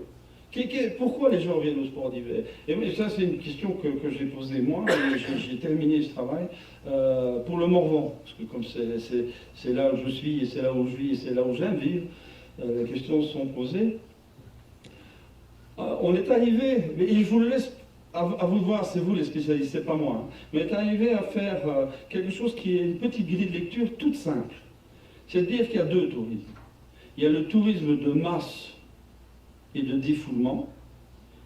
S2: Pourquoi les gens viennent au sport d'hiver? Et ça, c'est une question que j'ai posée moi, et j'ai terminé ce travail, pour le Morvan. Parce que comme c'est là où je suis, et c'est là où je vis, et c'est là où j'aime vivre, les questions se sont posées. On est arrivé, mais je vous le laisse à vous de voir, c'est vous les spécialistes, c'est pas moi. Hein. Mais on est arrivé à faire quelque chose qui est une petite grille de lecture toute simple. C'est de dire qu'il y a deux tourismes. Il y a le tourisme de masse et de défoulement,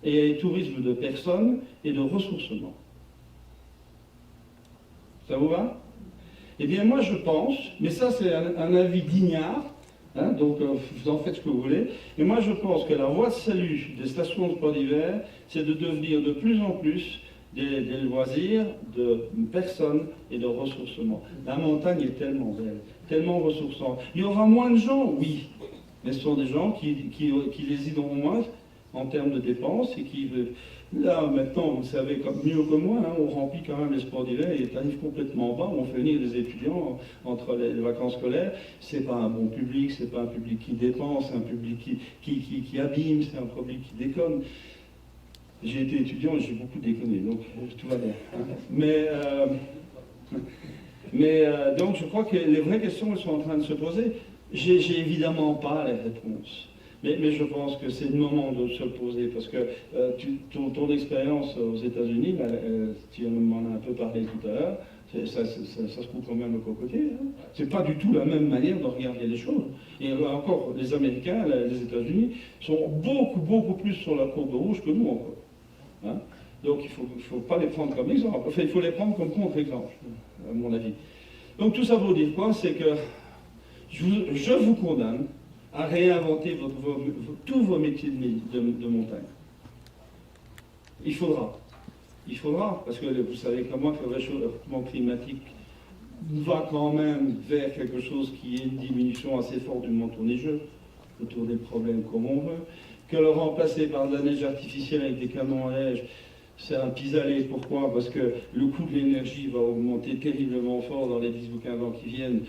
S2: et il y a le tourisme de personnes et de ressourcement. Ça vous va? Eh bien moi je pense, mais ça c'est un avis d'ignare, hein, donc vous en faites ce que vous voulez, et moi je pense que la voie de salut des stations de sport d'hiver, c'est de devenir de plus en plus des loisirs de personnes et de ressourcement. La montagne est tellement belle, tellement ressourçante. Il y aura moins de gens, oui, mais ce sont des gens qui les aideront moins en termes de dépenses et qui, là maintenant, vous le savez comme mieux que moi, hein, on remplit quand même les sports d'hiver et les tarifs complètement bas, on fait venir des étudiants entre les vacances scolaires, c'est pas un bon public, c'est pas un public qui dépense, c'est un public qui abîme, c'est un public qui déconne. J'ai été étudiant et j'ai beaucoup déconné, donc tout va bien. Hein. Mais donc je crois que les vraies questions elles sont en train de se poser. J'ai évidemment pas les réponses, mais je pense que c'est le moment de se le poser, parce que ton expérience aux États-Unis, tu m'en as un peu parlé tout à l'heure, ça se trouve quand même au cocotier. Hein. C'est pas du tout la même manière de regarder les choses. Et encore, les Américains, les États-Unis, sont beaucoup plus sur la courbe rouge que nous encore. Hein. Donc il faut pas les prendre comme exemple, enfin il faut les prendre comme contre-exemple, à mon avis. Donc tout ça pour dire quoi? C'est que je vous condamne à réinventer tous vos métiers de montagne. Il faudra, parce que vous savez comme moi que le réchauffement climatique va quand même vers quelque chose qui est une diminution assez forte du manteau neigeux, autour des problèmes comme on veut, que le remplacer par de la neige artificielle avec des canons à neige, c'est un pis-aller. Pourquoi? Parce que le coût de l'énergie va augmenter terriblement fort dans les 10 ou 15 ans qui viennent.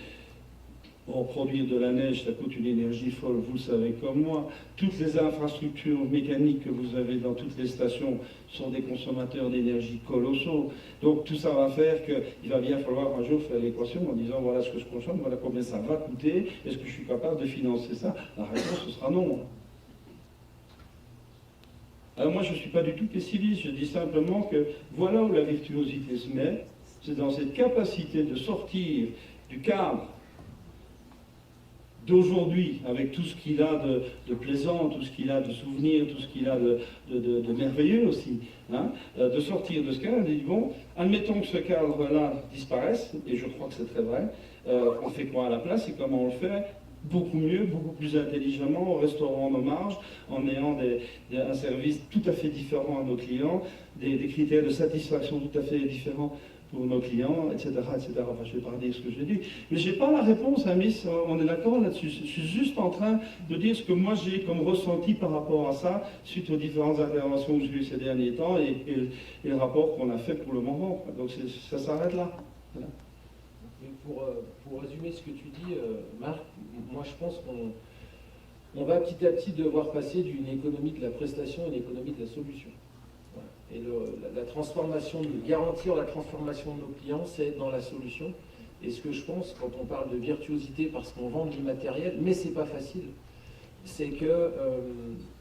S2: Pour produire de la neige, ça coûte une énergie folle, vous le savez comme moi. Toutes les infrastructures mécaniques que vous avez dans toutes les stations sont des consommateurs d'énergie colossaux. Donc tout ça va faire qu'il va bien falloir un jour faire l'équation en disant voilà ce que je consomme, voilà combien ça va coûter, est-ce que je suis capable de financer ça? La réponse ce sera non. Alors moi je ne suis pas du tout pessimiste, je dis simplement que voilà où la virtuosité se met, c'est dans cette capacité de sortir du cadre d'aujourd'hui, avec tout ce qu'il a de plaisant, tout ce qu'il a de souvenirs, tout ce qu'il a de merveilleux aussi, hein, de sortir de ce cadre et de dire, bon, admettons que ce cadre-là disparaisse, et je crois que c'est très vrai, on fait quoi à la place et comment on le fait? Beaucoup mieux, beaucoup plus intelligemment, en restaurant nos marges, en ayant un service tout à fait différent à nos clients, des critères de satisfaction tout à fait différents pour nos clients, etc., etc. Enfin, je vais pas dire ce que je dis. Mais je n'ai pas la réponse, hein, Miss, on est d'accord là-dessus. Je suis juste en train de dire ce que moi j'ai comme ressenti par rapport à ça, suite aux différentes interventions que j'ai eues ces derniers temps et le rapport qu'on a fait pour le moment. Donc ça s'arrête là. Voilà.
S1: Pour résumer ce que tu dis, Marc, moi je pense on va petit à petit devoir passer d'une économie de la prestation à une économie de la solution. Voilà. Et la transformation, garantir la transformation de nos clients, c'est être dans la solution. Et ce que je pense, quand on parle de virtuosité, parce qu'on vend de l'immatériel, mais c'est pas facile, c'est que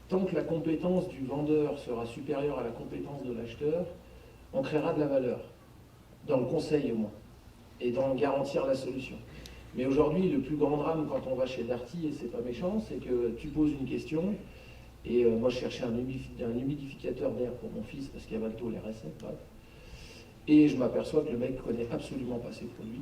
S1: tant que la compétence du vendeur sera supérieure à la compétence de l'acheteur, on créera de la valeur, dans le conseil au moins, et dans garantir la solution. Mais aujourd'hui, le plus grand drame quand on va chez Darty, et c'est pas méchant, c'est que tu poses une question, et moi je cherchais un humidificateur d'air pour mon fils, parce qu'il y a Valto, les recettes, bref. Et je m'aperçois que le mec connaît absolument pas ses produits.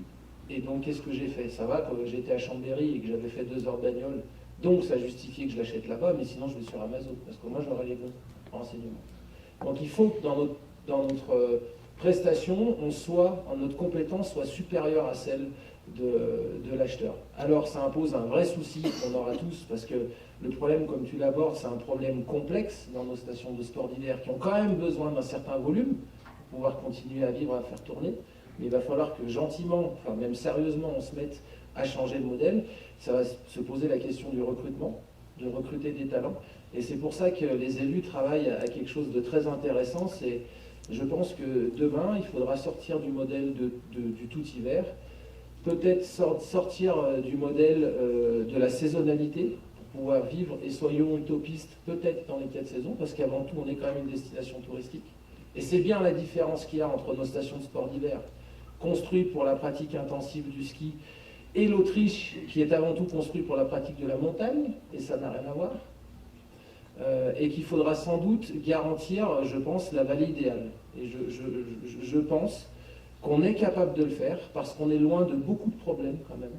S1: Et donc qu'est-ce que j'ai fait? Ça va, quand j'étais à Chambéry et que j'avais fait 2 heures de bagnole, donc ça justifiait que je l'achète là-bas, mais sinon je vais sur Amazon, parce que moi j'aurai les bons renseignements. Donc il faut que dans notre prestation, notre compétence soit supérieure à celle de l'acheteur. Alors ça impose un vrai souci qu'on aura tous, parce que le problème, comme tu l'abordes, c'est un problème complexe dans nos stations de sport d'hiver qui ont quand même besoin d'un certain volume pour pouvoir continuer à vivre, à faire tourner. Mais il va falloir que gentiment, enfin même sérieusement, on se mette à changer le modèle. Ça va se poser la question du recrutement, de recruter des talents. Et c'est pour ça que les élus travaillent à quelque chose de très intéressant. Je pense que demain, il faudra sortir du modèle du tout hiver, peut-être sortir du modèle de la saisonnalité pour pouvoir vivre, et soyons utopistes, peut-être dans les 4 saisons, parce qu'avant tout, on est quand même une destination touristique. Et c'est bien la différence qu'il y a entre nos stations de sport d'hiver, construites pour la pratique intensive du ski, et l'Autriche, qui est avant tout construite pour la pratique de la montagne, et ça n'a rien à voir, et qu'il faudra sans doute garantir, je pense, la vallée idéale. Et je pense qu'on est capable de le faire, parce qu'on est loin de beaucoup de problèmes quand même,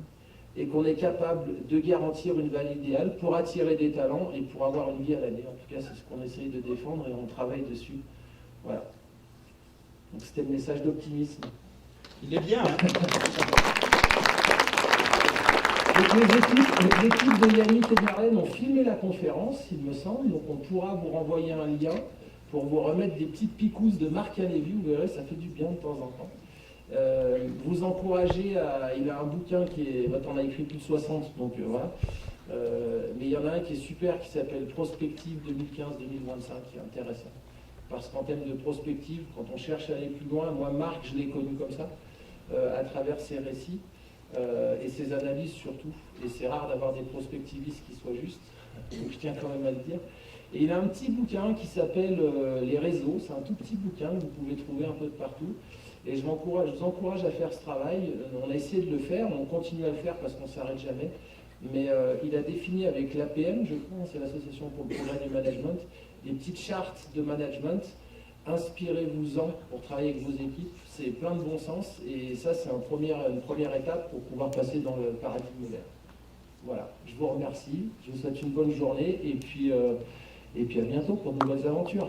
S1: et qu'on est capable de garantir une vallée idéale pour attirer des talents et pour avoir une vie à l'année. En tout cas, c'est ce qu'on essaye de défendre et on travaille dessus. Voilà. Donc c'était le message d'optimisme.
S7: Il est bien, hein.
S1: Donc les équipes de Yannick et de Marlène ont filmé la conférence, il me semble, donc on pourra vous renvoyer un lien pour vous remettre des petites picousses de Marc Alévi, vous verrez, ça fait du bien de temps en temps. Vous encouragez à... Il a un bouquin qui est... On a écrit plus de 60, donc voilà. Mais il y en a un qui est super, qui s'appelle Prospective 2015-2025, qui est intéressant. Parce qu'en termes de prospective, quand on cherche à aller plus loin, moi Marc, je l'ai connu comme ça, à travers ses récits et ses analyses surtout. Et c'est rare d'avoir des prospectivistes qui soient justes, donc je tiens quand même à le dire. Et il a un petit bouquin qui s'appelle Les réseaux, c'est un tout petit bouquin que vous pouvez trouver un peu de partout. Et je vous encourage à faire ce travail. On a essayé de le faire, on continue à le faire parce qu'on ne s'arrête jamais. Mais il a défini avec l'APM, je crois, c'est l'Association pour le progrès du management, des petites chartes de management. Inspirez-vous-en pour travailler avec vos équipes. C'est plein de bon sens et ça, c'est une première étape pour pouvoir passer dans le paradigme vert. Voilà, je vous remercie, je vous souhaite une bonne journée et puis à bientôt pour de nouvelles aventures.